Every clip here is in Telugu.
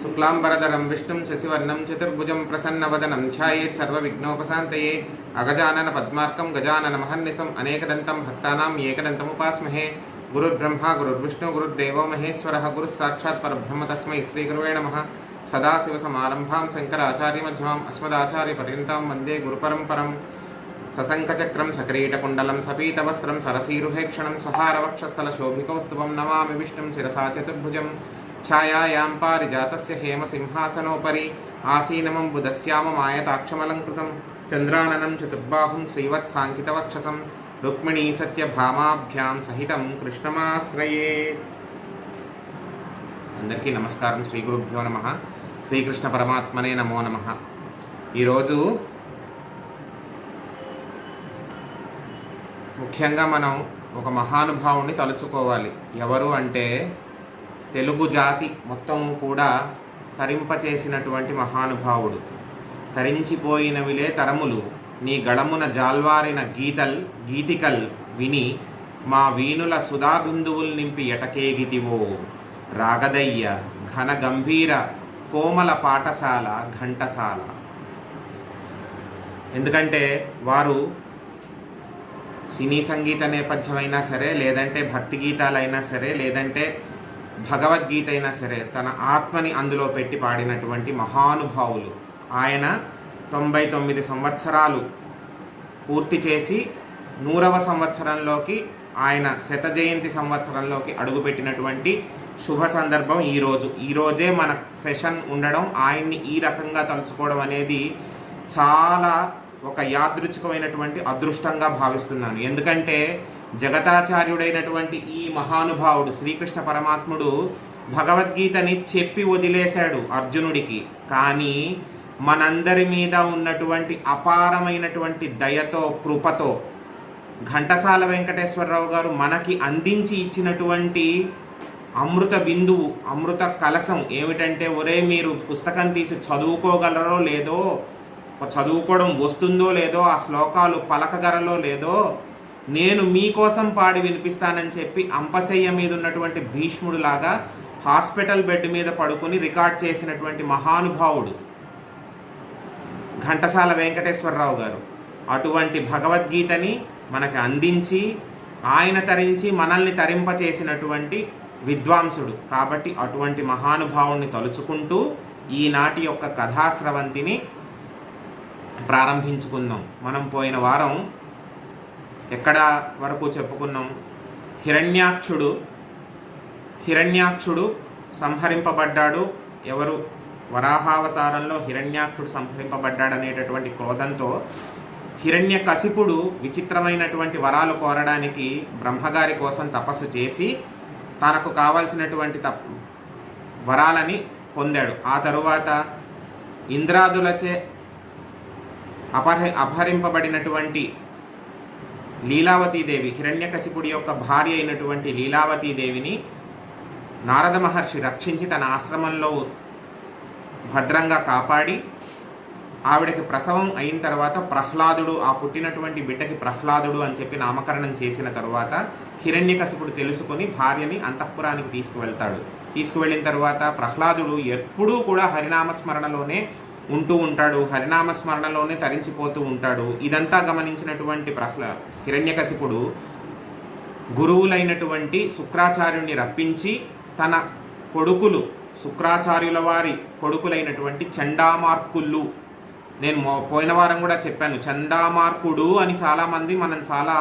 शुक्लांबरधरं विष्णुं शशिवर्णं चतुर्भुजं प्रसन्नवदनं ध्यायेत् सर्वविघ्नोपशान्तये अगजानन पद्मार्कं गजाननमहर्निशम् अनेकदन्तं भक्तानां एकदन्तमुपास्महे। गुरुर्ब्रह्मा गुरुर्विष्णु गुरुर्देवो महेश्वरः गुरुः साक्षात् परब्रह्म तस्मै श्रीगुरुवे नमः। सदाशिवसमारम्भां शङ्कराचार्यमध्यमाम् अस्मदाचार्यपर्यन्तां वन्दे गुरुपरम्परम्। सशङ्खचक्रं सकरीटकुण्डलं सपीतवस्त्रं सरसीरुहेक्षणं सहारवक्षस्थलशोभिकौस्तुभं नमामि विष्णुं शिरसा चतुर्भुजं। छायायां पारिजातस्य हेमसिंहासनोपरि आसीनमं बुधस्याममायताक्षमलङ्कृतं चन्द्राननं चतुर्बाहुं श्रीवत्साङ्कितवक्षसं रुक्मिणी सत्यभामाभ्यां सहितं कृष्णमाश्रये। అందరికీ నమస్కారం. శ్రీ గురుభ్యో నమః. శ్రీకృష్ణ పరమాత్మనే నమో నమః. ఈరోజు ముఖ్యంగా మనం ఒక మహానుభావుని తలుచుకోవాలి. ఎవరు అంటే తెలుగు జాతి మొత్తం కూడా తరింపచేసినటువంటి మహానుభావుడు. తరించిపోయినవిలే తరములు నీ గళమున జాల్వారిన గీతికల్ విని మా వీణుల సుధాబిందువులు నింపి ఎటకేగితివో రాగదయ్య ఘన గంభీర కోమల పాఠశాల ఘంటసాల. ఎందుకంటే వారు సినీ సంగీత నేపథ్యమైనా సరే, లేదంటే భక్తి గీతాలైనా సరే, లేదంటే భగవద్గీత అయినా సరే, తన ఆత్మని అందులో పెట్టి పాడినటువంటి మహానుభావులు. ఆయన 99 సంవత్సరాలు పూర్తి చేసి 100వ సంవత్సరంలోకి, ఆయన శత జయంతి సంవత్సరంలోకి అడుగుపెట్టినటువంటి శుభ సందర్భం ఈరోజే మన సెషన్ ఉండడం, ఆయన్ని ఈ రకంగా తలుచుకోవడం అనేది చాలా ఒక యాదృచ్ఛికమైనటువంటి అదృష్టంగా భావిస్తున్నాను. ఎందుకంటే జగతాచార్యుడైనటువంటి ఈ మహానుభావుడు శ్రీకృష్ణ పరమాత్ముడు భగవద్గీతని చెప్పి వదిలేశాడు అర్జునుడికి. కానీ మనందరి మీద ఉన్నటువంటి అపారమైనటువంటి దయతో, కృపతో ఘంటసాల వెంకటేశ్వరరావు గారు మనకి అందించి ఇచ్చినటువంటి అమృత బిందువు, అమృత కలశం ఏమిటంటే, ఒరే మీరు పుస్తకం తీసి చదువుకోగలరో లేదో, చదువుకోవడం వస్తుందో లేదో, ఆ శ్లోకాలు పలకగలరో లేదో, నేను మీకోసం పాడి వినిపిస్తానని చెప్పి అంపశయ్య మీద ఉన్నటువంటి భీష్ముడు లాగా హాస్పిటల్ బెడ్ మీద పడుకుని రికార్డ్ చేసినటువంటి మహానుభావుడు ఘంటసాల వెంకటేశ్వరరావు గారు. అటువంటి భగవద్గీతని మనకు అందించి, ఆయన తరించి మనల్ని తరింపచేసినటువంటి విద్వాంసుడు. కాబట్టి అటువంటి మహానుభావుణ్ణి తలుచుకుంటూ ఈనాటి యొక్క కథాస్రవంతిని ప్రారంభించుకుందాం. మనం పోయిన వారం ఎక్కడ వరకు చెప్పుకున్నాం? హిరణ్యాక్షుడు సంహరింపబడ్డాడు. ఎవరు? వరాహావతారంలో హిరణ్యాక్షుడు సంహరింపబడ్డాడనేటటువంటి క్రోధంతో హిరణ్యకశిపుడు విచిత్రమైనటువంటి వరాలు కోరడానికి బ్రహ్మగారి కోసం తపస్సు చేసి తనకు కావాల్సినటువంటి వరాలని పొందాడు. ఆ తరువాత ఇంద్రాదులచే అపహరింపబడినటువంటి లీలావతీదేవి, హిరణ్యకశిపుడి యొక్క భార్య అయినటువంటి లీలావతీదేవిని నారద మహర్షి రక్షించి తన ఆశ్రమంలో భద్రంగా కాపాడి, ఆవిడకి ప్రసవం అయిన తర్వాత ప్రహ్లాదుడు, ఆ పుట్టినటువంటి బిడ్డకి ప్రహ్లాదుడు అని చెప్పి నామకరణం చేసిన తర్వాత హిరణ్యకశిపుడు తెలుసుకొని భార్యని అంతఃపురానికి తీసుకువెళ్ళిన తర్వాత ప్రహ్లాదుడు ఎప్పుడూ కూడా హరినామస్మరణలోనే ఉంటూ ఉంటాడు, హరినామస్మరణలోనే తరించిపోతూ ఉంటాడు. ఇదంతా గమనించినటువంటి హిరణ్యకశిపుడు గురువులైనటువంటి శుక్రాచార్యుని రప్పించి తన కొడుకులు, శుక్రాచార్యుల వారి కొడుకులైనటువంటి చండామార్కుళ్ళు, నేను పోయిన వారం కూడా చెప్పాను, చండామార్కుడు అని చాలామంది మనం చాలా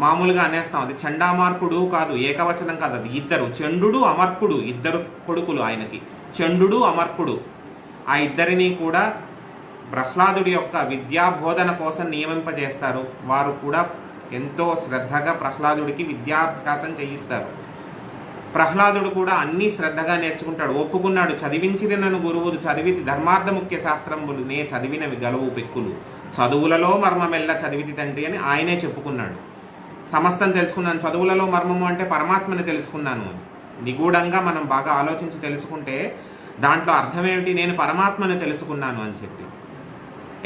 మామూలుగా అనేస్తాం. అది చండామార్కుడు కాదు, ఏకవచనం కాదు, అది ఇద్దరు, చండు అమర్కుడు, ఇద్దరు కొడుకులు ఆయనకి, చండు అమర్కుడు. ఆ ఇద్దరిని కూడా ప్రహ్లాదుడి యొక్క విద్యాబోధన కోసం నియమింపజేస్తారు. వారు కూడా ఎంతో శ్రద్ధగా ప్రహ్లాదుడికి విద్యాభ్యాసం చేయిస్తారు. ప్రహ్లాదుడు కూడా అన్నీ శ్రద్ధగా నేర్చుకుంటాడు. ఒప్పుకున్నాడు, చదివించిన నన్ను గురువులు చదివితి ధర్మార్థ ముఖ్య శాస్త్రంబులు నే చదివినవి గలవు పెక్కులు చదువులలో మర్మమెల్ల చదివితి తండ్రి అని ఆయనే చెప్పుకున్నాడు. సమస్తం తెలుసుకున్నాను. చదువులలో మర్మము అంటే పరమాత్మని తెలుసుకున్నాను అని. నిగూఢంగా మనం బాగా ఆలోచించి తెలుసుకుంటే దాంట్లో అర్థం ఏమిటి? నేను పరమాత్మని తెలుసుకున్నాను అని చెప్పి.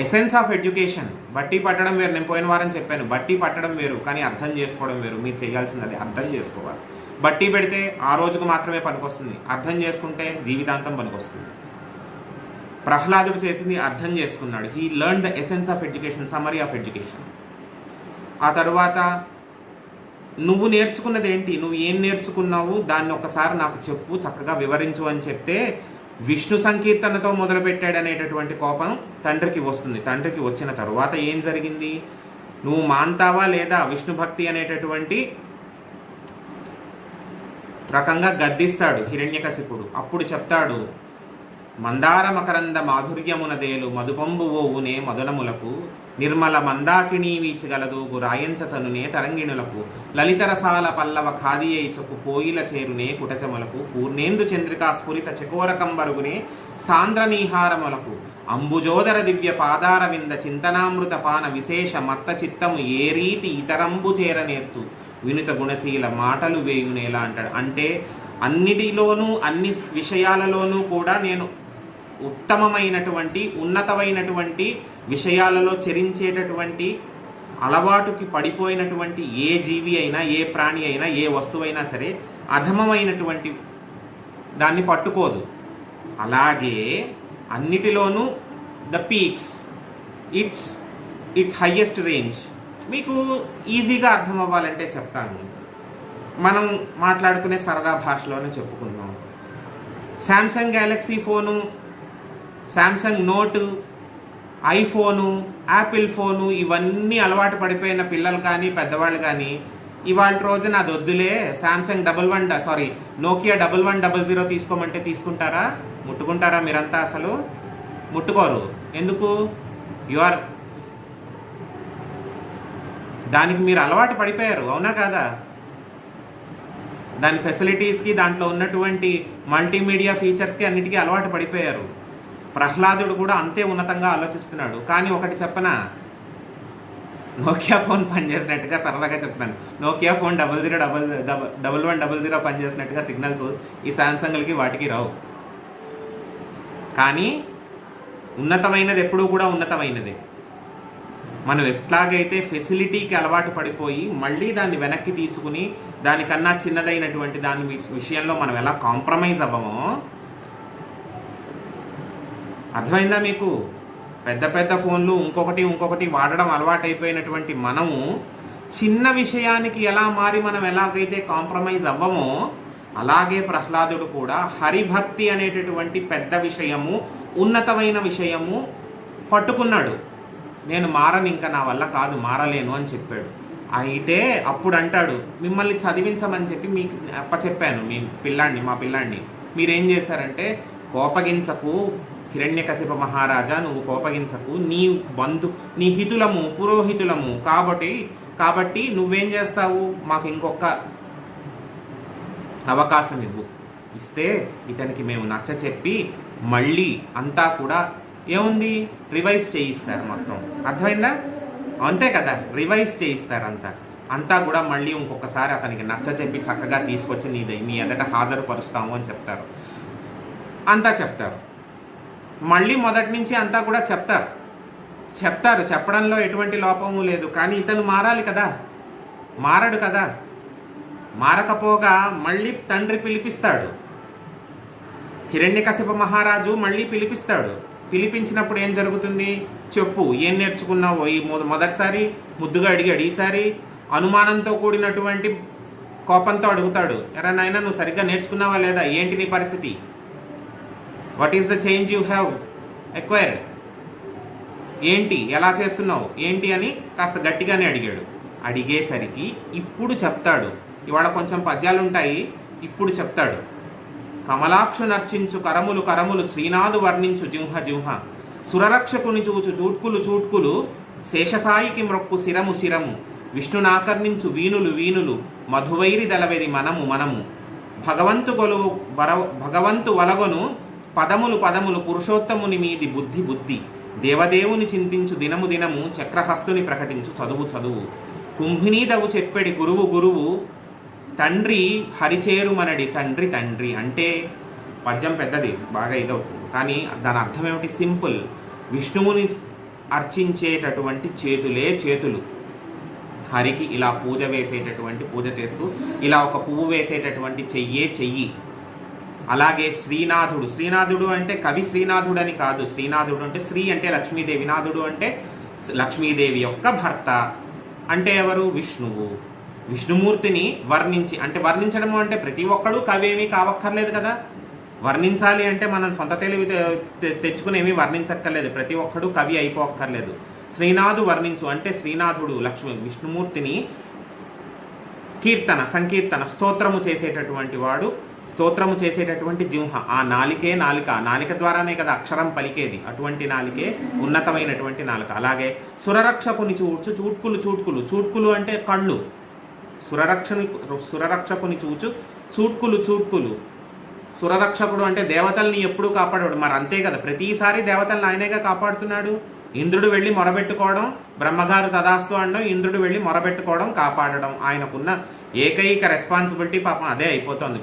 Essence of education. బట్టి పట్టడం వేరు, నేను పోయిన వారం చెప్పాను. బట్టి పట్టడం వేరు, కానీ అర్థం చేసుకోవడం వేరు. మీరు చేయాల్సింది అది అర్థం చేసుకోవాలి. బట్టి పెడితే ఆ రోజుకు మాత్రమే పనికొస్తుంది, అర్థం చేసుకుంటే జీవితాంతం పనికొస్తుంది. ప్రహ్లాదుడు చేసింది అర్థం చేసుకున్నాడు. He learn the essence of education, summary of education. ఆ తరువాత నువ్వు నేర్చుకున్నది ఏంటి, నువ్వు ఏం నేర్చుకున్నావు దాన్ని ఒకసారి నాకు చెప్పు, చక్కగా వివరించు అని చెప్తే విష్ణు సంకీర్తనతో మొదలుపెట్టాడనేటటువంటి కోపం తండ్రికి వస్తుంది. తండ్రికి వచ్చిన తరువాత ఏం జరిగింది, నువ్వు మాంతావా లేదా విష్ణు భక్తి అనేటటువంటి రకంగా గద్దిస్తాడు హిరణ్యకశిపుడు. అప్పుడు చెప్తాడు, మందార మకరంద మాధుర్యమునదేలు మధుపంబు ఓవునే మధునములకు నిర్మల మందాకిణీ వీచగలదు గురాయంచనునే తరంగిణులకు లలితరసాల పల్లవ ఖాదియై చొక్కు కోయిల చేరునే కుటచములకు పూర్ణేందు చంద్రికా స్ఫురిత చకోరకంబరుగునే సాంద్రనీహారములకు అంబుజోదర దివ్య పాదార వింద చింతనామృత పాన విశేష మత్త చిత్తము ఏ రీతి ఇతరంబు చేర నేర్చు వినుత గుణశీల మాటలు వేయునేలా అంటాడు. అంటే అన్నిటిలోనూ అన్ని విషయాలలోనూ కూడా నేను ఉత్తమమైనటువంటి ఉన్నతమైనటువంటి విషయాలలో చరించేటటువంటి అలవాటుకి పడిపోయినటువంటి ఏ జీవి అయినా, ఏ ప్రాణి అయినా, ఏ వస్తువైనా సరే అధమమైనటువంటి దాన్ని పట్టుకోదు. అలాగే అన్నిటిలోనూ the peaks, it's highest range మీకు ఈజీగా అర్థం అవ్వాలంటే చెప్తాను. మనం మాట్లాడుకునే సరదా భాషలోనే చెప్పుకుందాం. Samsung Galaxy phone, Samsung note, iPhone, Apple phone ఇవన్నీ అలవాటు పడిపోయిన పిల్లలు కానీ పెద్దవాళ్ళు కానీ ఇవాళ రోజున అది వద్దులే శాంసంగ్ నోకియా 1100 తీసుకోమంటే తీసుకుంటారా? ముట్టుకుంటారా? మీరంతా అసలు ముట్టుకోరు. ఎందుకు? దానికి మీరు అలవాటు పడిపోయారు, అవునా కాదా? దాని ఫెసిలిటీస్కి, దాంట్లో ఉన్నటువంటి మల్టీమీడియా ఫీచర్స్కి అన్నిటికీ అలవాటు పడిపోయారు. ప్రహ్లాదుడు కూడా అంతే ఉన్నతంగా ఆలోచిస్తున్నాడు. కానీ ఒకటి చెప్పనా, నోకియా ఫోన్ పనిచేసినట్టుగా సరదాగా చెప్తున్నాను, నోకియా ఫోన్ 1100 పనిచేసినట్టుగా సిగ్నల్స్ ఈ శాంసంగ్లకి వాటికి రావు. కానీ ఉన్నతమైనది ఎప్పుడూ కూడా ఉన్నతమైనదే. మనం ఎట్లాగైతే ఫెసిలిటీకి అలవాటు పడిపోయి మళ్ళీ దాన్ని వెనక్కి తీసుకుని దానికన్నా చిన్నదైనటువంటి దాని విషయంలో మనం ఎలా కాంప్రమైజ్ అవ్వమో, అర్థమైందా మీకు? పెద్ద పెద్ద ఫోన్లు ఇంకొకటి వాడడం అలవాటైపోయినటువంటి మనము చిన్న విషయానికి ఎలా మారి మనం ఎలాగైతే కాంప్రమైజ్ అవ్వమో, అలాగే ప్రహ్లాదుడు కూడా హరిభక్తి అనేటటువంటి పెద్ద విషయము, ఉన్నతమైన విషయము పట్టుకున్నాడు. నేను మారను, ఇంకా నా వల్ల కాదు, మారలేను అని చెప్పాడు. అయితే అప్పుడు అంటాడు, మిమ్మల్ని చదివించమని చెప్పి మీకు అప్పచెప్పాను మా పిల్లాడిని మీరేం చేశారంటే, కోపగించకు హిరణ్యకశిప మహారాజా, నువ్వు కోపగించకు, నీ హితులము పురోహితులము కాబట్టి నువ్వేం చేస్తావు, మాకు ఇంకొక అవకాశం ఇస్తే ఇతనికి మేము నచ్చ చెప్పి మళ్ళీ అంతా కూడా ఏముంది రివైజ్ చేయిస్తారు మొత్తం. అర్థమైందా? అంతే కదా, రివైజ్ చేయిస్తారు అంతా కూడా మళ్ళీ ఇంకొకసారి అతనికి నచ్చ చెప్పి చక్కగా తీసుకొచ్చి నీ ఎదట హాజరుపరుస్తాము అని చెప్తారు. అంతా చెప్తారు, మళ్ళీ మొదటి నుంచి అంతా కూడా చెప్తారు. చెప్పడంలో ఎటువంటి లోపము లేదు. కానీ ఇతను మారాలి కదా, మారడు కదా. మారకపోగా మళ్ళీ తండ్రి పిలిపిస్తాడు. హిరణ్యకశిప మహారాజు మళ్ళీ పిలిపించినప్పుడు ఏం జరుగుతుంది? చెప్పు, ఏం నేర్చుకున్నావో. ఈ మొదటిసారి ముద్దుగా అడిగాడు, ఈసారి అనుమానంతో కూడినటువంటి కోపంతో అడుగుతాడు, ఎరా నాయనా నువ్వు సరిగ్గా నేర్చుకున్నావా లేదా, ఏంటి నీ పరిస్థితి, what is the change you have acquired, ఏంటి, ఎలా చేస్తున్నావు ఏంటి అని కాస్త గట్టిగానే అడిగాడు. అడిగేసరికి ఇప్పుడు చెప్తాడు. ఇవాళ కొంచెం పద్యాలు ఉంటాయి, ఇప్పుడు చెప్తాడు. కమలాక్షు నర్చించు కరములు శ్రీనాథు వర్ణించు జింహ సురరక్షకుని చూచు చూట్కులు శేషసాయికి మ్రొక్కు శిరము విష్ణునాకర్ణించు వీనులు మధువైరి దళవెది మనము భగవంతు వలగొను పదములు పురుషోత్తముని మీది బుద్ధి దేవదేవుని చింతించు దినము చక్రహస్తుని ప్రకటించు చదువు కుంభినీదవు చెప్పెడి గురువు తండ్రి హరిచేరుమనడి తండ్రి అంటే పద్యం పెద్దది, బాగా ఇదవుతుంది. కానీ దాని అర్థం ఏమిటి? సింపుల్. విష్ణువుని అర్చించేటటువంటి చేతులు, హరికి ఇలా పూజ చేస్తూ ఇలా ఒక పువ్వు వేసేటటువంటి చెయ్యి. అలాగే శ్రీనాథుడు అంటే కవి శ్రీనాథుడు అని కాదు. శ్రీనాథుడు అంటే శ్రీ అంటే లక్ష్మీదేవి, నాథుడు అంటే లక్ష్మీదేవి యొక్క భర్త. అంటే ఎవరు? విష్ణువు. విష్ణుమూర్తిని వర్ణించడము అంటే ప్రతి ఒక్కడు కవి ఏమీ కావక్కర్లేదు కదా. వర్ణించాలి అంటే మనం సొంత తెలివి తెచ్చుకుని ఏమీ వర్ణించక్కర్లేదు. ప్రతి ఒక్కడు కవి అయిపోక్కర్లేదు. శ్రీనాథు వర్ణించు అంటే శ్రీనాథుడు విష్ణుమూర్తిని సంకీర్తన స్తోత్రము చేసేటటువంటి వాడు, స్తోత్రము చేసేటటువంటి జింహ. ఆ నాలిక ద్వారానే కదా అక్షరం పలికేది. అటువంటి నాలికే ఉన్నతమైనటువంటి నాలుక. అలాగే సురరక్షకుని చూట్కులు అంటే కళ్ళు. సురరక్షకుని చూట్కులు. సురరక్షకుడు అంటే దేవతల్ని ఎప్పుడూ కాపాడాడు. మరి అంతే కదా, ప్రతిసారి దేవతల్ని ఆయనేగా కాపాడుతున్నాడు. ఇంద్రుడు వెళ్ళి మొరబెట్టుకోవడం, బ్రహ్మగారు తదాస్తు అనడం, ఇంద్రుడు వెళ్ళి మొరబెట్టుకోవడం, కాపాడడం ఆయనకున్న ఏకైక రెస్పాన్సిబిలిటీ. పాపం అదే అయిపోతుంది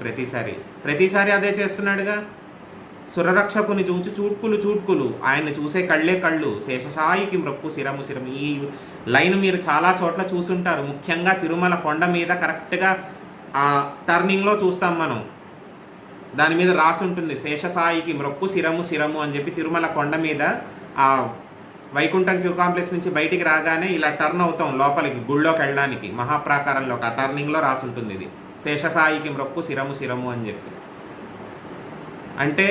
ప్రతిసారి అదే చేస్తున్నాడుగా. సురరక్షకుని చూట్కులు ఆయన్ని చూసే కళ్ళే కళ్ళు. శేషసాయికి మ్రొక్కు శిరము. ఈ లైన్ మీరు చాలా చోట్ల చూసుంటారు. ముఖ్యంగా తిరుమల కొండ మీద కరెక్ట్గా ఆ టర్నింగ్లో చూస్తాం మనం. దాని మీద రాసి ఉంటుంది శేషసాయికి మ్రొక్కు శిరము అని చెప్పి. తిరుమల కొండ మీద ఆ వైకుంఠం క్యూ కాంప్లెక్స్ నుంచి బయటికి రాగానే ఇలా టర్న్ అవుతాం లోపలికి, గుళ్ళోకి వెళ్ళడానికి, మహాప్రాకారంలోకి. ఆ టర్నింగ్లో రాసి ఉంటుంది ఇది శేషసాయికి మ్రొక్కు శిరము అని చెప్పి. అంటే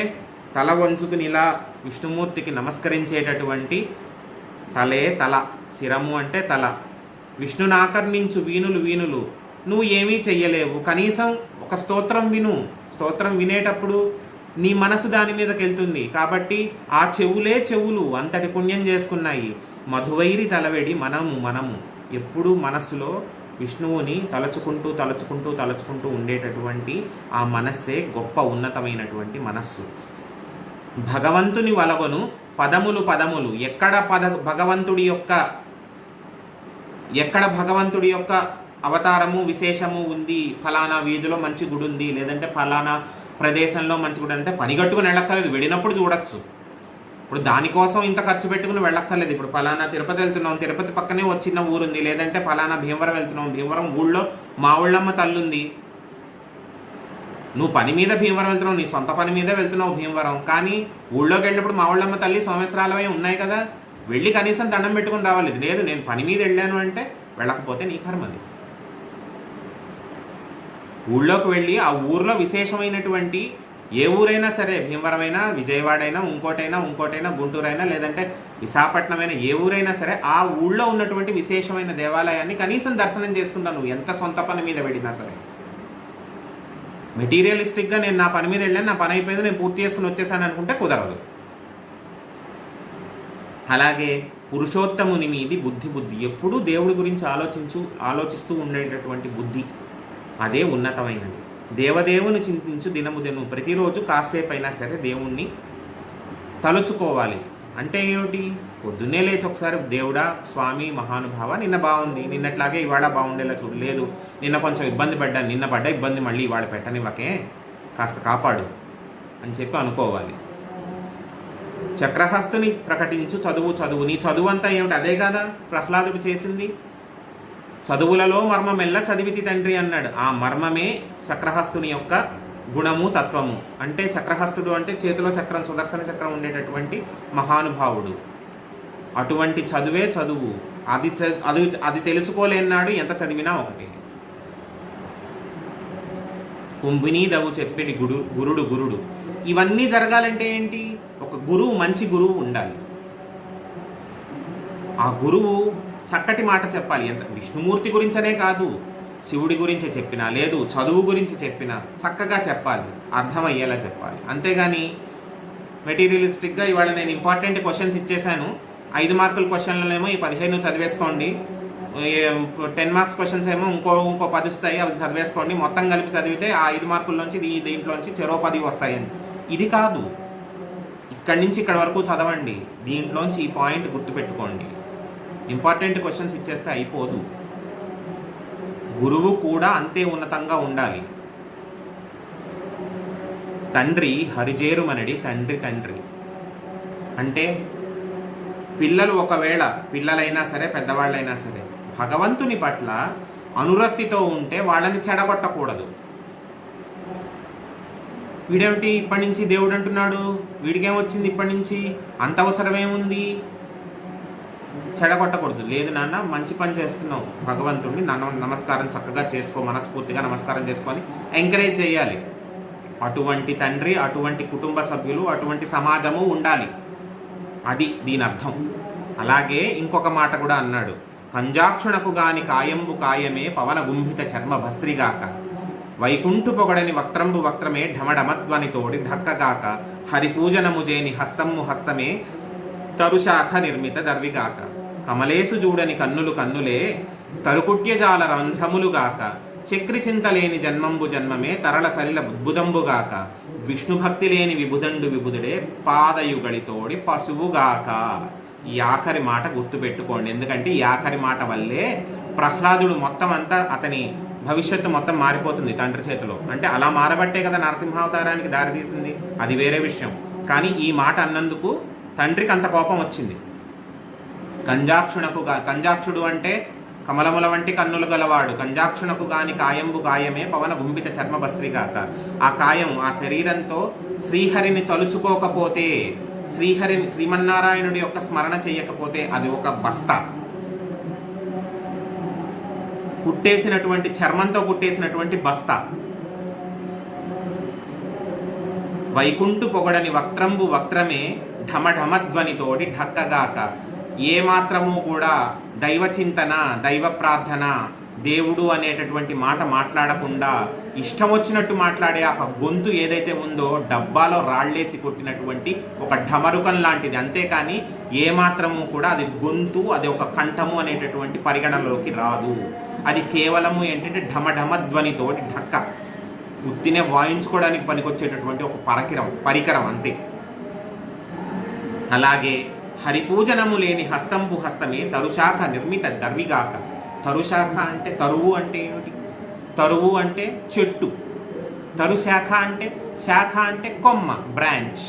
తల వంచుకుని ఇలా విష్ణుమూర్తికి నమస్కరించేటటువంటి తల. శిరము అంటే తల. విష్ణుని ఆకర్ణించు వీణులు. నువ్వు ఏమీ చెయ్యలేవు, కనీసం ఒక స్తోత్రం విను. స్తోత్రం వినేటప్పుడు నీ మనసు దాని మీదకి వెళ్తుంది కాబట్టి ఆ చెవులు అంతటి పుణ్యం చేసుకున్నాయి. మధువైరి తలవెడి మనము ఎప్పుడు మనస్సులో విష్ణువుని తలుచుకుంటూ ఉండేటటువంటి ఆ మనస్సే గొప్ప ఉన్నతమైనటువంటి మనస్సు. భగవంతుని వలవను పదములు. ఎక్కడ భగవంతుడి యొక్క అవతారము విశేషము ఉంది, ఫలానా వీధిలో మంచి గుడి ఉంది, లేదంటే ఫలానా ప్రదేశంలో మంచి గుడి అంటే పనిగట్టుకుని వెళ్ళక్కర్లేదు, వెళ్ళినప్పుడు చూడొచ్చు. ఇప్పుడు దానికోసం ఇంత ఖర్చు పెట్టుకుని వెళ్ళక్కర్లేదు. ఇప్పుడు ఫలానా తిరుపతి వెళ్తున్నాం, తిరుపతి పక్కనే వచ్చిన ఊరుంది, లేదంటే ఫలానా భీమవరం వెళ్తున్నాం, భీమవరం ఊళ్ళో మా ఊళ్ళమ్మ తల్లుంది. నువ్వు పని మీద భీమవరం వెళ్తున్నావు, నీ సొంత పని మీదే వెళ్తున్నావు భీమవరం, కానీ ఊళ్ళోకి వెళ్ళినప్పుడు మా ఊళ్ళమ్మ తల్లి సోమేశ్వరాలవే ఉన్నాయి కదా, వెళ్ళి కనీసం దండం పెట్టుకుని రావాలి. లేదు నేను పని మీద వెళ్ళాను అంటే వెళ్ళకపోతే నీ కర్మది. ఊళ్ళోకి వెళ్ళి ఆ ఊర్లో విశేషమైనటువంటి ఏ ఊరైనా సరే, భీమవరమైనా, విజయవాడైనా, ఇంకోటైనా, గుంటూరైనా, లేదంటే విశాఖపట్నమైనా, ఏ ఊరైనా సరే ఆ ఊళ్ళో ఉన్నటువంటి విశేషమైన దేవాలయాన్ని కనీసం దర్శనం చేసుకుంటాను నువ్వు ఎంత సొంత పని మీద వెళ్ళినా సరే. మెటీరియలిస్టిక్గా నేను నా పని మీద వెళ్ళాను, నా పని అయిపోయింది, నేను పూర్తి చేసుకుని వచ్చేసాను అనుకుంటే కుదరదు. అలాగే పురుషోత్తముని మీది బుద్ధి ఎప్పుడూ దేవుడి గురించి ఆలోచిస్తూ ఉండేటటువంటి బుద్ధి, అదే ఉన్నతమైనది. దేవదేవుని చింతించు దినము. ప్రతిరోజు కాసేపు అయినా సరే దేవుణ్ణి తలుచుకోవాలి. అంటే ఏమిటి? పొద్దున్నే లేచి ఒకసారి దేవుడా, స్వామి, మహానుభావ, నిన్న బాగుంది, నిన్నట్లాగే ఇవాళ బాగుండేలా చూడు. లేదు నిన్న కొంచెం ఇబ్బంది పడ్డాను, నిన్న పడ్డ ఇబ్బంది మళ్ళీ ఇవాళ పెట్టనివ్వకే, కాస్త కాపాడు అని చెప్పి అనుకోవాలి. చక్రహస్తుని ప్రకటించు చదువు. నీ చదువు అంతా ఏమిటి? అదే కదా ప్రహ్లాదుడు చేసింది. చదువులలో మర్మమెల్ల చదివితి తండ్రి అన్నాడు. ఆ మర్మమే చక్రహస్తుని యొక్క గుణము, తత్వము. అంటే చక్రహస్తుడు అంటే చేతిలో చక్రం, సుదర్శన చక్రం ఉండేటటువంటి మహానుభావుడు. అటువంటి చదువే చదువు. అది తెలుసుకోలేనాడు ఎంత చదివినా ఒకటి. కుంభినీదవు చెప్పేది గురుడు. ఇవన్నీ జరగాలంటే ఏంటి? ఒక గురువు, మంచి గురువు ఉండాలి. ఆ గురువు చక్కటి మాట చెప్పాలి. ఎంత విష్ణుమూర్తి గురించనే కాదు, శివుడి గురించి చెప్పినా, లేదు చదువు గురించి చెప్పినా చక్కగా చెప్పాలి, అర్థమయ్యేలా చెప్పాలి. అంతేగాని మెటీరియలిస్టిక్గా ఇవాళ నేను ఇంపార్టెంట్ క్వశ్చన్స్ ఇచ్చేసాను, 5 మార్కుల క్వశ్చన్లలో ఏమో ఈ 15 చదివేసుకోండి, 10 మార్క్స్ క్వశ్చన్స్ ఏమో ఇంకో 10 వస్తాయి, అవి చదివేసుకోండి, మొత్తం కలిపి చదివితే ఆ 5 మార్కుల్లోంచి దీంట్లోంచి చెరో 10 వస్తాయని. ఇది కాదు. ఇక్కడి నుంచి ఇక్కడ వరకు చదవండి, దీంట్లోంచి ఈ పాయింట్ గుర్తుపెట్టుకోండి. ఇంపార్టెంట్ క్వశ్చన్స్ ఇచ్చేస్తే అయిపోదు. గురువు కూడా అంతే ఉన్నతంగా ఉండాలి. తండ్రి హరిజేరుమనడి తండ్రి అంటే పిల్లలు, ఒకవేళ పిల్లలైనా సరే పెద్దవాళ్ళైనా సరే భగవంతుని పట్ల అనురక్తితో ఉంటే వాళ్ళని చెడగొట్టకూడదు. వీడేమిటి ఇప్పటి నుంచి దేవుడు అంటున్నాడు, వీడికేమొచ్చింది ఇప్పటి నుంచి, అంత అవసరమేముంది, చెడగొట్టకూడదు. లేదు నాన్న, మంచి పని చేస్తున్నావు, భగవంతుడిని నమస్కారం చక్కగా చేసుకో, మనస్ఫూర్తిగా నమస్కారం చేసుకొని ఎంకరేజ్ చేయాలి. అటువంటి తండ్రి, అటువంటి కుటుంబ సభ్యులు, అటువంటి సమాజము ఉండాలి. అది దీని అర్థం. అలాగే ఇంకొక మాట కూడా అన్నాడు, కంజాక్షునకు గాని కాయంబు కాయమే పవన గుంభిత చర్మ భస్త్రిగాక, వైకుంఠు పొగడని వక్త్రంబు వక్త్రమే ఢమఢమధ్వనితోడి ఢక్కగాక, హరిపూజనము చేని హస్తము హస్తమే తరుశాఖ నిర్మిత దర్విగాక, కమలేసు చూడని కన్నులు కన్నులే తరుకుట్యజాల రంధ్రములుగాక, చక్రి చింతలేని జన్మంబు జన్మమే తరళ సలిల బుద్భుదంబుగాక, విష్ణుభక్తి లేని విభుదండు విభుదుడే పాదయుగళితోడి పశువుగాక. ఈ ఆఖరి మాట గుర్తుపెట్టుకోండి, ఎందుకంటే ఈ ఆఖరి మాట వల్లే ప్రహ్లాదుడు మొత్తం అంతా, అతని భవిష్యత్తు మొత్తం మారిపోతుంది తండ్రి చేతిలో. అంటే అలా మారబట్టే కదా నరసింహావతారానికి దారితీసింది, అది వేరే విషయం. కానీ ఈ మాట అన్నందుకు తండ్రికి అంత కోపం వచ్చింది. కంజాక్షుడు అంటే కమలముల వంటి కన్నులు గలవాడు, కంజాక్షునకు గాని కాయంబు కాయమే పవన గుంభిత చర్మ భస్త్రిగాక. ఆ కాయం, ఆ శరీరంతో శ్రీహరిని తలుచుకోకపోతే, శ్రీమన్నారాయణుడి యొక్క స్మరణ చేయకపోతే అది ఒక బస్తా, కుట్టేసినటువంటి చర్మంతో కుట్టేసినటువంటి బస్తా. వైకుంఠు పొగడని వక్త్రంబు వక్త్రమే ఢమఢమధ్వనితోడి ఢక్కగాక. ఏ మాత్రము కూడా దైవ చింతన, దైవ ప్రార్థన, దేవుడు అనేటటువంటి మాట మాట్లాడకుండా ఇష్టం వచ్చినట్టు మాట్లాడే ఆ గొంతు ఏదైతే ఉందో డబ్బాలో రాళ్ళేసి కొట్టినటువంటి ఒక ఢమరుకం లాంటిది. అంతేకాని ఏమాత్రము కూడా అది గొంతు, అది ఒక కంఠము అనేటటువంటి పరిగణనలోకి రాదు. అది కేవలము ఏంటంటే ఢమఢమధ్వనితోటి ఢక్క, ఉత్తినే వాయించుకోవడానికి పనికొచ్చేటటువంటి ఒక పరికరం అంతే. అలాగే హరిపూజనము లేని హస్తంబు హస్తమే తరుశాఖ నిర్మిత దర్విగాక. తరుశాఖ అంటే తరువు అంటే ఏమిటి? తరువు అంటే చెట్టు, తరుశాఖ అంటే శాఖ అంటే కొమ్మ, బ్రాంచ్.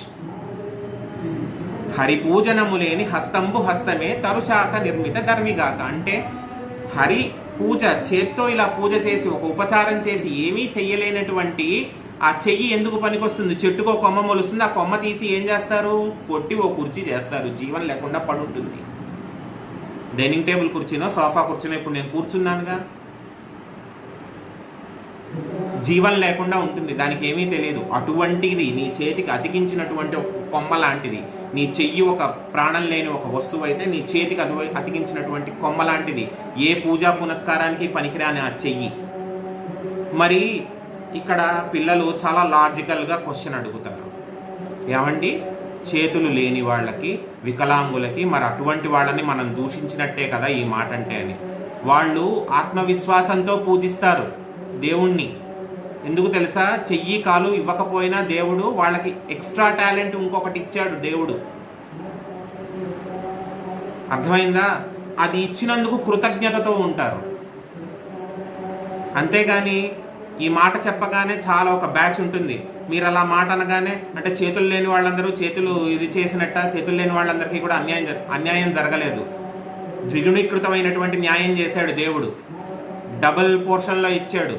హరిపూజనము లేని హస్తంబు హస్తమే తరుశాఖ నిర్మిత దర్విగాక అంటే హరి పూజ, చేత్తో ఇలా పూజ చేసి ఒక ఉపచారం చేసి ఏమీ చెయ్యలేనటువంటి ఆ చెయ్యి ఎందుకు పనికొస్తుంది? చెట్టుకో కొమ్మ మొలుస్తుంది, ఆ కొమ్మ తీసి ఏం చేస్తారు? కొట్టి ఓ కుర్చీ చేస్తారు, జీవం లేకుండా పడుంటుంది. డైనింగ్ టేబుల్ కుర్చీనో సోఫా కుర్చీనో ఇప్పుడు నేను కూర్చున్నానుగా, జీవం లేకుండా ఉంటుంది, దానికి ఏమీ తెలియదు. అటువంటిది నీ చేతికి అతికించినటువంటి ఒక కొమ్మ లాంటిది. నీ చెయ్యి ఒక ప్రాణం లేని ఒక వస్తువు అయితే నీ చేతికి అతికించినటువంటి కొమ్మ లాంటిది. ఏ పూజా పునస్కారానికి పనికిరాని ఆ చెయ్యి. మరి ఇక్కడ పిల్లలు చాలా లాజికల్గా క్వశ్చన్ అడుగుతారు, ఏమండి చేతులు లేని వాళ్ళకి, వికలాంగులకి మరి అటువంటి వాళ్ళని మనం దూషించినట్టే కదా ఈ మాట అంటే అని. వాళ్ళు ఆత్మవిశ్వాసంతో పూజిస్తారు దేవుణ్ణి. ఎందుకు తెలుసా? చెయ్యి కాలు ఇవ్వకపోయినా దేవుడు వాళ్ళకి ఎక్స్ట్రా టాలెంట్ ఇంకొకటి ఇచ్చాడు దేవుడు. అర్థమైందా? అది ఇచ్చినందుకు కృతజ్ఞతతో ఉంటారు. అంతేగాని ఈ మాట చెప్పగానే చాలా ఒక బ్యాచ్ ఉంటుంది, మీరు అలా మాట అనగానే అంటే చేతులు లేని వాళ్ళందరూ చేతులు ఇది చేసినట్ట, చేతులు లేని వాళ్ళందరికీ కూడా అన్యాయం జరగలేదు. ద్విగుణీకృతమైనటువంటి న్యాయం చేశాడు దేవుడు, డబుల్ పోర్షన్లో ఇచ్చాడు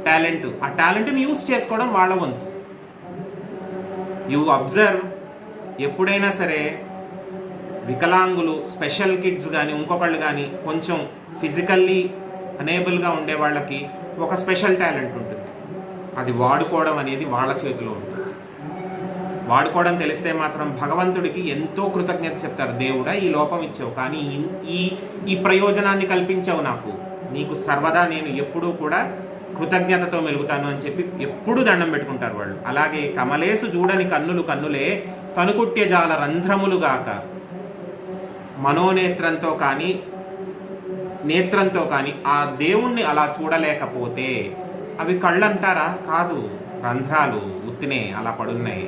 టాలెంట్. ఆ టాలెంట్ని యూజ్ చేసుకోవడం వాళ్ళ వంతు. యు అబ్జర్వ్, ఎప్పుడైనా సరే వికలాంగులు, స్పెషల్ కిడ్స్ కానీ ఇంకొకళ్ళు కానీ కొంచెం ఫిజికల్లీ అనేబుల్గా ఉండే వాళ్ళకి ఒక స్పెషల్ టాలెంట్ ఉంటుంది. అది వాడుకోవడం అనేది వాళ్ళ చేతిలో ఉంటుంది. వాడుకోవడం తెలిస్తే మాత్రం భగవంతుడికి ఎంతో కృతజ్ఞత చెప్తారు. దేవుడా ఈ లోపం ఇచ్చావు, కానీ ఈ ప్రయోజనాన్ని కల్పించావు నాకు, నీకు సర్వదా నేను ఎప్పుడూ కూడా కృతజ్ఞతతో మెలుగుతాను అని చెప్పి ఎప్పుడూ దండం పెట్టుకుంటారు వాళ్ళు. అలాగే కమలేసు చూడని కన్నులు కన్నులే తనుకుట్య జాల రంధ్రములుగాక. మనోనేత్రంతో కానీ నేత్రంతో కానీ ఆ దేవుణ్ణి అలా చూడలేకపోతే అవి కళ్ళు అంటారా? కాదు, రంధ్రాలు, ఉత్తినే అలా పడున్నాయి,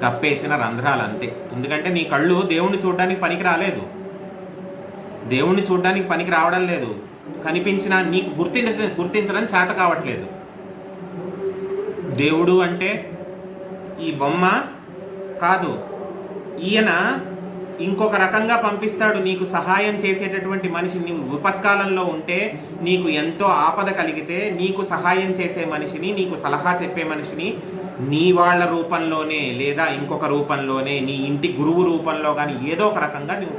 కప్పేసిన రంధ్రాలు అంతే. ఎందుకంటే నీ కళ్ళు దేవుణ్ణి చూడడానికి పనికి రాలేదు, దేవుణ్ణి చూడడానికి పనికి రావడం లేదు, కనిపించినా నీకు గుర్తించడం చేత కావట్లేదు. దేవుడు అంటే ఈ బొమ్మ కాదు, ఈయన ఇంకొక రకంగా పంపిస్తాడు. నీకు సహాయం చేసేటటువంటి మనిషి, నీవు విపత్కాలంలో ఉంటే, నీకు ఎంతో ఆపద కలిగితే నీకు సహాయం చేసే మనిషిని, నీకు సలహా చెప్పే మనిషిని నీ వాళ్ళ రూపంలోనే లేదా ఇంకొక రూపంలోనే, నీ ఇంటి గురువు రూపంలో కానీ ఏదో ఒక రకంగా నీవు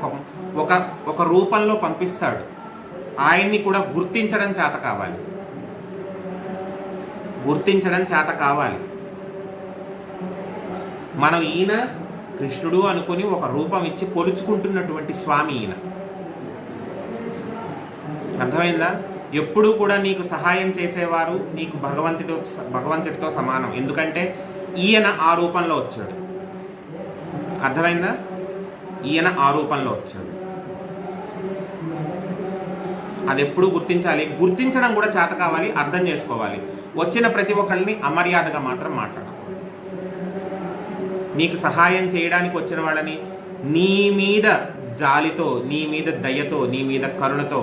ఒక ఒక రూపంలో పంపిస్తాడు. ఆయన్ని కూడా గుర్తించడం చేత కావాలి, గుర్తించడం చేత కావాలి. మనం ఈయన కృష్ణుడు అనుకుని ఒక రూపం ఇచ్చి కొలుచుకుంటున్నటువంటి స్వామి ఈయన. అర్థమైందా? ఎప్పుడూ కూడా నీకు సహాయం చేసేవారు నీకు భగవంతుడితో సమానం. ఎందుకంటే ఈయన ఆ రూపంలో వచ్చాడు. అర్థమైందా? ఈయన ఆ రూపంలో వచ్చాడు. అది ఎప్పుడు గుర్తించాలి. గుర్తించడం కూడా చేత కావాలి, అర్థం చేసుకోవాలి. వచ్చిన ప్రతి ఒక్కరిని అమర్యాదగా మాత్రం మాట్లాడాలి. నీకు సహాయం చేయడానికి వచ్చిన వాళ్ళని నీ మీద జాలితో, నీ మీద దయతో, నీ మీద కరుణతో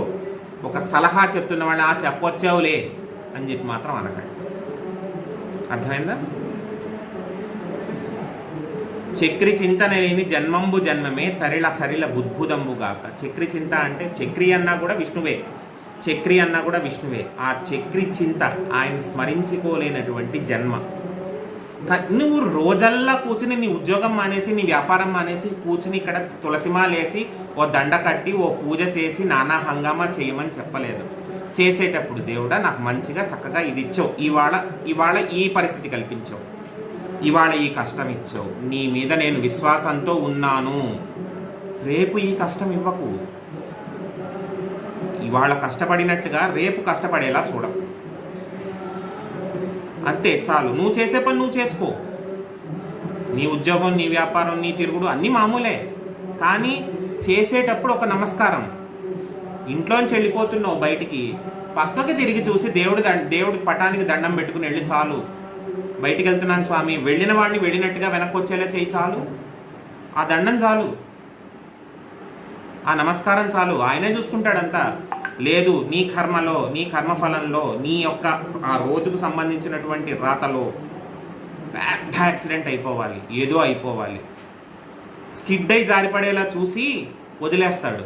ఒక సలహా చెప్తున్న వాళ్ళని చెప్పొచ్చావులే అని చెప్పి మాత్రం అనకండి. అర్థమైందా? చక్రి చింతన లేని జన్మంబు జన్మమే తరిల సరిల బుద్భుదంబుగాక. చక్రి చింత అంటే చక్రి అన్నా కూడా విష్ణువే, చక్రి అన్నా కూడా విష్ణువే. ఆ చక్రి చింత, ఆయన స్మరించుకోలేనటువంటి జన్మ. నువ్వు రోజల్లా కూర్చుని నీ ఉద్యోగం మానేసి, నీ వ్యాపారం మానేసి కూర్చుని ఇక్కడ తులసిమాలేసి ఓ దండ కట్టి ఓ పూజ చేసి నానా హంగామా చేయమని చెప్పలేదు. చేసేటప్పుడు దేవుడా నాకు మంచిగా చక్కగా ఇది ఇచ్చావు, ఇవాళ ఈ పరిస్థితి కల్పించావు, ఇవాళ ఈ కష్టం ఇచ్చావు, నీ మీద నేను విశ్వాసంతో ఉన్నాను, రేపు ఈ కష్టం ఇవ్వకు. ఇవాళ కష్టపడినట్టుగా రేపు కష్టపడేలా చూడకు. అంతే చాలు. నువ్వు చేసే పని నువ్వు చేసుకో. నీ ఉద్యోగం, నీ వ్యాపారం, నీ తిరుగుడు అన్నీ మామూలే. కానీ చేసేటప్పుడు ఒక నమస్కారం. ఇంట్లోంచి వెళ్ళిపోతున్నావు బయటికి, పక్కకి తిరిగి చూసి దేవుడి పటానికి దండం పెట్టుకుని వెళ్ళి చాలు. బయటికి వెళ్తున్నాను స్వామి, వెళ్ళిన వాడిని వెళ్ళినట్టుగా వెనక్కి వచ్చేలా చేయి చాలు. ఆ దండం చాలు, ఆ నమస్కారం చాలు. ఆయనే చూసుకుంటాడంతా. లేదు నీ కర్మలో, నీ కర్మఫలంలో, నీ యొక్క ఆ రోజుకు సంబంధించినటువంటి రాతలో పెద్ద యాక్సిడెంట్ అయిపోవాలి, ఏదో అయిపోవాలి, స్కిడ్ అయి జారిపడేలా చూసి వదిలేస్తాడు.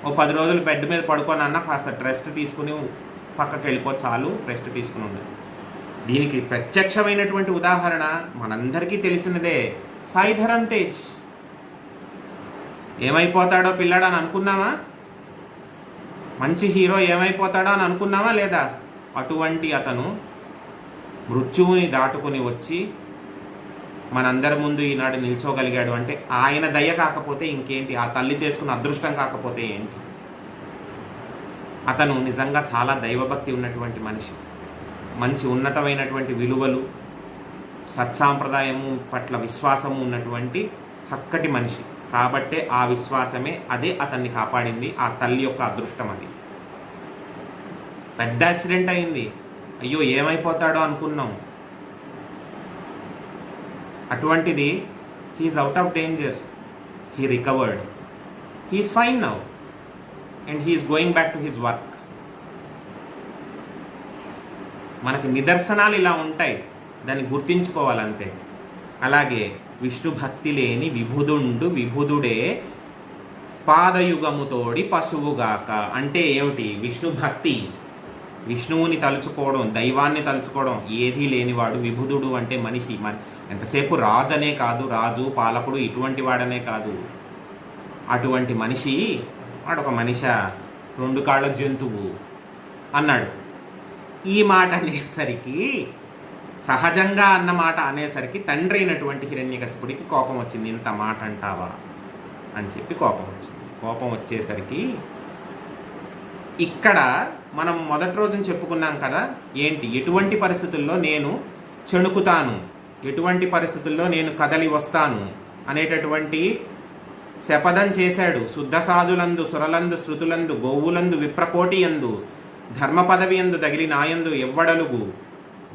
ఓ 10 రోజులు బెడ్ మీద పడుకోనన్నా కాస్త రెస్ట్ తీసుకుని పక్కకి వెళ్ళిపో చాలు, రెస్ట్ తీసుకుని ఉండు. దీనికి ప్రత్యక్షమైనటువంటి ఉదాహరణ మనందరికీ తెలిసినదే, సాయిధరం తేజ్. ఏమైపోతాడో పిల్లాడని అనుకున్నామా? మంచి హీరో ఏమైపోతాడో అని అనుకున్నావా లేదా? అటువంటి అతను మృత్యువుని దాటుకుని వచ్చి మనందరి ముందు ఈనాడు నిల్చోగలిగాడు అంటే ఆయన దయ కాకపోతే ఇంకేంటి, ఆ తల్లి చేసుకున్న అదృష్టం కాకపోతే ఏంటి? అతను నిజంగా చాలా దైవభక్తి ఉన్నటువంటి మనిషి, మంచి ఉన్నతమైనటువంటి విలువలు, సత్సాంప్రదాయము పట్ల విశ్వాసము ఉన్నటువంటి చక్కటి మనిషి. కాబట్టే ఆ విశ్వాసమే అదే అతన్ని కాపాడింది, ఆ తల్లి యొక్క అదృష్టం అది. పెద్ద యాక్సిడెంట్ అయింది, అయ్యో ఏమైపోతాడో అనుకున్నాం. అటువంటిది he's out of danger, he recovered, he's fine now and he's going back to his work. మనకి నిదర్శనాలు ఇలా ఉంటాయి, దాన్ని గుర్తించుకోవాలంతే. అలాగే విష్ణు భక్తి లేని విభుదుడే పాదయుగముతోడి పశువుగాక. అంటే ఏమిటి? విష్ణు భక్తి, విష్ణువుని తలుచుకోవడం, దైవాన్ని తలుచుకోవడం ఏదీ లేనివాడు విభుదుడు. అంటే మనిషి, ఎంతసేపు రాజు అనే కాదు, రాజు పాలకుడు ఇటువంటి వాడనే కాదు, అటువంటి మనిషి వాడొక మనిషి, 2 కాళ్ళ జంతువు అన్నాడు. ఈ మాట అనేసరికి, సహజంగా అన్న మాట అనేసరికి తండ్రి అయినటువంటి హిరణ్యకశిపుడికి కోపం వచ్చింది. ఇంత మాట అంటావా అని చెప్పి కోపం వచ్చింది. కోపం వచ్చేసరికి ఇక్కడ మనం మొదటి రోజున చెప్పుకున్నాం కదా, ఏంటి, ఎటువంటి పరిస్థితుల్లో నేను చెణుకుతాను, ఎటువంటి పరిస్థితుల్లో నేను కదలి వస్తాను అనేటటువంటి శపథం చేశాడు. శుద్ధ సాధులందు, సురలందు, శృతులందు, గోవులందు, విప్రకోటి యందు, ధర్మ పదవి యందు దగిలి నాయందు ఎవ్వడలుగు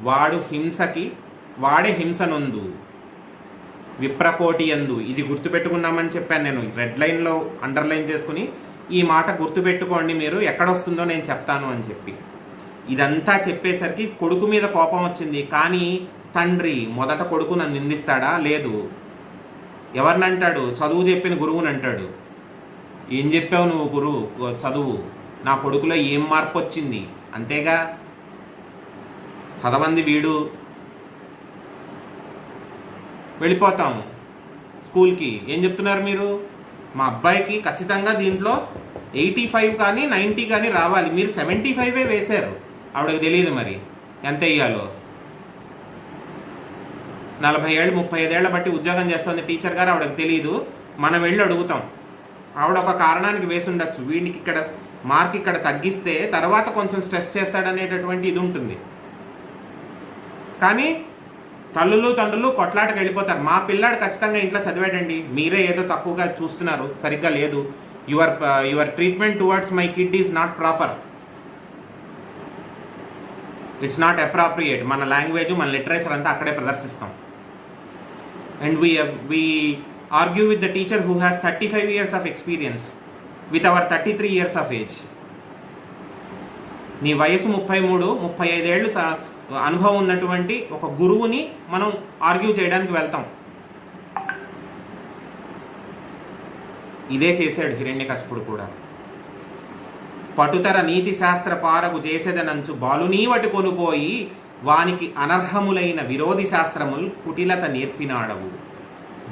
వాడు హింసకి వాడే హింసనొందు విప్రకోటి యందు. ఇది గుర్తుపెట్టుకున్నామని చెప్పాను నేను, రెడ్ లైన్లో అండర్లైన్ చేసుకుని ఈ మాట గుర్తుపెట్టుకోండి, మీరు ఎక్కడొస్తుందో నేను చెప్తాను అని చెప్పి. ఇదంతా చెప్పేసరికి కొడుకు మీద కోపం వచ్చింది. కానీ తండ్రి మొదట కొడుకు నన్ను నిందిస్తాడా? లేదు. ఎవరిని అంటాడు? చదువు చెప్పిన గురువుని అంటాడు. ఏం చెప్పావు నువ్వు గురువు చదువు? నా కొడుకులో ఏం మార్పు వచ్చింది? అంతేగా, చదవంది వీడు. వెళ్ళిపోతాం స్కూల్కి. ఏం చెప్తున్నారు మీరు? మా అబ్బాయికి ఖచ్చితంగా దీంట్లో 85 కానీ 90 కానీ రావాలి. మీరు 75 వేశారు. ఆవిడకి తెలియదు మరి ఎంత వేయాలో. 40 ఏళ్ళు 35 ఏళ్ళ బట్టి ఉద్యోగం చేస్తుంది టీచర్ గారు, ఆవిడకి తెలియదు. మనం వెళ్ళి అడుగుతాం. ఆవిడ ఒక కారణానికి వేసి ఉండొచ్చు, వీడికి ఇక్కడ మార్క్ ఇక్కడ తగ్గిస్తే తర్వాత కొంచెం స్ట్రెస్ చేస్తాడనేటటువంటి ఇది ఉంటుంది. కానీ తల్లులు తండ్రులు కొట్లాటకు వెళ్ళిపోతారు. మా పిల్లాడు ఖచ్చితంగా ఇంట్లో చదివాడండి, మీరే ఏదో తక్కువగా చూస్తున్నారు, సరిగ్గా లేదు, your treatment towards my kid is not proper, it's not appropriate. మన లాంగ్వేజ్ మన లిటరేచర్ అంతా అక్కడే ప్రదర్శిస్తాం. And we argue with the teacher who has 35 years of experience with our 33 years of age. నీ వయసు 33, 35 ఏళ్ళు అనుభవం ఉన్నటువంటి ఒక గురువుని మనం ఆర్గ్యూ చేయడానికి వెళ్తాం. ఇదే చేశాడు హిరణ్యకశిపుడు కూడా. పటుతర నీతి శాస్త్ర పారగు చేసేదనంచు బాలునీవటి కొనుపోయి వానికి అనర్హములైన విరోధి శాస్త్రముల్ కుటిలత నేర్పినాడవు.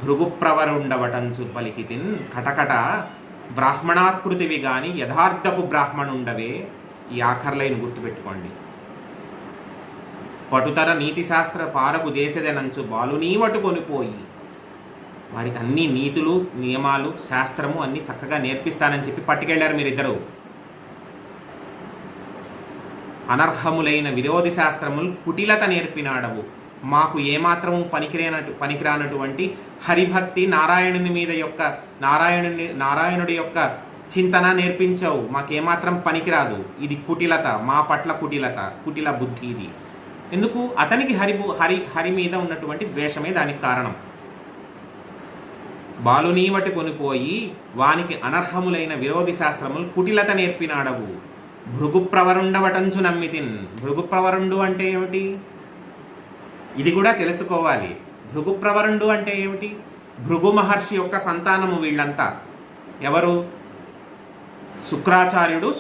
భృగుప్రవరుండవటంచు పలికితిన్ కటకట బ్రాహ్మణాకృతివి గాని యథార్థపు బ్రాహ్మణుండవే. ఈ ఆఖర్లైన గుర్తుపెట్టుకోండి. పటుతర నీతి శాస్త్ర పారగు చేసేదనంచు బాలునీవటు కొనిపోయి, వాడికి అన్ని నీతులు నియమాలు శాస్త్రము అన్నీ చక్కగా నేర్పిస్తానని చెప్పి పట్టుకెళ్ళారు మీరిద్దరు. అనర్హములైన విరోధి శాస్త్రములు కుటిలత నేర్పినాడవు. మాకు ఏమాత్రము పనికిరానటువంటి హరిభక్తి నారాయణుని మీద యొక్క నారాయణుడి యొక్క చింతన నేర్పించావు. మాకేమాత్రం పనికిరాదు. ఇది కుటిలత, మా పట్ల కుటిల బుద్ధి ఇది. ఎందుకు? అతనికి హరి మీద ఉన్నటువంటి ద్వేషమే దానికి కారణం. బాలునీవటి కొనిపోయి వానికి అనర్హములైన విరోధి శాస్త్రములు కుటిలత నేర్పినాడవు. భృగుప్రవరుండవటంచు నమ్మితిన్. భృగుప్రవరుండు అంటే ఏమిటి? ఇది కూడా తెలుసుకోవాలి. భృగుప్రవరుండు అంటే ఏమిటి? భృగు మహర్షి యొక్క సంతానము వీళ్ళంతా. ఎవరు?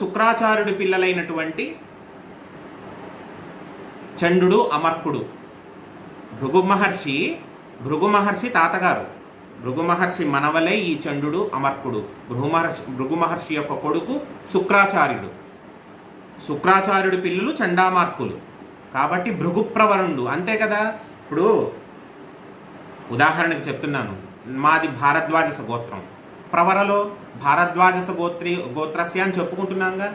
శుక్రాచార్యుడి పిల్లలైనటువంటి చండు, అమర్కుడు. భృగు మహర్షి తాతగారు. భృగు మహర్షి మనవలే ఈ చండు, అమర్కుడు. భృగు మహర్షి యొక్క కొడుకు శుక్రాచార్యుడి పిల్లలు చండామార్కులు. కాబట్టి భృగుప్రవరుండు అంతే కదా. ఇప్పుడు ఉదాహరణకు చెప్తున్నాను, మాది భారద్వాజస గోత్రం. ప్రవరలో భారద్వాజస గోత్రస్య అని చెప్పుకుంటున్నాంగా.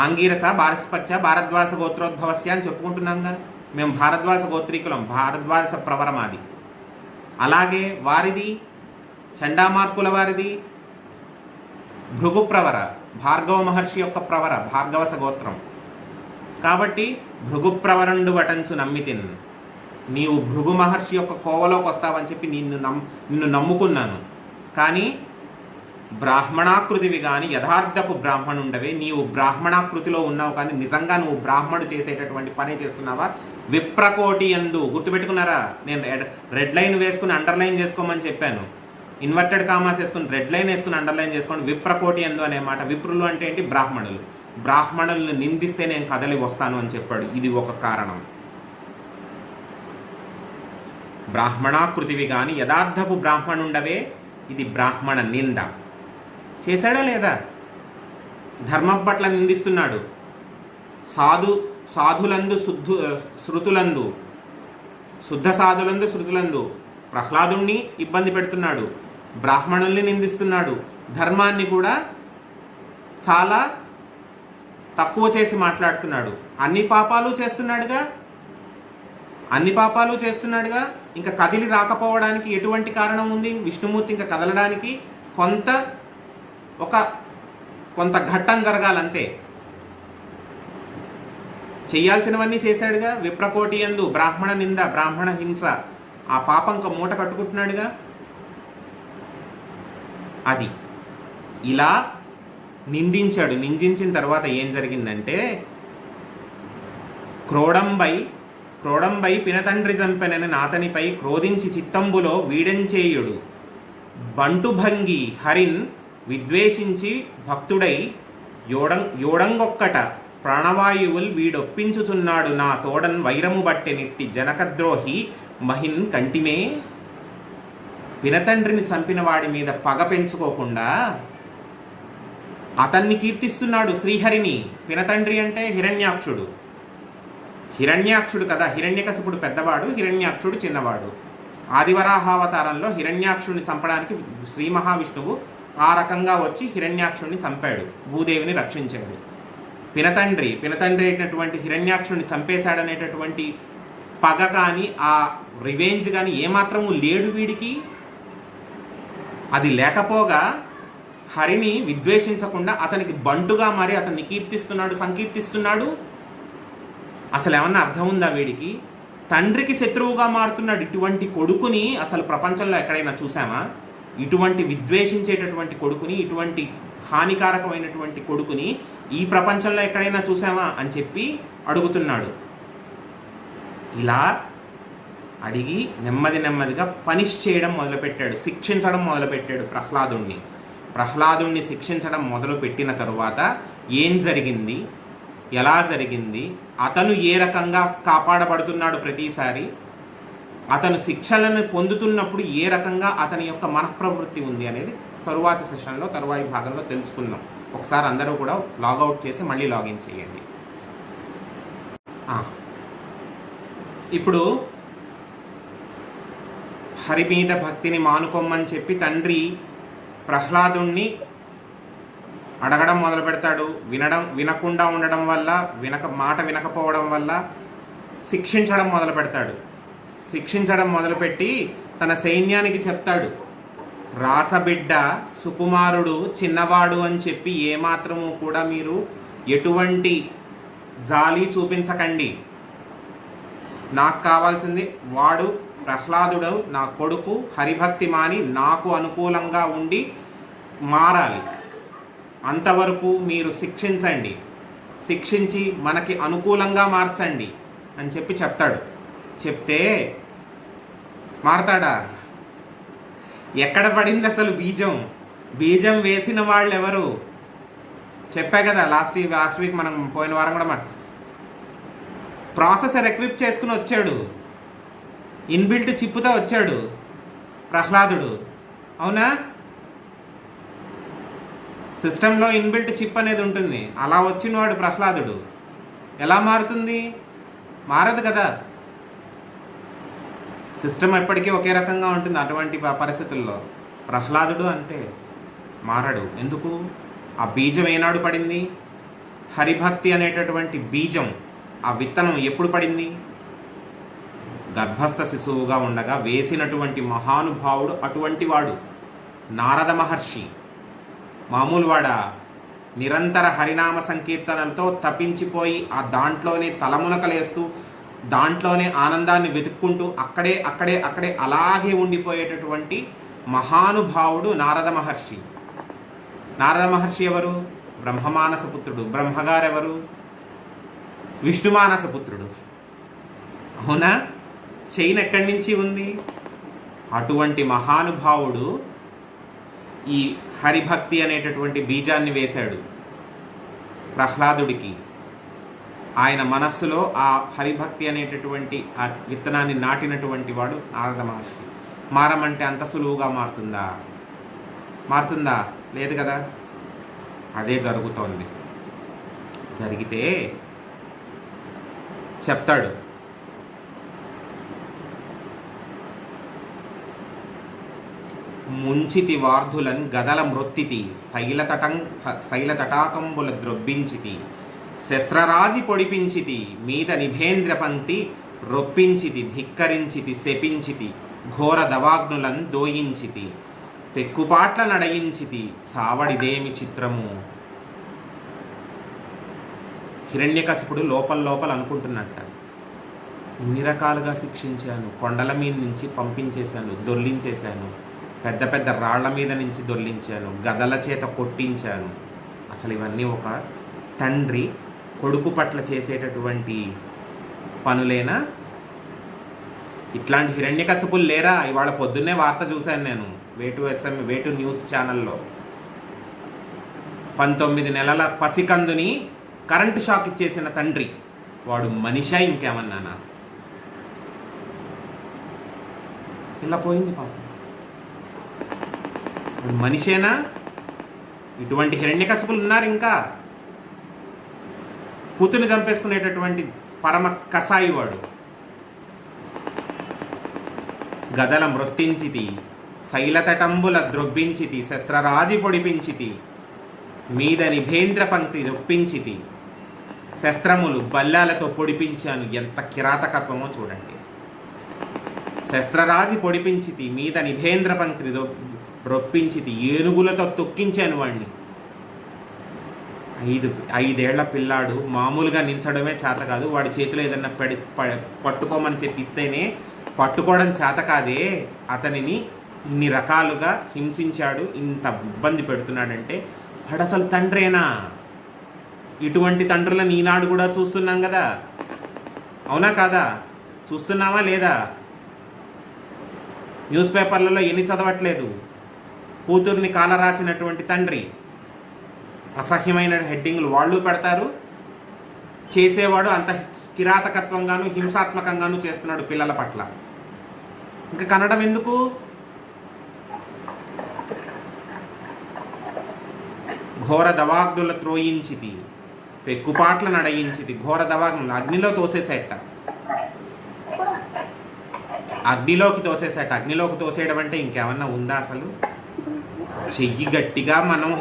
ఆంగీరస బారస్పత్య భారద్వాజ గోత్రోద్భవస్య అని చెప్పుకుంటున్నాంగా. మేము భారద్వాజ గోత్రీకులం, భారద్వాజ ప్రవర మాది. అలాగే వారిది చండామార్కుల వారిది భృగుప్రవర, భార్గవ మహర్షి యొక్క ప్రవర, భార్గవస గోత్రం. కాబట్టి భృగుప్రవరుండు వటంచు నమ్మితిన్. నీవు భృగు మహర్షి యొక్క కోవలోకి వస్తావని చెప్పి నిన్ను నమ్ముకున్నాను. కానీ బ్రాహ్మణాకృతివి కానీ యథార్థపు బ్రాహ్మణుండవే. నీవు బ్రాహ్మణాకృతిలో ఉన్నావు కానీ నిజంగా నువ్వు బ్రాహ్మణుడు చేసేటటువంటి పనే చేస్తున్నావా? విప్రకోటి యందు. గుర్తుపెట్టుకున్నారా? నేను రెడ్ లైన్ వేసుకుని అండర్లైన్ చేసుకోమని చెప్పాను. ఇన్వర్టెడ్ కామాస్ వేసుకుని రెడ్ లైన్ వేసుకుని అండర్లైన్ చేసుకోండి. విప్రకోటి యందు అనే మాట. విప్రులు అంటే ఏంటి? బ్రాహ్మణులు. బ్రాహ్మణులను నిందిస్తే నేను కదలి వస్తాను అని చెప్పాడు. ఇది ఒక కారణం. బ్రాహ్మణాకృతివి కానీ యథార్థపు బ్రాహ్మణుండవే. ఇది బ్రాహ్మణ నింద. చేశాడా లేదా? ధర్మం పట్ల నిందిస్తున్నాడు. సాధులందు శృతులందు, శుద్ధ సాధులందు శృతులందు ప్రహ్లాదుణ్ణి ఇబ్బంది పెడుతున్నాడు. బ్రాహ్మణుల్ని నిందిస్తున్నాడు. ధర్మాన్ని కూడా చాలా తక్కువ చేసి మాట్లాడుతున్నాడు. అన్ని పాపాలు చేస్తున్నాడుగా. ఇంకా కదిలి రాకపోవడానికి ఎటువంటి కారణం ఉంది? విష్ణుమూర్తి ఇంకా కదలడానికి కొంత ఘట్టం జరగాలంతే. చెయ్యాల్సినవన్నీ చేశాడుగా. విప్రకోటి యందు బ్రాహ్మణ నింద, బ్రాహ్మణ హింస, ఆ పాపం మూట కట్టుకుంటున్నాడుగా. అది ఇలా నిందించాడు. నిందించిన తర్వాత ఏం జరిగిందంటే, క్రోడంబై పినతండ్రి చంపెనని నాతనిపై క్రోధించి చిత్తంబులో వీడెంచేయుడు బంటుభంగి హరిన్ విద్వేషించి భక్తుడై యోడంగొక్కట ప్రాణవాయువుల్ వీడొప్పించుచున్నాడు నా తోడన్ వైరము బట్టెనిట్టి జనకద్రోహి మహిన్ కంటినే. పినతండ్రిని చంపిన వాడి మీద పగ పెంచుకోకుండా అతన్ని కీర్తిస్తున్నాడు శ్రీహరిని. పినతండ్రి అంటే హిరణ్యాక్షుడు కదా. హిరణ్యకశిపుడు పెద్దవాడు, హిరణ్యాక్షుడు చిన్నవాడు. ఆదివరాహావతారంలో హిరణ్యాక్షుడిని చంపడానికి శ్రీ మహావిష్ణువు ఆ రకంగా వచ్చి హిరణ్యాక్షుడిని చంపాడు, భూదేవిని రక్షించాడు. పినతండ్రి అయినటువంటి హిరణ్యాక్షుడిని చంపేశాడనేటటువంటి పగ కానీ ఆ రివెంజ్ కానీ ఏమాత్రము లేడు వీడికి. అది లేకపోగా హరిని విద్వేషించకుండా అతనికి బంటుగా మారి అతన్ని కీర్తిస్తున్నాడు, సంకీర్తిస్తున్నాడు. అసలు ఏమన్నా అర్థం ఉందా వీడికి? తండ్రికి శత్రువుగా మారుతున్నాడు. ఇటువంటి కొడుకుని అసలు ప్రపంచంలో ఎక్కడైనా చూసామా? ఇటువంటి విద్వేషించేటటువంటి కొడుకుని, ఇటువంటి హానికారకమైనటువంటి కొడుకుని ఈ ప్రపంచంలో ఎక్కడైనా చూసామా అని చెప్పి అడుగుతున్నాడు. ఇలా అడిగి నెమ్మదిగా పనిష్ చేయడం మొదలుపెట్టాడు, శిక్షించడం మొదలుపెట్టాడు ప్రహ్లాదుణ్ణి శిక్షించడం మొదలుపెట్టిన తరువాత ఏం జరిగింది, ఎలా జరిగింది, అతను ఏ రకంగా కాపాడబడుతున్నాడు ప్రతిసారి, అతను శిక్షలను పొందుతున్నప్పుడు ఏ రకంగా అతని యొక్క మనఃప్రవృత్తి ఉంది అనేది తరువాతి సెషన్లో తరువాయి భాగంలో తెలుసుకుందాం. ఒకసారి అందరూ కూడా లాగౌట్ చేసి మళ్ళీ లాగిన్ చేయండి. ఇప్పుడు హరి మీద భక్తిని మానుకోమని చెప్పి తండ్రి ప్రహ్లాదుణ్ణి అడగడం మొదలు పెడతాడు. వినకుండా ఉండడం వల్ల, మాట వినకపోవడం వల్ల శిక్షించడం మొదలు పెడతాడు. శిక్షించడం మొదలుపెట్టి తన సైన్యానికి చెప్తాడు, రాచబిడ్డ సుకుమారుడు చిన్నవాడు అని చెప్పి ఏమాత్రము కూడా మీరు ఎటువంటి జాలి చూపించకండి. నాకు కావాల్సింది వాడు ప్రహ్లాదుడు, నా కొడుకు హరిభక్తి మాని నాకు అనుకూలంగా ఉండి మారాలి. అంతవరకు మీరు శిక్షించండి, శిక్షించి మనకి అనుకూలంగా మార్చండి అని చెప్పి చెప్తాడు. చెప్తే మారతాడా? ఎక్కడ పడింది అసలు బీజం వేసిన వాళ్ళు ఎవరు? చెప్పా కదా లాస్ట్ వీక్ మనం పోయిన వారం కూడా ప్రాసెసర్ ఎక్విప్ చేసుకుని వచ్చాడు, ఇన్బిల్ట్ చిప్పుతో వచ్చాడు ప్రహ్లాదుడు. అవునా? సిస్టంలో ఇన్బిల్ట్ చిప్ అనేది ఉంటుంది. అలా వచ్చినవాడు ప్రహ్లాదుడు. ఎలా మారుతుంది? మారదు కదా. సిస్టమ్ ఎప్పటికీ ఒకే రకంగా ఉంటుంది. అటువంటి పరిస్థితుల్లో ప్రహ్లాదుడు అంటే మారడు. ఎందుకు? ఆ బీజం ఏనాడు పడింది? హరిభక్తి అనేటటువంటి బీజం, ఆ విత్తనం ఎప్పుడు పడింది? గర్భస్థ శిశువుగా ఉండగా వేసినటువంటి మహానుభావుడు అటువంటి వాడు నారద మహర్షి. మామూలు వాడా? నిరంతర హరినామ సంకీర్తనలతో తపించిపోయి ఆ దాంట్లోనే తలమునకలేస్తూ దాంట్లోనే ఆనందాన్ని వెతుక్కుంటూ అక్కడే అలాగే ఉండిపోయేటటువంటి మహానుభావుడు నారద మహర్షి. నారద మహర్షి ఎవరు? బ్రహ్మమానస పుత్రుడు. బ్రహ్మగారెవరు? విష్ణుమానస పుత్రుడు. అవునా? చైన్ ఎక్కడి నుంచి ఉంది? అటువంటి మహానుభావుడు ఈ హరిభక్తి అనేటటువంటి బీజాన్ని వేశాడు ప్రహ్లాదుడికి. ఆయన మనస్సులో ఆ హరిభక్తి అనేటటువంటి ఆ విత్తనాన్ని నాటినటువంటి వాడు నారద మహర్షి. మారమంటే అంత సులువుగా మారుతుందా? లేదు కదా. అదే జరుగుతోంది. జరిగితే చెప్తాడు, ముంచితి వార్ధులన్ గదల మృత్తితి శైలతటాకంబుల ద్రొబ్బించితి శస్త్రరాజి పొడిపించితి మీద నిభేంద్ర పంక్తి రొప్పించితి ధిక్కరించితి శపించితి ఘోర దవాగ్నులను దోయించితి పెక్కుపాట్ల నడయించితి చావడిదేమి చిత్రము. హిరణ్యకశిపుడు లోపల అనుకుంటున్నట్ట, ఇన్ని రకాలుగా శిక్షించాను, కొండల మీద నుంచి పంపించేశాను, దొర్లించేశాను, పెద్ద రాళ్ల మీద నుంచి దొర్లించాను, గదల చేత కొట్టించాను. అసలు ఇవన్నీ ఒక తండ్రి కొడుకు పట్ల చేసేటటువంటి పనులేనా? ఇట్లాంటి హిరణ్యకశిపులు లేరా? ఇవాళ పొద్దున్నే వార్త చూశాను నేను వేటు న్యూస్ ఛానల్లో. 19 నెలల పసికందుని కరెంటు షాక్ ఇచ్చేసిన తండ్రి. వాడు మనిషా ఇంకేమన్నానా? ఇలా పోయింది పాపం. వాడు మనిషేనా? ఇటువంటి హిరణ్యకశిపులు ఉన్నారు ఇంకా. కూతుని చంపేసుకునేటటువంటి పరమ కసాయి వాడు. గదల మృత్తించితి, శైలతటంబుల ద్రొబ్బించితి, శస్త్రరాజి పొడిపించితి, మీద నిభేంద్ర పంక్తి రొప్పించితి, శస్త్రములు బల్లాలతో పొడిపించాను. ఎంత కిరాతకత్వమో చూడండి. శస్త్రరాజి పొడిపించితి, మీద నిభేంద్ర పంక్తి రొప్పించితి, ఏనుగులతో తొక్కించాను వాణ్ణి. 5 ఏళ్ల పిల్లాడు మామూలుగా నించడమే చేత కాదు. వాడి చేతిలో ఏదన్నా పట్టుకోమని చెప్పిస్తేనే పట్టుకోవడం చేత కాదే. అతనిని ఇన్ని రకాలుగా హింసించాడు, ఇంత ఇబ్బంది పెడుతున్నాడంటే వాడు అసలు తండ్రేనా? ఇటువంటి తండ్రులను ఈనాడు కూడా చూస్తున్నాం కదా, అవునా కాదా? చూస్తున్నావా లేదా? న్యూస్ పేపర్లలో ఎన్ని చదవట్లేదు? కూతుర్ని కాలరాచినటువంటి తండ్రి, అసహ్యమైన హెడ్డింగ్లు వాళ్ళు పెడతారు. చేసేవాడు అంత కిరాతకత్వంగాను హింసాత్మకంగాను చేస్తున్నాడు పిల్లల పట్ల. ఇంకా కనడం ఎందుకు? ఘోర దవాగ్నుల త్రోయించితి, పెక్కుపాట్ల నడయించితి. ఘోర దవాగ్నులు అగ్నిలో తోసేసేట. అగ్నిలోకి తోసేయడం అంటే ఇంకేమన్నా ఉందా అసలు? చెయ్యి గట్టిగా మనం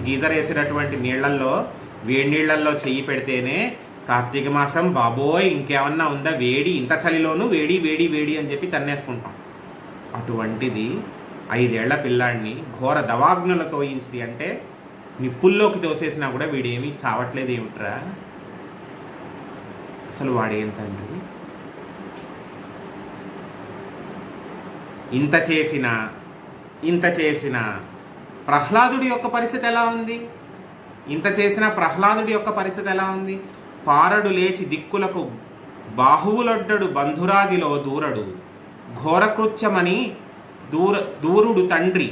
గీజర్ వేసినటువంటి నీళ్లల్లో, వేడి నీళ్లల్లో చెయ్యి పెడితేనే కార్తీక మాసం బాబోయ్ ఇంకేమన్నా ఉందా వేడి, ఇంత చలిలోనూ వేడి వేడి వేడి అని చెప్పి తన్నేసుకుంటాం. అటువంటిది 5 ఏళ్ల పిల్లాడిని ఘోర దవాగ్నుల తోయించింది అంటే నిప్పుల్లోకి తోసేసినా కూడా వీడేమీ చావట్లేదు ఏమిట్రా? అసలు వాడేం తండ్రి? ఇంత చేసిన ప్రహ్లాదుడి యొక్క పరిస్థితి ఎలా ఉంది? పారడు లేచి దిక్కులకు బాహువులొడ్డడు బంధురాజిలో దూరడు, ఘోరకృత్యమని దూరుడు తండ్రి,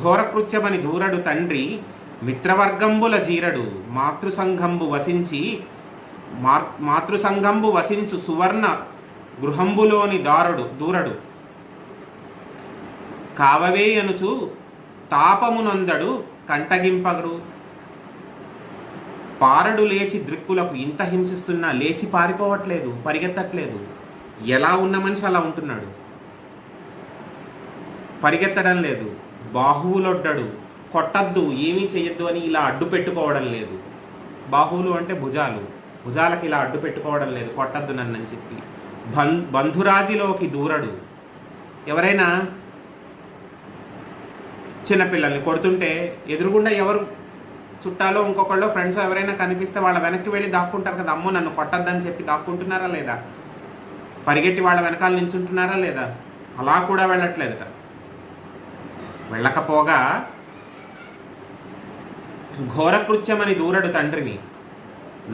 ఘోరకృత్యమని దూరడు తండ్రి, మిత్రవర్గంబుల జీరడు, మాతృసంఘంబు వసించు సువర్ణ గృహంబులోని దూరడు, కావవే అనుచు తాపమునందడు కంటగింపగడు. పారడు లేచి దృక్కులకు ఇంత హింసిస్తున్నా లేచి పారిపోవట్లేదు, పరిగెత్తట్లేదు. ఎలా ఉన్న మనిషి అలా ఉంటున్నాడు, పరిగెత్తడం లేదు. బాహువులొడ్డడు, కొట్టద్దు ఏమీ చెయ్యొద్దు అని ఇలా అడ్డు పెట్టుకోవడం లేదు. బాహువులు అంటే భుజాలకి ఇలా అడ్డు పెట్టుకోవడం లేదు, కొట్టద్దు నన్ను అని చెప్పి. బంధురాజిలోకి దూరడు. ఎవరైనా చిన్నపిల్లల్ని కొడుతుంటే ఎదురుగుండా ఎవరు చుట్టాలో ఇంకొకళ్ళు ఫ్రెండ్స్ ఎవరైనా కనిపిస్తే వాళ్ళ వెనక్కి వెళ్ళి దాక్కుంటారు కదా, అమ్మో నన్ను కొట్టద్దని చెప్పి దాక్కుంటున్నారా లేదా? పరిగెట్టి వాళ్ళ వెనకాల నించుంటున్నారా లేదా? అలా కూడా వెళ్ళట్లేదట. వెళ్ళకపోగా ఘోరకృత్యమని దూరడు తండ్రిని.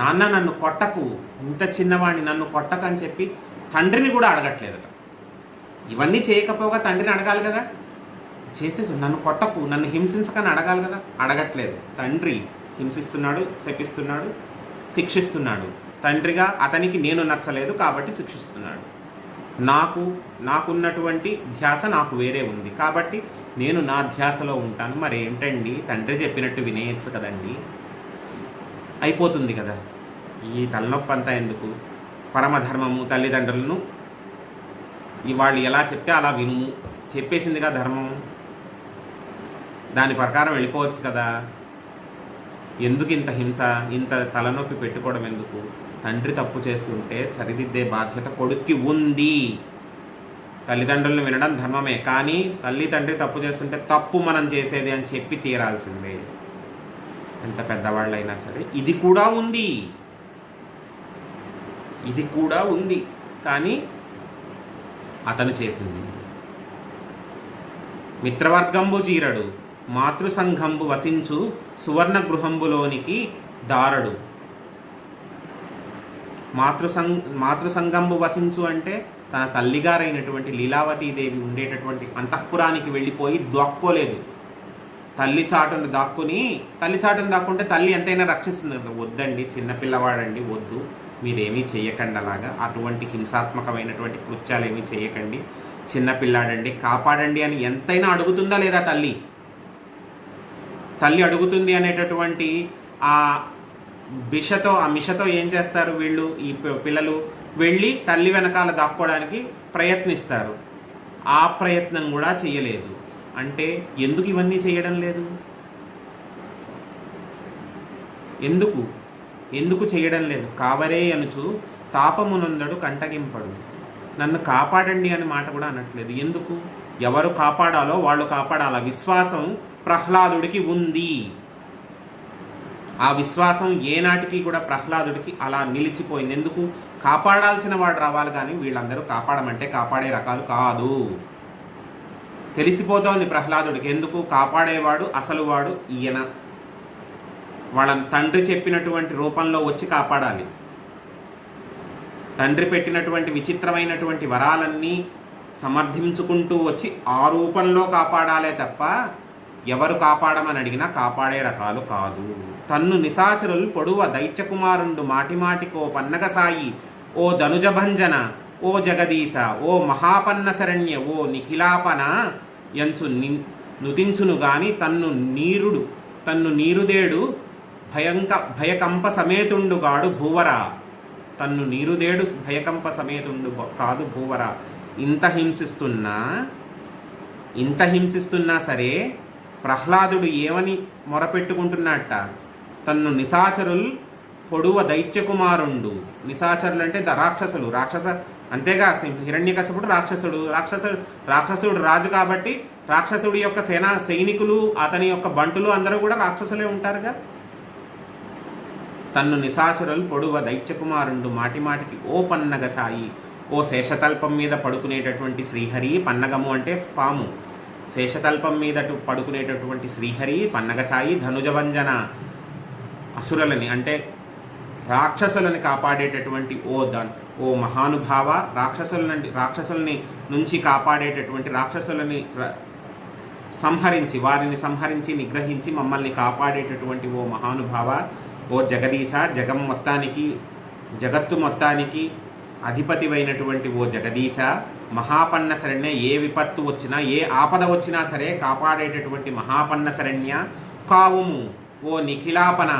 నాన్న నన్ను కొట్టకు, ఇంత చిన్నవాడిని నన్ను కొట్టకు అని చెప్పి తండ్రిని కూడా అడగట్లేదట. ఇవన్నీ చేయకపోగా తండ్రిని అడగాలి కదా, చేసేసి నన్ను కొట్టకు, నన్ను హింసించకని అడగాలి కదా, అడగట్లేదు. తండ్రి హింసిస్తున్నాడు, శపిస్తున్నాడు, శిక్షిస్తున్నాడు. తండ్రిగా అతనికి నేను నచ్చలేదు కాబట్టి శిక్షిస్తున్నాడు. నాకున్నటువంటి ధ్యాస నాకు వేరే ఉంది కాబట్టి నేను నా ధ్యాసలో ఉంటాను. మరి ఏంటండి, తండ్రి చెప్పినట్టు వినేయచ్చు కదండి, అయిపోతుంది కదా. ఈ తలనొప్పి అంతా ఎందుకు? పరమధర్మము తల్లిదండ్రులను వాళ్ళు ఎలా చెప్తే అలా వినుము, చెప్పేసిందిగా ధర్మం, దాని ప్రకారం వెళ్ళిపోవచ్చు కదా. ఎందుకు ఇంత హింస, ఇంత తలనొప్పి పెట్టుకోవడం ఎందుకు? తండ్రి తప్పు చేస్తుంటే సరిదిద్దే బాధ్యత కొడుక్కి ఉంది. తల్లిదండ్రులను వినడం ధర్మమే, కానీ తల్లి తండ్రి తప్పు చేస్తుంటే తప్పు మనం చేసేది అని చెప్పి తీరాల్సిందే, ఎంత పెద్దవాళ్ళైనా సరే. ఇది కూడా ఉంది కానీ అతను చేసింది. మిత్రవర్గంబు జీరడు, మాతృసంఘంబు వసించు సువర్ణ గృహంబులోనికి దారడు. మాతృసంగంబు వసించు అంటే తన తల్లిగారైనటువంటి లీలావతీదేవి ఉండేటటువంటి అంతఃపురానికి వెళ్ళిపోయి దాక్కోలేదు. తల్లి చాటును దాక్కుంటే తల్లి ఎంతైనా రక్షిస్తుంది. వద్దండి, చిన్నపిల్లవాడండి, వద్దు, మీరేమీ చేయకండి, అలాగా అటువంటి హింసాత్మకమైనటువంటి కృత్యాలు ఏమీ చేయకండి, చిన్నపిల్లాడండి, కాపాడండి అని ఎంతైనా అడుగుతుందా లేదా తల్లి? తల్లి అడుగుతుంది అనేటటువంటి ఆ మిషతో ఏం చేస్తారు వీళ్ళు, ఈ పిల్లలు వెళ్ళి తల్లి వెనకాల దాక్కోవడానికి ప్రయత్నిస్తారు. ఆ ప్రయత్నం కూడా చేయలేదు. అంటే ఎందుకు ఇవన్నీ చేయడం లేదు? ఎందుకు చేయడం లేదు? కావరే అనుచు తాపమునందడు కంటగింపడు. నన్ను కాపాడండి అని మాట కూడా అనట్లేదు. ఎందుకు? ఎవరు కాపాడాలో వాళ్ళు కాపాడాల విశ్వాసం ప్రహ్లాదుడికి ఉంది. ఆ విశ్వాసం ఏనాటికి కూడా ప్రహ్లాదుడికి అలా నిలిచిపోయింది. ఎందుకు? కాపాడాల్సిన వాడు రావాలి, కానీ వీళ్ళందరూ కాపాడమంటే కాపాడే రకాలు కాదు. తెలిసిపోతోంది ప్రహ్లాదుడికి. ఎందుకు? కాపాడేవాడు అసలు వాడు ఈయన. వాళ్ళ తండ్రి చెప్పినటువంటి రూపంలో వచ్చి కాపాడాలి. తండ్రి పెట్టినటువంటి విచిత్రమైనటువంటి వరాలన్నీ సమర్థించుకుంటూ వచ్చి ఆ రూపంలో కాపాడాలే తప్ప ఎవరు కాపాడమని అడిగినా కాపాడే రకాలు కాదు. తన్ను నిశాచరులు పొడువ దైత్యకుమారుండు మాటిమాటికో పన్నగసాయి, ఓ ధనుజభంజన, ఓ జగదీశ, ఓ మహాపన్న శరణ్య, ఓ నిఖిలాపన ఎంచు నుతించును గాని తన్ను నీరుదేడు భయకంప సమేతుండుగాడు భూవరా. తన్ను నీరుదేడు భయకంప సమేతుండు కాదు భూవరా. ఇంత హింసిస్తున్నా సరే ప్రహ్లాదుడు ఏమని మొరపెట్టుకుంటున్నట్ట? తన్ను నిశాచరుల్ పొడువ దైత్యకుమారుండు. నిశాచరులు అంటే రాక్షసులు. అంతేగా, హిరణ్యకశపుడు రాక్షసుడు రాజు కాబట్టి రాక్షసుడి యొక్క సైనికులు, అతని యొక్క బంటులు అందరూ కూడా రాక్షసులే ఉంటారుగా. తన్ను నిశాచరులు పొడువ దైత్యకుమారుండు మాటిమాటికి ఓ పన్నగ సాయి, ఓ శేషతల్పం మీద పడుకునేటటువంటి శ్రీహరి. పన్నగము అంటే పాము. శేషతల్పం మీద పడుకునేటటువంటి శ్రీహరి, పన్నగసాయి, ధనుజవంజన, అసురులని అంటే రాక్షసులని కాపాడేటటువంటి ఓ మహానుభావ, రాక్షసులని నుంచి కాపాడేటటువంటి, రాక్షసులని వారిని సంహరించి నిగ్రహించి మమ్మల్ని కాపాడేటటువంటి ఓ మహానుభావ, ఓ జగదీశ, జగత్తు మొత్తానికి అధిపతివైనటువంటి ఓ జగదీశ, మహాపన్న శరణ్య, ఏ విపత్తు వచ్చినా ఏ ఆపద వచ్చినా సరే కాపాడేటటువంటి మహాపన్న శరణ్య, కావుము ఓ నిఖిలాపన,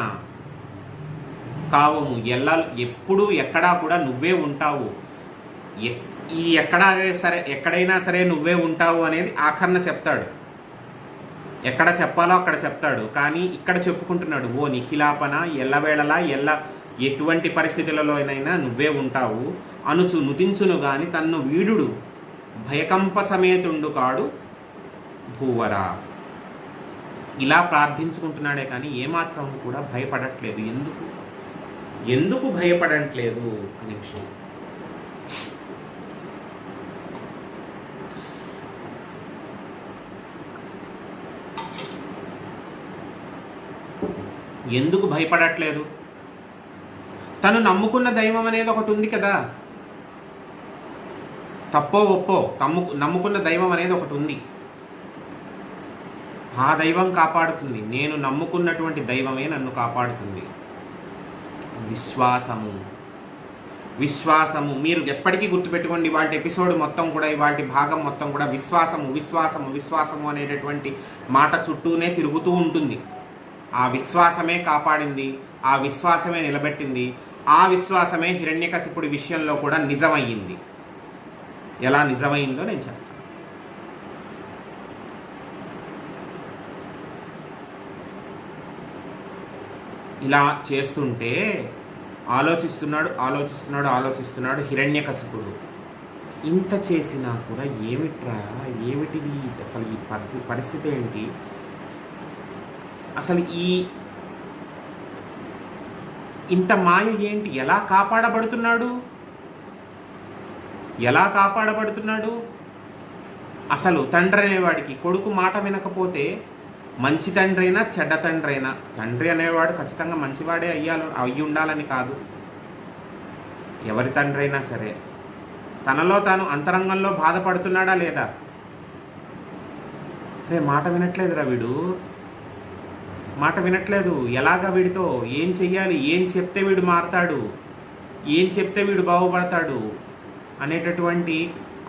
కావుము ఎప్పుడూ ఎక్కడా కూడా నువ్వే ఉంటావు. ఎక్కడైనా సరే నువ్వే ఉంటావు అనేది ఆఖరణ చెప్తాడు. ఎక్కడ చెప్పాలో అక్కడ చెప్తాడు. కానీ ఇక్కడ చెప్పుకుంటున్నాడు ఓ నిఖిలాపన, ఎల్లవేళలా ఎటువంటి పరిస్థితులలోనైనా నువ్వే ఉంటావు అనుచు నుతించును గాని తన్ను వీడుడు భయకంప సమేతుండు కాడు భూవరా. ఇలా ప్రార్థించుకుంటున్నాడే కానీ ఏమాత్రం కూడా భయపడట్లేదు. ఎందుకు భయపడట్లేదు? ఒక నిమిషం. ఎందుకు భయపడట్లేదు? తను నమ్ముకున్న దైవం అనేది ఒకటి ఉంది కదా. తప్పో ఒప్పో నమ్ముకున్న దైవం అనేది ఒకటి ఉంది. ఆ దైవం కాపాడుతుంది. నేను నమ్ముకున్నటువంటి దైవమే నన్ను కాపాడుతుంది. విశ్వాసము మీరు ఎప్పటికీ గుర్తుపెట్టుకోండి. వాటి ఎపిసోడ్ మొత్తం కూడా, వాటి భాగం మొత్తం కూడా విశ్వాసము అనేటటువంటి మాట చుట్టూనే తిరుగుతూ ఉంటుంది. ఆ విశ్వాసమే కాపాడింది, ఆ విశ్వాసమే నిలబెట్టింది, ఆ విశ్వాసమే హిరణ్యకశిపుడి విషయంలో కూడా నిజమయ్యింది. ఎలా నిజమైందో నేను చెప్తాను. ఇలా చేస్తుంటే ఆలోచిస్తున్నాడు హిరణ్యకశిపుడు. ఇంత చేసినా కూడా ఏమిటిది అసలు? ఈ పరిస్థితి ఏంటి అసలు? ఇంత మాయ ఏంటి? ఎలా కాపాడబడుతున్నాడు? అసలు తండ్రి అనేవాడికి కొడుకు మాట వినకపోతే, మంచి తండ్రి అయినా చెడ్డ తండ్రి అయినా, తండ్రి అనేవాడు ఖచ్చితంగా మంచివాడే అయ్యి ఉండాలని కాదు. ఎవరి తండ్రి అయినా సరే తనలో తాను అంతరంగంలో బాధపడుతున్నాడా లేదా? రే మాట వినట్లేదురా వీడు, మాట వినట్లేదు, ఎలాగా వీడితో ఏం చెయ్యాలి, ఏం చెప్తే వీడు మారతాడు, ఏం చెప్తే వీడు బాగుపడతాడు అనేటటువంటి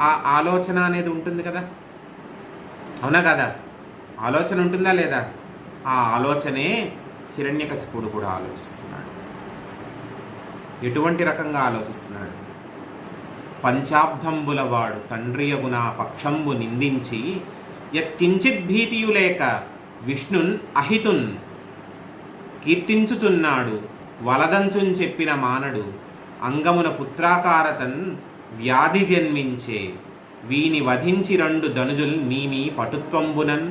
ఆ ఆలోచన అనేది ఉంటుంది కదా, అవునా కదా? ఆలోచన ఉంటుందా లేదా? ఆ ఆలోచనే హిరణ్యకశిపుడు కూడా ఆలోచిస్తున్నాడు. ఎటువంటి రకంగా ఆలోచిస్తున్నాడు? పంచాబ్దంబులవాడు తండ్రియగున పక్షంబు నిందించి యత్కించిత్ భీతియులేక విష్ణున్ అహితున్ కీర్తించుచున్నాడు. వలదంచున్ చెప్పిన మానడు అంగమున పుత్రాకారతన్ వ్యాధి జన్మించే వీని వధించి రెండు ధనుజుల్ నీమి పటుత్వంబునన్.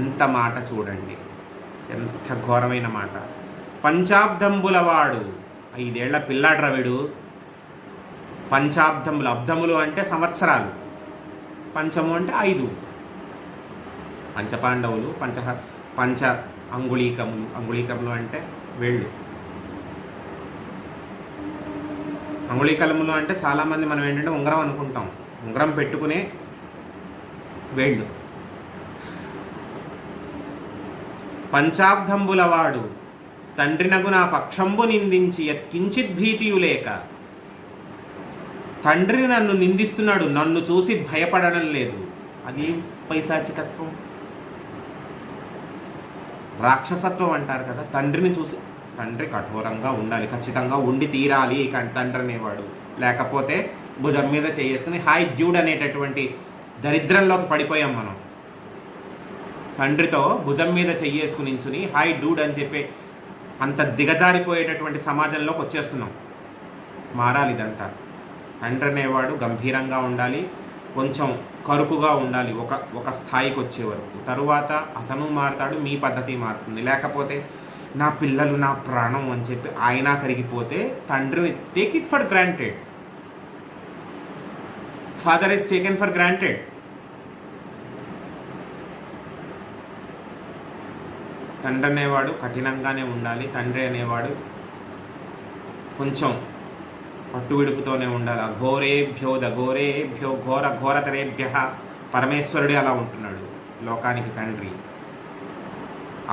ఎంత మాట చూడండి, ఎంత ఘోరమైన మాట. పంచాబ్దంబులవాడు, 5 ఏళ్ల పిల్లాడ్రా వీడు. పంచాబ్దములు, అబ్దములు అంటే సంవత్సరాలు, పంచము అంటే 5. పంచపాండవులు, పంచ అంగుళీకములు, అంగుళీకములు అంటే వేళ్ళు. అంగుళీకలములు అంటే చాలామంది మనం ఏంటంటే ఉంగరం అనుకుంటాం, ఉంగరం పెట్టుకునే వేళ్ళు. పంచాబ్దంబులవాడు తండ్రినగు నా పక్షంబు నిందించి యత్కించిత్ భీతియులేక. తండ్రి నన్ను నిందిస్తున్నాడు, నన్ను చూసి భయపడడం లేదు. అది పైశాచికత్వం, రాక్షసత్వం అంటారు కదా. తండ్రిని చూసి, తండ్రి కఠోరంగా ఉండాలి, ఖచ్చితంగా ఉండి తీరాలి తండ్రి అనేవాడు. లేకపోతే భుజం మీద చేసుకుని హాయ్ డ్యూడ్ అనేటటువంటి దరిద్రంలోకి పడిపోయాం మనం. తండ్రితో భుజం మీద చెయ్యేసుకుని నించుని హాయ్ డూడ్ అని చెప్పి అంత దిగజారిపోయేటటువంటి సమాజంలోకి వచ్చేస్తున్నాం. మారాలి ఇదంతా. తండ్రి అనేవాడు గంభీరంగా ఉండాలి, కొంచెం కరుకుగా ఉండాలి ఒక స్థాయికి వచ్చే వరకు. తరువాత అతను మారుతాడు, మీ పద్ధతి మారుతుంది. లేకపోతే నా పిల్లలు నా ప్రాణం అని చెప్పి ఆయన కరిగిపోతే తండ్రిని take it for granted. Father is taken for granted. తండ్రి అనేవాడు కఠినంగానే ఉండాలి, తండ్రి అనేవాడు కొంచెం పట్టు విడుపుతోనే ఉండాలి. అఘోరేభ్యో దఘోరేభ్యో ఘోర ఘోరతరేభ్య. పరమేశ్వరుడే అలా ఉంటున్నాడు లోకానికి తండ్రి.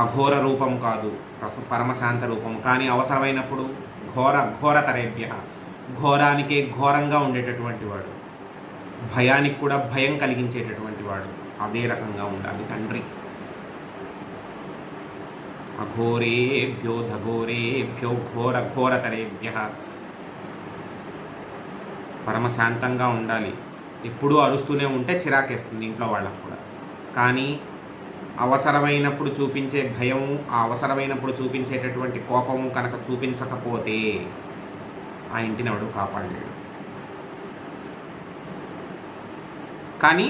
అఘోర రూపం కాదు, పరమశాంత రూపం. కానీ అవసరమైనప్పుడు ఘోర ఘోరతరేభ్య, ఘోరానికే ఘోరంగా ఉండేటటువంటి వాడు, భయానికి కూడా భయం కలిగించేటటువంటి వాడు. అదే రకంగా ఉండాలి తండ్రి. అఘోరేభ్యో దఘోరేభ్యో ఘోర ఘోరతరేభ్య. పరమశాంతంగా ఉండాలి. ఎప్పుడూ అరుస్తూనే ఉంటే చిరాకేస్తుంది ఇంట్లో వాళ్ళకు కూడా. కానీ అవసరమైనప్పుడు చూపించే భయం, ఆ అవసరమైనప్పుడు చూపించేటటువంటి కోపము కనుక చూపించకపోతే ఆ ఇంటిని ఎవడు కాపాడలేడు. కానీ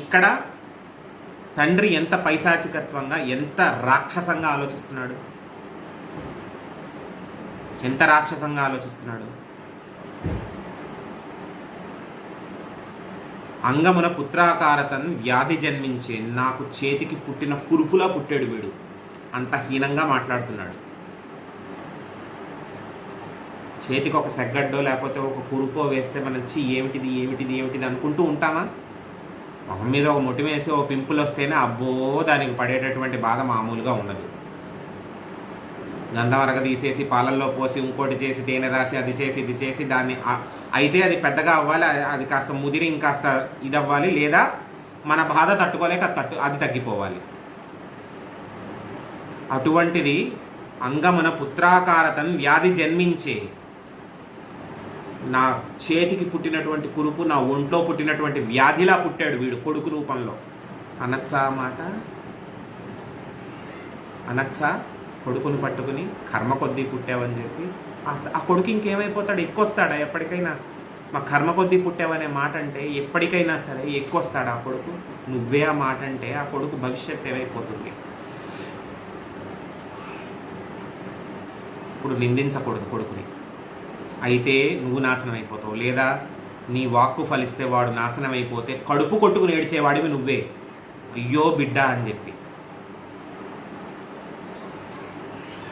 ఇక్కడ తండ్రి ఎంత పైశాచికత్వంగా, ఎంత రాక్షసంగా ఆలోచిస్తున్నాడు, ఎంత రాక్షసంగా ఆలోచిస్తున్నాడు. అంగమున పుత్రాకారతన్ వ్యాధి జన్మించే, నాకు చేతికి పుట్టిన కురుపులా పుట్టాడు వీడు. అంత హీనంగా మాట్లాడుతున్నాడు. చేతికి ఒక సెగ్గడ్డో లేకపోతే ఒక కురుపో వేస్తే మనం ఏమిటిది ఏమిటిది ఏమిటిది అనుకుంటూ ఉంటామా? మొహం మీద ఒక మొటి వేసి ఓ పింపుల్ వస్తేనే అబ్బో దానికి పడేటటువంటి బాధ మామూలుగా ఉండదు. గంధం అరగ తీసేసి పాలల్లో పోసి ఇంకోటి చేసి తేనె రాసి అది చేసి ఇది చేసి దాన్ని అయితే అది పెద్దగా అవ్వాలి, అది కాస్త ముదిరి ఇంకాస్త ఇది అవ్వాలి, లేదా మన బాధ తట్టుకోలేక అది తగ్గిపోవాలి. అటువంటిది అంగమున పుత్రాకారతన్ వ్యాధి జన్మించే, నా చేతికి పుట్టినటువంటి కురుపు నా ఒంట్లో పుట్టినటువంటి వ్యాధిలా పుట్టాడు వీడు కొడుకు రూపంలో. అనచ్చా మాట, అనచ్చా కొడుకుని పట్టుకుని కర్మ కొద్దీ పుట్టావని చెప్పి ఆ కొడుకు ఇంకేమైపోతాడు? ఎక్కువస్తాడా ఎప్పటికైనా? మా కర్మ కొద్దీ పుట్టావనే మాట అంటే ఎప్పటికైనా సరే ఎక్కువస్తాడు ఆ కొడుకు. నువ్వే ఆ మాట అంటే ఆ కొడుకు భవిష్యత్తు ఏమైపోతుంది? ఇప్పుడు నిందించకూడదు కొడుకుని. అయితే నువ్వు నాశనం అయిపోతావు, లేదా నీ వాక్కు ఫలిస్తే వాడు నాశనం అయిపోతే కడుపు కొట్టుకుని ఏడ్చేవాడివి నువ్వే, అయ్యో బిడ్డ అని చెప్పి.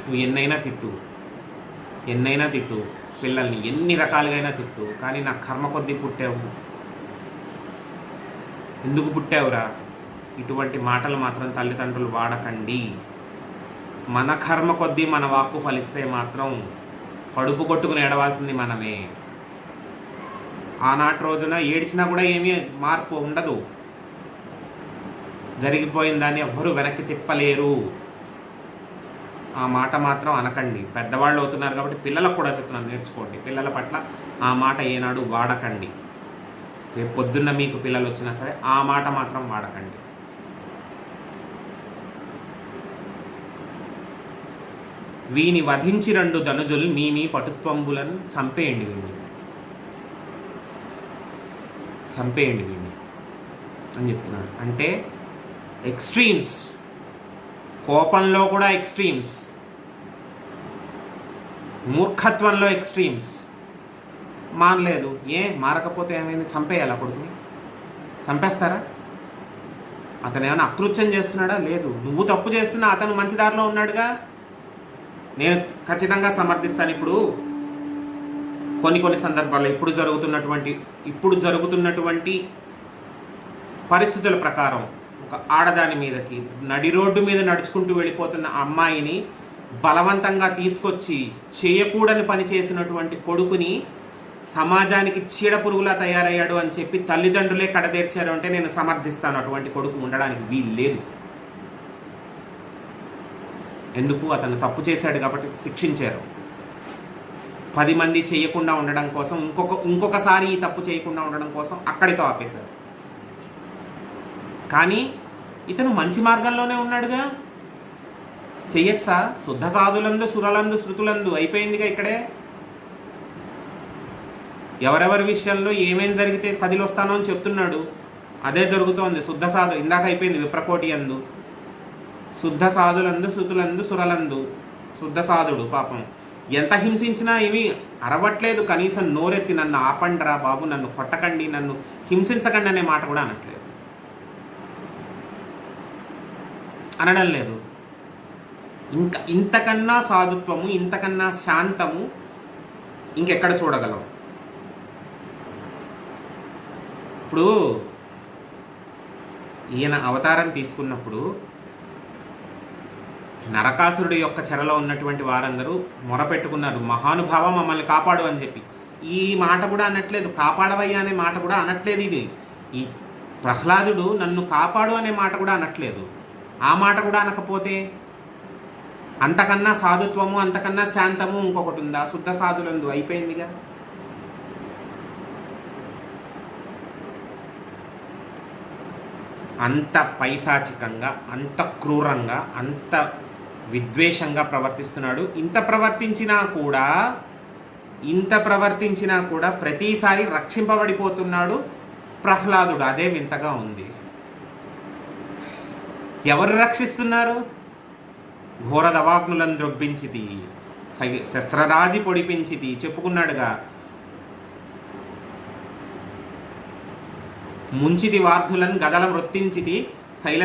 నువ్వు ఎన్నైనా తిట్టు, ఎన్నైనా తిట్టు, పిల్లల్ని ఎన్ని రకాలుగా తిట్టు, కానీ నా కర్మ కొద్దీ పుట్టావు, ఎందుకు పుట్టావురా? ఇటువంటి మాటలు మాత్రం తల్లిదండ్రులు వాడకండి. మన కర్మ కొద్దీ మన వాక్కు ఫలిస్తే మాత్రం కడుపు కొట్టుకుని ఏడవాల్సింది మనమే. ఆనాటి రోజున ఏడిచినా కూడా ఏమీ మార్పు ఉండదు. జరిగిపోయిన దాన్ని ఎవ్వరూ వెనక్కి తిప్పలేరు. ఆ మాట మాత్రం అనకండి. పెద్దవాళ్ళు అవుతున్నారు కాబట్టి పిల్లలకు కూడా చెప్తున్నాను, నేర్చుకోండి. పిల్లల పట్ల ఆ మాట ఏనాడు వాడకండి. రేపు పొద్దున్న మీకు పిల్లలు వచ్చినా సరే ఆ మాట మాత్రం వాడకండి. వీని వధించి 2 ధనుజులు మీ పటుత్వంబులను చంపేయండి వీడిని అని చెప్తున్నాడు. అంటే ఎక్స్ట్రీమ్స్, కోపంలో కూడా ఎక్స్ట్రీమ్స్, మూర్ఖత్వంలో ఎక్స్ట్రీమ్స్. మానలేదు, మారకపోతే ఏమైంది? చంపేయాలి. కొడుకుని చంపేస్తారా? అతను ఏమైనా అకృత్యం చేస్తున్నాడా? లేదు. నువ్వు తప్పు చేస్తున్నా, అతను మంచి దారిలో ఉన్నాడుగా. నేను ఖచ్చితంగా సమర్థిస్తాను. ఇప్పుడు కొన్ని సందర్భాల్లో ఇప్పుడు జరుగుతున్నటువంటి పరిస్థితుల ప్రకారం ఒక ఆడదాని మీదకి నడి రోడ్డు మీద నడుచుకుంటూ వెళ్ళిపోతున్న అమ్మాయిని బలవంతంగా తీసుకొచ్చి చేయకూడని పని చేసినటువంటి కొడుకుని సమాజానికి చీడపురుగులా తయారయ్యాడు అని చెప్పి తల్లిదండ్రులే కడదేర్చారు అంటే నేను సమర్థిస్తాను. అటువంటి కొడుకు ఉండడానికి వీలు లేదు. ఎందుకు? అతను తప్పు చేశాడు కాబట్టి శిక్షించారు. 10 మంది చేయకుండా ఉండడం కోసం, ఇంకొకసారి ఈ తప్పు చేయకుండా ఉండడం కోసం అక్కడితో ఆపేశారు. కానీ ఇతను మంచి మార్గంలోనే ఉన్నాడుగా. చెయ్యొచ్చా? శుద్ధ సాధులందు సురలందు శృతులందు అయిపోయిందిగా. ఇక్కడే ఎవరెవరి విషయంలో ఏమేం జరిగితే కదిలొస్తానో అని చెప్తున్నాడు. అదే జరుగుతోంది. శుద్ధ సాధు ఇందాక అయిపోయింది. విప్రకోటి అందు శుద్ధ సాధులందు శృతులందు సురలందు. శుద్ధ సాధుడు పాపం ఎంత హింసించినా ఏమీ అరవట్లేదు. కనీసం నోరెత్తి నన్ను ఆపండిరా బాబు, నన్ను కొట్టకండి, నన్ను హింసించకండి అనే మాట కూడా అనడం లేదు. ఇంతకన్నా సాధుత్వము, ఇంతకన్నా శాంతము ఇంకెక్కడ చూడగలం? ఇప్పుడు ఈయన అవతారం తీసుకున్నప్పుడు నరకాసురుడి యొక్క చెరలో ఉన్నటువంటి వారందరూ మొరపెట్టుకున్నారు, మహానుభావ మమ్మల్ని కాపాడు అని చెప్పి. ఈ మాట కూడా అనట్లేదు, కాపాడవయ్యా అనే మాట కూడా అనట్లేదు. ఇది ఈ ప్రహ్లాదుడు నన్ను కాపాడు అనే మాట కూడా అనట్లేదు. ఆ మాట కూడా అనకపోతే అంతకన్నా సాధుత్వము, అంతకన్నా శాంతము ఇంకొకటి ఉందా? శుద్ధ సాధులందు అయిపోయిందిగా. అంత పైశాచికంగా, అంత క్రూరంగా, అంత విద్వేషంగా ప్రవర్తిస్తున్నాడు. ఇంత ప్రవర్తించినా కూడా ప్రతిసారి రక్షింపబడిపోతున్నాడు ప్రహ్లాదుడు. అదే వింతగా ఉంది. ఎవరు రక్షిస్తున్నారు? ఘోర దవాగ్నులను ద్రొబ్బించితి, శస్త్రరాజి పొడిపించితి చెప్పుకున్నాడుగా. ముంచితి వార్ధులను గదల వృత్తించితి, శైల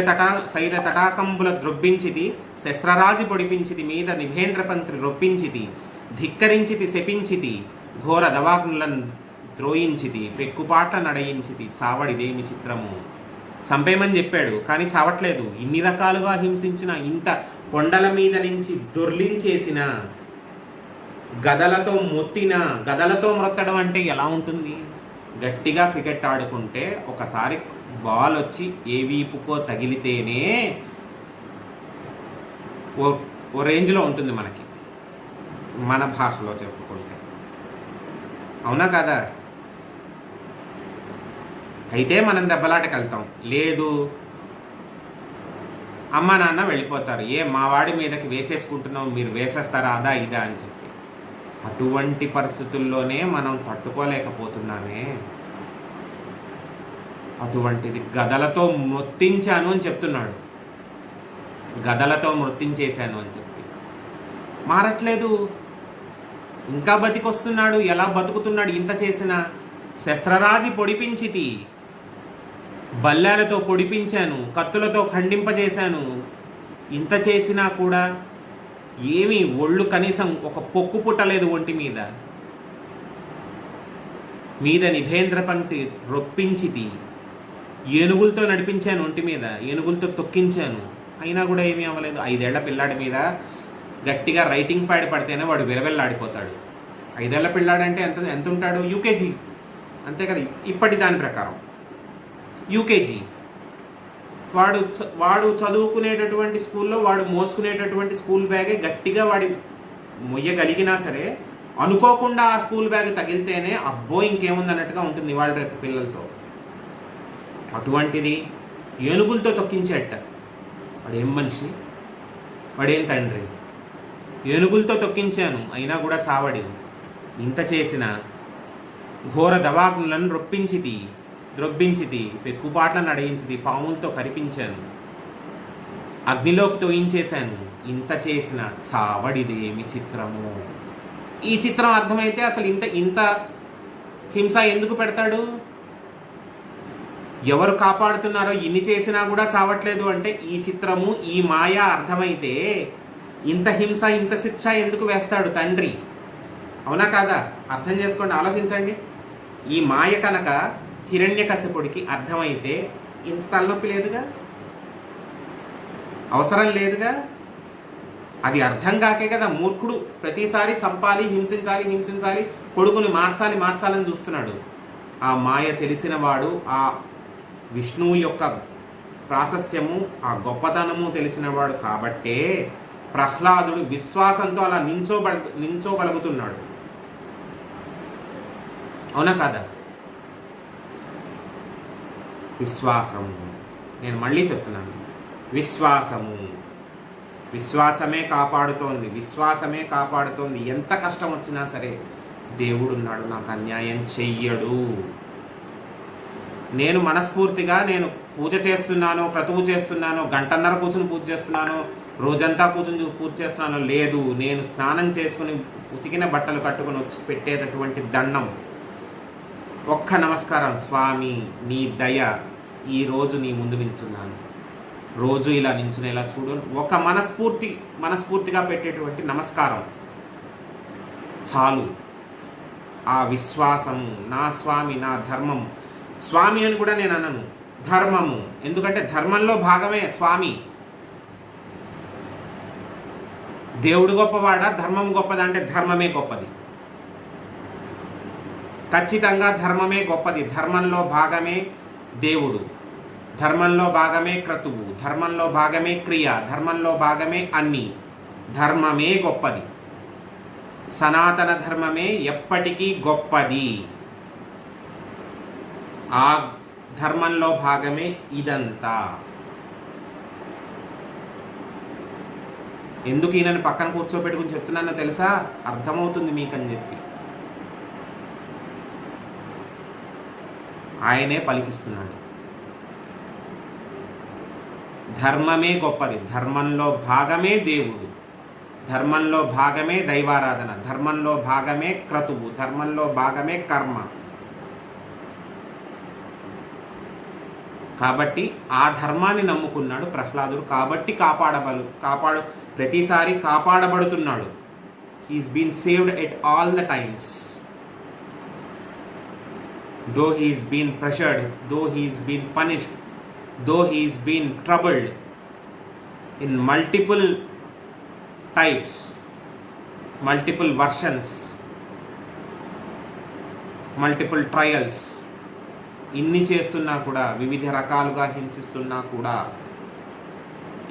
తటాకంబుల ద్రొబ్బించితి, శస్త్రరాజి పొడిపించితి, మీద నిభేంద్రపంత్రి రొప్పించితి, ధిక్కరించితి శపించితి, ఘోర దవాగ్నులను ద్రోయించితి, పెక్కుపాట నడయించితి, చావడిదేమి చిత్రము. చంపేమని చెప్పాడు కానీ చావట్లేదు. ఇన్ని రకాలుగా హింసించిన, ఇంత కొండల మీద నుంచి దొర్లించేసిన, గదలతో మ్రొత్తడం అంటే ఎలా ఉంటుంది? గట్టిగా క్రికెట్ ఆడుకుంటే ఒకసారి బాల్ వచ్చి ఏ వీపుకో తగిలితేనే ఓ రేంజ్లో ఉంటుంది మనకి, మన భాషలో చెప్పుకుంటే. అవునా కదా? అయితే మనం దెబ్బలాటకి వెళ్తాం. లేదు, అమ్మ నాన్న వెళ్ళిపోతారు. మా వాడి మీదకి వేసేసుకుంటున్నాం, మీరు వేసేస్తారా అదా ఇదా అని చెప్పి. అటువంటి పరిస్థితుల్లోనే మనం తట్టుకోలేకపోతున్నామే. అటువంటిది గదలతో మృత్తించాను అని చెప్తున్నాడు. గదలతో మృత్తించేశాను అని చెప్పి మారట్లేదు. ఇంకా బతికొస్తున్నాడు. ఎలా బతుకుతున్నాడు? ఇంత చేసిన శస్త్రరాజి పొడిపించితి, బల్లాలతో పొడిపించాను, కత్తులతో ఖండింపజేశాను. ఇంత చేసినా కూడా ఏమి ఒళ్ళు కనీసం ఒక పొక్కు పుట్టలేదు ఒంటి మీద. నిభేంద్ర పంక్తి రొప్పించితి, ఏనుగులతో నడిపించాను, ఒంటి మీద ఏనుగులతో తొక్కించాను, అయినా కూడా ఏమీ అవ్వలేదు. 5 ఏళ్ల పిల్లాడి మీద గట్టిగా రైటింగ్ ప్యాడ్ పడితేనే వాడు విలవెల్లాడిపోతాడు. 5 ఏళ్ల పిల్లాడంటే ఎంత ఉంటాడు? యూకేజీ అంతే కదా, ఇప్పటి దాని ప్రకారం యూకేజీ. వాడు చదువుకునేటటువంటి స్కూల్లో వాడు మోసుకునేటటువంటి స్కూల్ బ్యాగే గట్టిగా వాడి మొయ్యగలిగినా సరే అనుకోకుండా ఆ స్కూల్ బ్యాగ్ తగిలితేనే అబ్బో ఇంకేముంది అన్నట్టుగా ఉంటుంది వాళ్ళ రేపు పిల్లలతో. అటువంటిది ఏనుగులతో తొక్కించేట. వాడేం మనిషి, వాడేం తండ్రి? ఏనుగులతో తొక్కించాను అయినా కూడా చావడి. ఇంత చేసిన ఘోర దవాగ్నులను ద్రొబ్బించితి, పెక్కుపాట్లను అడయించితి, పాములతో కరిపించాను, అగ్నిలోకి తోయించేశాను. ఇంత చేసిన చావడిదేమి చిత్రము. ఈ చిత్రం అర్థమైతే అసలు ఇంత హింస ఎందుకు పెడతాడు? ఎవరు కాపాడుతున్నారో ఇన్ని చేసినా కూడా చావట్లేదు అంటే ఈ చిత్రము, ఈ మాయ అర్థమైతే ఇంత హింస ఇంత శిక్ష ఎందుకు వేస్తాడు తండ్రి? అవునా కాదా? అర్థం చేసుకోండి, ఆలోచించండి. ఈ మాయ కనుక హిరణ్యకశిపుడికి అర్థమైతే ఇంత తలనొప్పి లేదుగా, అవసరం లేదుగా. అది అర్థం కాకే కదా మూర్ఖుడు ప్రతిసారి చంపాలి, హింసించాలి, కొడుకుని మార్చాలని చూస్తున్నాడు. ఆ మాయ తెలిసినవాడు, ఆ విష్ణువు యొక్క ప్రాశస్త్యము, ఆ గొప్పతనము తెలిసినవాడు కాబట్టే ప్రహ్లాదుడు విశ్వాసంతో అలా నించోగలుగుతున్నాడు. అవునా కాదా? విశ్వాసము, నేను మళ్ళీ చెప్తున్నాను, విశ్వాసమే కాపాడుతోంది. ఎంత కష్టం వచ్చినా సరే దేవుడున్నాడు, నాకు అన్యాయం చెయ్యడు. నేను మనస్ఫూర్తిగా పూజ చేస్తున్నాను, క్రతువు చేస్తున్నాను, గంటన్నర కూర్చుని పూజ చేస్తున్నాను, రోజంతా కూర్చుని పూజ చేస్తున్నాను లేదు. నేను స్నానం చేసుకుని ఉతికిన బట్టలు కట్టుకుని వచ్చి పెట్టేటటువంటి దండం ఒక్క నమస్కారం, స్వామి నీ దయ, ఈరోజు నీ ముందు నించున్నాను, రోజు ఇలా నించునేలా చూడు, ఒక మనస్ఫూర్తిగా పెట్టేటువంటి నమస్కారం చాలు. ఆ విశ్వాసము, నా స్వామి, నా ధర్మం, స్వామి అని కూడా నేను అనను, ధర్మము, ఎందుకంటే ధర్మంలో భాగమే స్వామి. దేవుడు గొప్పవాడా, ధర్మం గొప్పదా అంటే ధర్మమే గొప్పది. ఖచ్చితంగా ధర్మమే గొప్పది. ధర్మంలో భాగమే దేవుడు, ధర్మంలో భాగమే క్రతువు, ధర్మంలో భాగమే క్రియ, ధర్మంలో భాగమే అన్నీ. ధర్మమే గొప్పది, సనాతన ధర్మమే ఎప్పటికీ గొప్పది. ఆ ధర్మంలో భాగమే ఇదంతా. ఎందుకు ఈయనని పక్కన కూర్చోబెట్టుకుని చెప్తున్నానో తెలుసా? అర్థమవుతుంది మీకని చెప్పి. ఆయనే పలికిస్తున్నాడు, ధర్మమే గొప్పది, ధర్మంలో భాగమే దేవుడు, ధర్మంలో భాగమే దైవారాధన, ధర్మంలో భాగమే క్రతువు, ధర్మంలో భాగమే కర్మ. కాబట్టి ఆ ధర్మాన్ని నమ్ముకున్నాడు ప్రహ్లాదుడు, కాబట్టి ప్రతిసారి కాపాడబడుతున్నాడు. He's been saved at all the times. Though he is been pressured, though he is been punished, though he is been troubled in multiple types, multiple versions, multiple trials, ఇన్ని చేస్తున్నా కూడా, వివిధ రకాలుగా హింసిస్తున్నా కూడా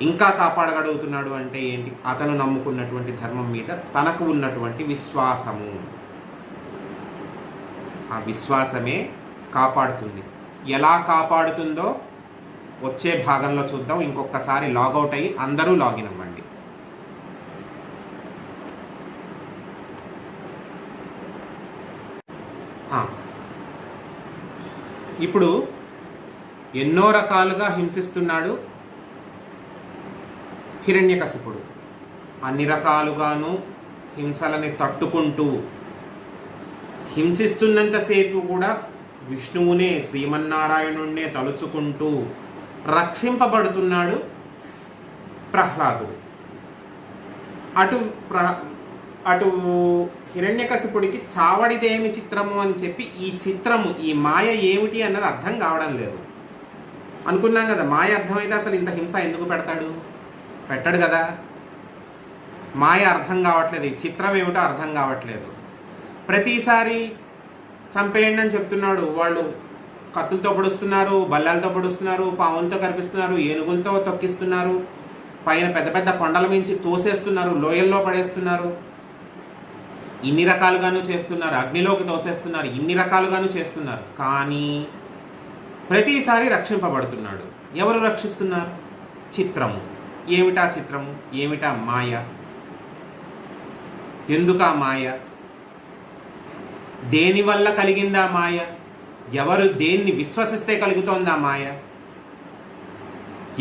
ఇంకా కాపాడగలుగుతున్నాడు అంటే ఏంటి? అతను నమ్ముకున్నటువంటి ధర్మం మీద తనకు ఉన్నటువంటి విశ్వాసము. ఆ విశ్వాసమే కాపాడుతుంది. ఎలా కాపాడుతుందో వచ్చే భాగంలో చూద్దాం. ఇంకొకసారి లాగౌట్ అయ్యి అందరూ లాగిన్ అవ్వండి. ఇప్పుడు ఎన్నో రకాలుగా హింసిస్తున్నాడు హిరణ్యకశిపుడు. అన్ని రకాలుగాను హింసలని తట్టుకుంటూ, హింసిస్తున్నంతసేపు కూడా విష్ణువునే, శ్రీమన్నారాయణుణ్ణే తలుచుకుంటూ రక్షింపబడుతున్నాడు ప్రహ్లాదుడు. అటు అటు హిరణ్యకశిపుడికి చావడిదేమి చిత్రము అని చెప్పి ఈ చిత్రము, ఈ మాయ ఏమిటి అన్నది అర్థం కావడం లేదు. అనుకున్నాం కదా, మాయ అర్థమైతే అసలు ఇంత హింస ఎందుకు పెడతాడు? పెట్టడు కదా. మాయ అర్థం కావట్లేదు, ఈ చిత్రం ఏమిటో అర్థం కావట్లేదు. ప్రతిసారి చంపేయండి అని చెప్తున్నాడు. వాళ్ళు కత్తులతో పొడుస్తున్నారు, బల్లాలతో పొడుస్తున్నారు, పాములతో కనిపిస్తున్నారు, ఏనుగులతో తొక్కిస్తున్నారు, పైన పెద్ద పెద్ద కొండల మించి తోసేస్తున్నారు, లోయల్లో పడేస్తున్నారు, ఇన్ని రకాలుగాను చేస్తున్నారు, అగ్నిలోకి తోసేస్తున్నారు, ఇన్ని రకాలుగాను చేస్తున్నారు. కానీ ప్రతిసారి రక్షింపబడుతున్నాడు. ఎవరు రక్షిస్తున్నారు? చిత్రము. ఏమిటా చిత్రము? ఏమిటా మాయ? ఎందుకా మాయ? దేనివల్ల కలిగిందా మాయ? ఎవరు దేన్ని విశ్వసిస్తే కలుగుతోందా మాయ?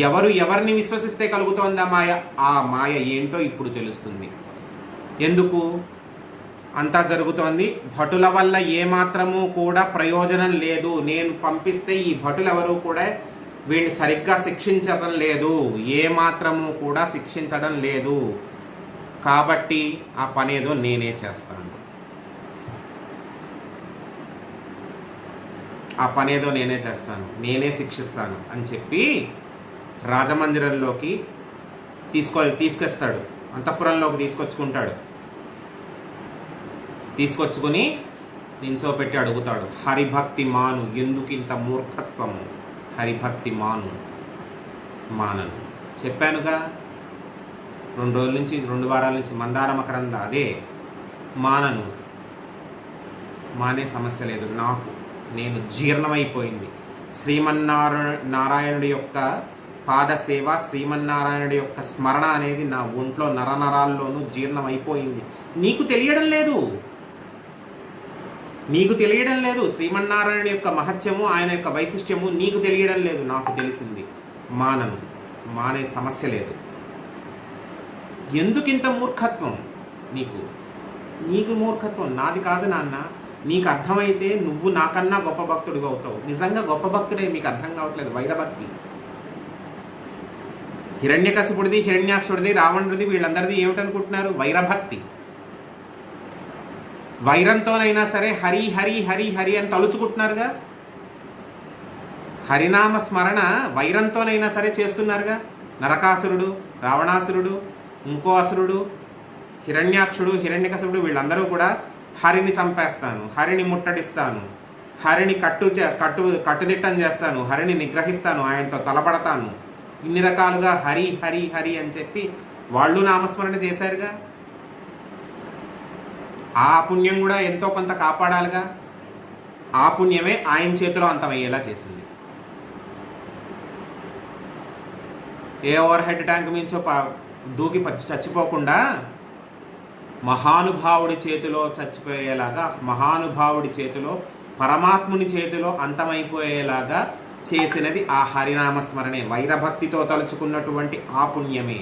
ఎవరు ఎవరిని విశ్వసిస్తే కలుగుతోందా మాయ? ఆ మాయ ఏంటో ఇప్పుడు తెలుస్తుంది. ఎందుకు అంతా జరుగుతోంది? భటుల వల్ల ఏమాత్రము కూడా ప్రయోజనం లేదు. నేను పంపిస్తే ఈ భటులు ఎవరు కూడా వీడిని సరిగ్గా శిక్షించడం లేదు, ఏమాత్రము కూడా శిక్షించడం లేదు. కాబట్టి ఆ పనేదో నేనే చేస్తాను, ఆ పనేదో నేనే చేస్తాను, నేనే శిక్షిస్తాను అని చెప్పి రాజమందిరంలోకి తీసుకొస్తాడు. అంతఃపురంలోకి తీసుకొచ్చుకుంటాడు. తీసుకొచ్చుకుని నించోపెట్టి అడుగుతాడు, హరిభక్తి మాను, ఎందుకు ఇంత మూర్ఖత్వము? హరిభక్తి మానను. చెప్పానుగా 2 వారాల నుంచి మందార మకరంద అదే మానను. మానే సమస్య లేదు నాకు. నేను జీర్ణమైపోయింది. శ్రీమన్నారాయణుడి యొక్క పాదసేవ, శ్రీమన్నారాయణుడి యొక్క స్మరణ అనేది నా ఒంట్లో నరనరాల్లోనూ జీర్ణమైపోయింది. నీకు తెలియడం లేదు, నీకు తెలియడం లేదు. శ్రీమన్నారాయణ యొక్క మహత్యము, ఆయన యొక్క వైశిష్ట్యము నీకు తెలియడం లేదు, నాకు తెలిసింది. మానను, మానే సమస్య లేదు. ఎందుకింత మూర్ఖత్వం నీకు? నీకు మూర్ఖత్వం, నాది కాదు నాన్న. నీకు అర్థమైతే నువ్వు నాకన్నా గొప్ప భక్తుడిగా అవుతావు. నిజంగా గొప్ప భక్తుడే, మీకు అర్థం కావట్లేదు. వైరభక్తి హిరణ్యకశిపుడిది, హిరణ్యాక్షుడిది, రావణుడిది, వీళ్ళందరిది ఏమిటనుకుంటున్నారు? వైరభక్తి. వైరంతోనైనా సరే హరి హరి హరి హరి అని తలుచుకుంటున్నారుగా. హరినామ స్మరణ వైరంతోనైనా సరే చేస్తున్నారుగా. నరకాసురుడు, రావణాసురుడు, ఇంకో అసురుడు, హిరణ్యాక్షుడు, హిరణ్యకశిపుడు, వీళ్ళందరూ కూడా హరిని చంపేస్తాను, హరిని ముట్టడిస్తాను, హరిని కట్టుదిట్టం చేస్తాను, హరిని నిగ్రహిస్తాను, ఆయనతో తలపడతాను, ఇన్ని రకాలుగా హరి హరి హరి అని చెప్పి వాళ్ళు నామస్మరణ చేశారుగా. ఆ పుణ్యం కూడా ఎంతో కొంత కాపాడాలిగా. ఆ పుణ్యమే ఆయన చేతిలో అంతమయ్యేలా చేసింది. ఏ ఓవర్ హెడ్ ట్యాంక్ మించో దూకి చచ్చిపోకుండా మహానుభావుడి చేతిలో చచ్చిపోయేలాగా, మహానుభావుడి చేతిలో, పరమాత్ముని చేతిలో అంతమైపోయేలాగా చేసినది ఆ హరినామస్మరణే. వైరభక్తితో తలుచుకున్నటువంటి ఆ పుణ్యమే.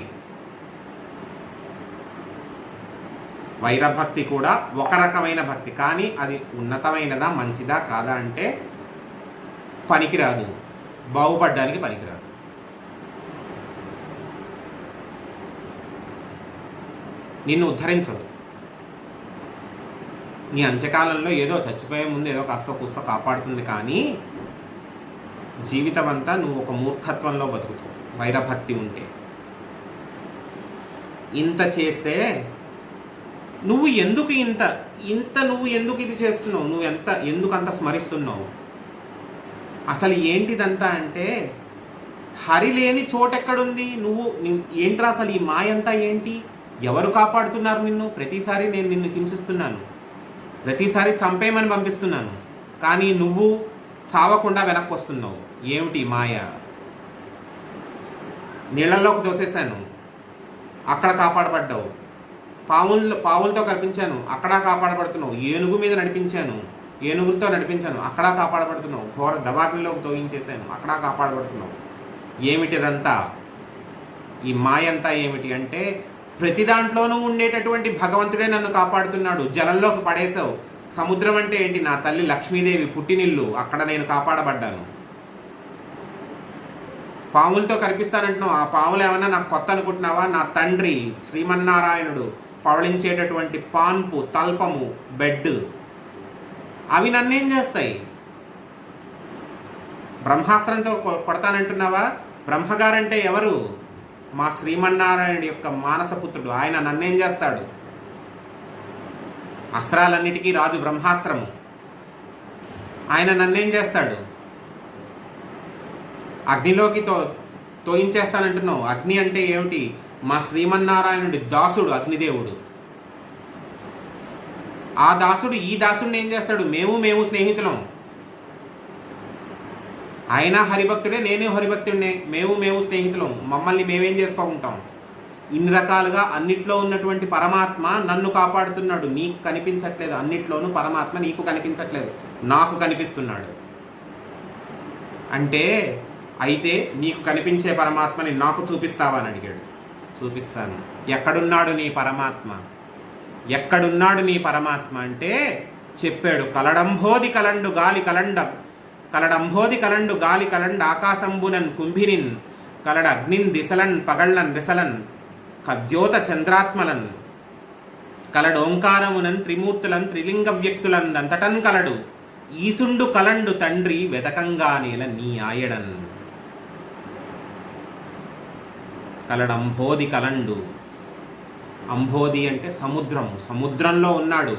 వైరభక్తి కూడా ఒక రకమైన భక్తి, కానీ అది ఉన్నతమైనదా, మంచిదా కాదా అంటే పనికిరాదు, బాగుపడ్డానికి పనికిరాదు. నిన్ను ఉద్ధరించదు. నీ అంత్యకాలంలో ఏదో చచ్చిపోయే ముందు ఏదో కాస్త కూస్త కాపాడుతుంది, కానీ జీవితం అంతా నువ్వు ఒక మూర్ఖత్వంలో బతుకుతావు వైరభక్తి ఉంటే. ఇంత చేస్తే నువ్వు ఎందుకు నువ్వు ఎందుకు ఇది చేస్తున్నావు? నువ్వు ఎందుకు అంత స్మరిస్తున్నావు? అసలు ఏంటిదంతా అంటే హరి లేని చోటెక్కడుంది? నువ్వు ఏంట్రా అసలు ఈ మాయంతా ఏంటి? ఎవరు కాపాడుతున్నారు నిన్ను? ప్రతిసారి నేను నిన్ను హింసిస్తున్నాను, ప్రతిసారి చంపేయమని పంపిస్తున్నాను, కానీ నువ్వు చావకుండా వెనక్కి వస్తున్నావు. ఏమిటి మాయ? నీళ్ళల్లోకి తోసేశాను, అక్కడ కాపాడబడ్డావు. పావులతో కనిపించాను, అక్కడ కాపాడబడుతున్నావు. ఏనుగు మీద నడిపించాను, ఏనుగులతో నడిపించాను, అక్కడ కాపాడబడుతున్నావు. ఘోర దవాగ్నిలోకి తోయించేశాను, అక్కడ కాపాడబడుతున్నావు. ఏమిటిదంతా? ఈ మాయంతా ఏమిటి అంటే ప్రతి దాంట్లోనూ ఉండేటటువంటి భగవంతుడే నన్ను కాపాడుతున్నాడు. జలంలోకి పడేశావు. సముద్రం అంటే ఏంటి? నా తల్లి లక్ష్మీదేవి పుట్టినిల్లు, అక్కడ నేను కాపాడబడ్డాను. పాములతో కనిపిస్తానంటున్నావు, ఆ పాములు ఏమన్నా నాకు కొత్త అనుకుంటున్నావా? నా తండ్రి శ్రీమన్నారాయణుడు పవళించేటటువంటి పాన్పు, తల్పము, బెడ్, అవి నన్నేం చేస్తాయి? బ్రహ్మాస్త్రంతో కొడతానంటున్నావా? బ్రహ్మగారంటే ఎవరు? మా శ్రీమన్నారాయణుడి యొక్క మానసపుత్రుడు. ఆయన నన్నేం చేస్తాడు? అస్త్రాలన్నిటికీ రాజు బ్రహ్మాస్త్రము. ఆయన నన్నేం చేస్తాడు? అగ్నిలోకి తోయించేస్తానంటున్నావు. అగ్ని అంటే ఏమిటి? మా శ్రీమన్నారాయణుడి దాసుడు అగ్నిదేవుడు. ఆ దాసుడు ఈ దాసుడిని ఏం చేస్తాడు? మేము స్నేహితులం. ఆయన హరిభక్తుడే, నేను హరిభక్తుడినే, మేము స్నేహితులం. మమ్మల్ని మేమేం చేసుకోకుంటాం? ఇన్ని రకాలుగా అన్నిట్లో ఉన్నటువంటి పరమాత్మ నన్ను కాపాడుతున్నాడు. నీకు కనిపించట్లేదు. అన్నిట్లోనూ పరమాత్మ నీకు కనిపించట్లేదు, నాకు కనిపిస్తున్నాడు. అంటే అయితే నీకు కనిపించే పరమాత్మని నాకు చూపిస్తావా అని అడిగాడు. చూపిస్తాను. ఎక్కడున్నాడు నీ పరమాత్మ? ఎక్కడున్నాడు నీ పరమాత్మ అంటే చెప్పాడు. కలడంబోది కలండు గాలి కలడంబోది కలండు గాలి కలండు ఆకాశంబునన్ కుంభినిన్ కలడ అగ్నిన్ దిశలన్ పగళ్ళన్ రిసలన్ కద్యోత చంద్రాత్మలన్ కలడోంకారమునన్ త్రిమూర్తులన్ త్రిలింగ వ్యక్తులన్ అంతటన్ కలడు ఈసుండు కలండు తండ్రి వెతకంగా నేల నీ ఆయడన్. కలడంబోది కలండు. అంబోది అంటే సముద్రము. సముద్రంలో ఉన్నాడు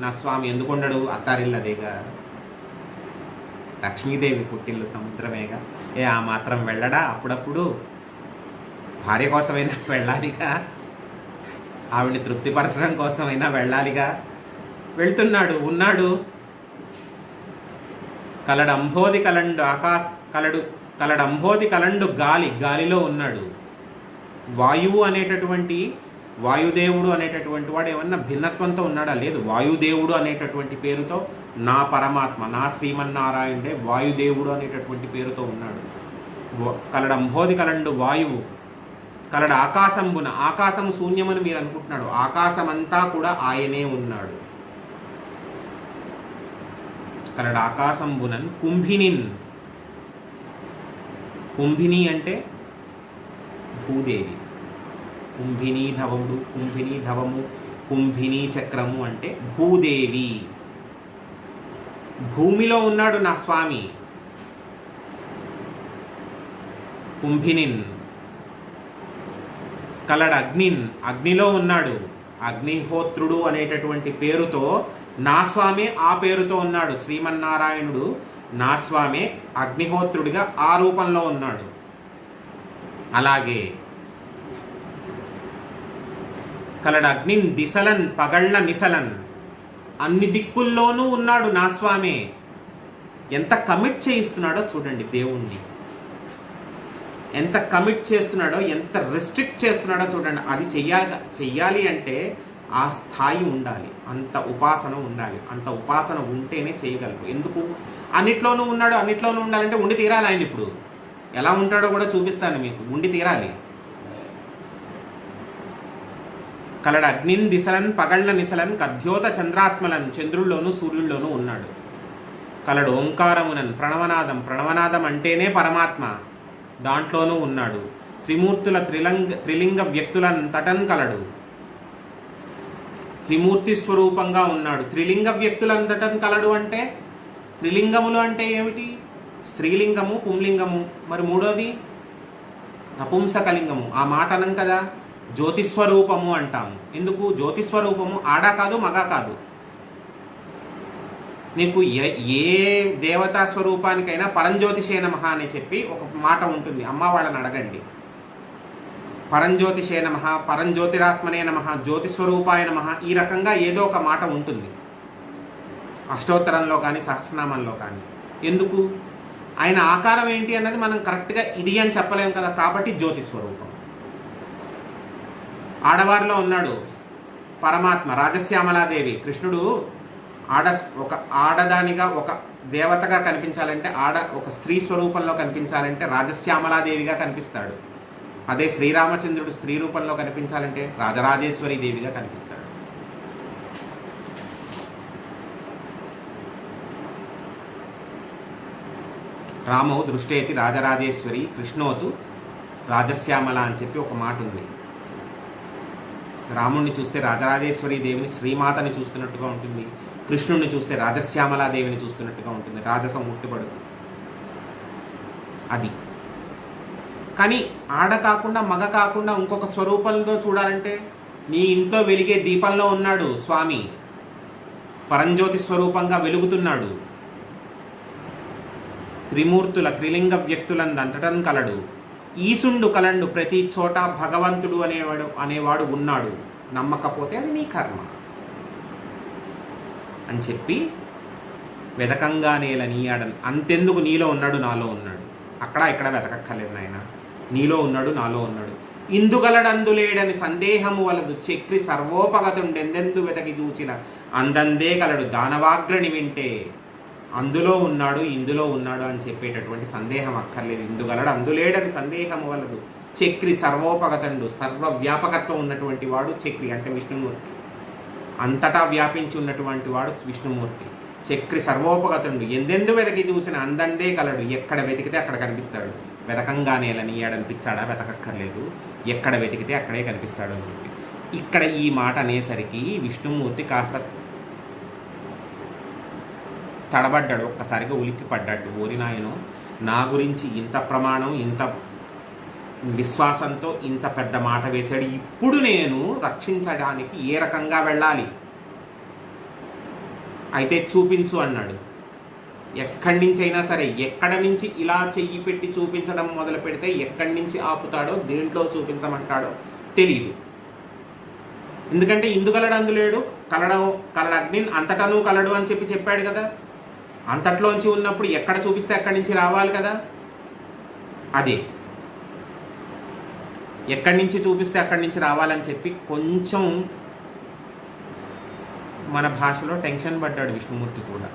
నా స్వామి. ఎందుకుండడు? అత్తారిల్లదేగా, లక్ష్మీదేవి పుట్టిల్లు సముద్రమేగా. ఆ మాత్రం వెళ్ళడా? అప్పుడప్పుడు భార్య కోసమైనా వెళ్ళాలిగా, ఆవిడ్ని తృప్తిపరచడం కోసమైనా వెళ్ళాలిగా. వెళ్తున్నాడు, ఉన్నాడు. కలడంబోది కలండు కలడంబోది కలండు గాలిలో ఉన్నాడు. వాయువు అనేటటువంటి వాయుదేవుడు అనేటటువంటి వాడు ఏమన్నా భిన్నత్వంతో ఉన్నాడా? లేదు. వాయుదేవుడు అనేటటువంటి పేరుతో నా పరమాత్మ, నా శ్రీమన్నారాయణుడే వాయుదేవుడు అనేటటువంటి పేరుతో ఉన్నాడు. కలడంబోది కలండు వాయువు కలడ ఆకాశంబున. ఆకాశము శూన్యమని మీరు అనుకుంటున్నాడు. ఆకాశమంతా కూడా ఆయనే ఉన్నాడు. కలడ ఆకాశంబునన్ కుంభినిన్. కుంభిని అంటే భూదేవి. కుంభినీ ధవముడు, కుంభినీ ధవము, కుంభినీ చక్రము అంటే భూదేవి. భూమిలో ఉన్నాడు నా స్వామి. కుంభినిన్ కలడ అగ్నిన్. అగ్నిలో ఉన్నాడు. అగ్నిహోత్రుడు అనేటటువంటి పేరుతో నా స్వామి ఆ పేరుతో ఉన్నాడు. శ్రీమన్నారాయణుడు నా స్వామి అగ్నిహోత్రుడిగా ఆ రూపంలో ఉన్నాడు. అలాగే కలడ అగ్నిన్ దిశలన్ పగళ్ళ నిసలన్. అన్ని దిక్కుల్లోనూ ఉన్నాడు నా స్వామి. ఎంత కమిట్ చేయిస్తున్నాడో చూడండి దేవుణ్ణి. ఎంత కమిట్ చేస్తున్నాడో, ఎంత రెస్ట్రిక్ట్ చేస్తున్నాడో చూడండి. అది చెయ్యాలి అంటే ఆ స్థాయి ఉండాలి, అంత ఉపాసన ఉండాలి. అంత ఉపాసన ఉంటేనే చేయగలరు. ఎందుకు? అన్నిట్లోనూ ఉన్నాడు, అన్నిట్లోనూ ఉండాలంటే ఉండి తీరాలి. ఆయన ఇప్పుడు ఎలా ఉంటాడో కూడా చూపిస్తాను మీకు. ఉండి తీరాలి. కలడ అగ్నిన్ దిశలన్ పగళ్ళ నిసలన్ కద్యోత చంద్రాత్మలన్. చంద్రుల్లోనూ సూర్యుల్లోనూ ఉన్నాడు. కలడు ఓంకారమునన్ ప్రణవనాదం. ప్రణవనాదం అంటేనే పరమాత్మ, దాంట్లోనూ ఉన్నాడు. త్రిమూర్తుల త్రిలింగ వ్యక్తులన్ తటన్ కలడు. త్రిమూర్తి స్వరూపంగా ఉన్నాడు. త్రిలింగ వ్యక్తులంతటన్ కలడు అంటే త్రిలింగములు అంటే ఏమిటి? స్త్రీలింగము, పుంలింగము. మరి మూడోది నపుంసకలింగము. ఆ మాట అనం కదా. జ్యోతిస్వరూపము అంటాము. ఎందుకు? జ్యోతిస్వరూపము ఆడ కాదు, మగ కాదు. నీకు ఏ దేవతా స్వరూపానికైనా పరంజ్యోతిషే నమః అని చెప్పి ఒక మాట ఉంటుంది. అమ్మ వాళ్ళని అడగండి. పరంజ్యోతిషే నమః, పరంజ్యోతిరాత్మనే నమః, జ్యోతిస్వరూపాయ నమః, ఈ రకంగా ఏదో ఒక మాట ఉంటుంది అష్టోత్తరంలో కానీ సహస్రనామంలో కానీ. ఎందుకు? ఆయన ఆకారం ఏంటి అన్నది మనం కరెక్ట్గా ఇది అని చెప్పలేం కదా. కాబట్టి జ్యోతిస్వరూపం. ఆడవారిలో ఉన్నాడు పరమాత్మ, రాజశ్యామలాదేవి. కృష్ణుడు ఒక ఆడదానిగా, ఒక దేవతగా కనిపించాలంటే, ఒక స్త్రీ స్వరూపంలో కనిపించాలంటే రాజశ్యామలాదేవిగా కనిపిస్తాడు. అదే శ్రీరామచంద్రుడు స్త్రీ రూపంలో కనిపించాలంటే రాజరాజేశ్వరి దేవిగా కనిపిస్తాడు. రామౌ దృష్టేతి రాజరాజేశ్వరి కృష్ణోతు రాజశ్యామల అని చెప్పి ఒక మాట ఉంది. రాముణ్ణి చూస్తే రాజరాజేశ్వరి దేవిని శ్రీమాతని చూస్తున్నట్టుగా ఉంటుంది, కృష్ణుణ్ణి చూస్తే రాజశ్యామలాదేవిని చూస్తున్నట్టుగా ఉంటుంది, రాజసం ఉట్టిపడుతుంది. అది కానీ ఆడ కాకుండా మగ కాకుండా ఇంకొక స్వరూపంలో చూడాలంటే నీ ఇంట్లో వెలిగే దీపంలో ఉన్నాడు స్వామి, పరంజ్యోతి స్వరూపంగా వెలుగుతున్నాడు. త్రిమూర్తుల త్రిలింగ వ్యక్తులందంటటం కలడు, ఈశుండు కలండు ప్రతి చోట భగవంతుడు అనేవాడు ఉన్నాడు. నమ్మకపోతే అది నీ కర్మ అని చెప్పి వెతకంగా నేల నీయాడని. అంతెందుకు, నీలో ఉన్నాడు నాలో ఉన్నాడు, అక్కడ ఇక్కడ వెతకక్కర్లేదు నాయన, నీలో ఉన్నాడు నాలో ఉన్నాడు. ఇందుగలడందులేడని సందేహము వలదు చక్రి సర్వోపగతుండెందెందు వెతకి చూచిన అందందే కలడు దానవాగ్రని వింటే. అందులో ఉన్నాడు ఇందులో ఉన్నాడు అని చెప్పేటటువంటి సందేహం అక్కర్లేదు. ఇందుగలడు అందులేడని సందేహము వలదు చక్రి సర్వోపగతండు. సర్వవ్యాపకత్వం ఉన్నటువంటి వాడు చక్రి అంటే విష్ణుమూర్తి, అంతటా వ్యాపించి ఉన్నటువంటి వాడు విష్ణుమూర్తి. చక్రి సర్వోపగతుండు ఎందెందు వెతకి చూసిన అందండే కలడు. ఎక్కడ వెతికితే అక్కడ కనిపిస్తాడు. వెతకంగానే నీయాడనిపించాడా? వెతకక్కర్లేదు, ఎక్కడ వెతికితే అక్కడే కనిపిస్తాడు అని చెప్పి ఇక్కడ ఈ మాట అనేసరికి విష్ణుమూర్తి కాస్త తడబడ్డాడు, ఒక్కసారిగా ఉలిక్కి పడ్డాడు. ఓరి నాయనో, నా గురించి ఇంత ప్రమాణం, ఇంత విశ్వాసంతో ఇంత పెద్ద మాట వేశాడు, ఇప్పుడు నేను రక్షించడానికి ఏ రకంగా వెళ్ళాలి? అయితే చూపించు అన్నాడు. ఎక్కడి నుంచి అయినా సరే, ఎక్కడ నుంచి ఇలా చెయ్యి పెట్టి చూపించడం మొదలు పెడితే ఎక్కడి నుంచి ఆపుతాడో, దేంట్లో చూపించమంటాడో తెలియదు. ఎందుకంటే ఇందుకలడు అందులేడు, కలడు అంతటను కలడు అని చెప్పాడు కదా. అంతట్లోంచి ఉన్నప్పుడు ఎక్కడ చూపిస్తే అక్కడి నుంచి రావాలి కదా. అదే ఎక్కడి నుంచి చూపిస్తే అక్కడి నుంచి రావాలని చెప్పి కొంచెం మన భాషలో టెన్షన్ పడ్డాడు విష్ణుమూర్తి కూడా.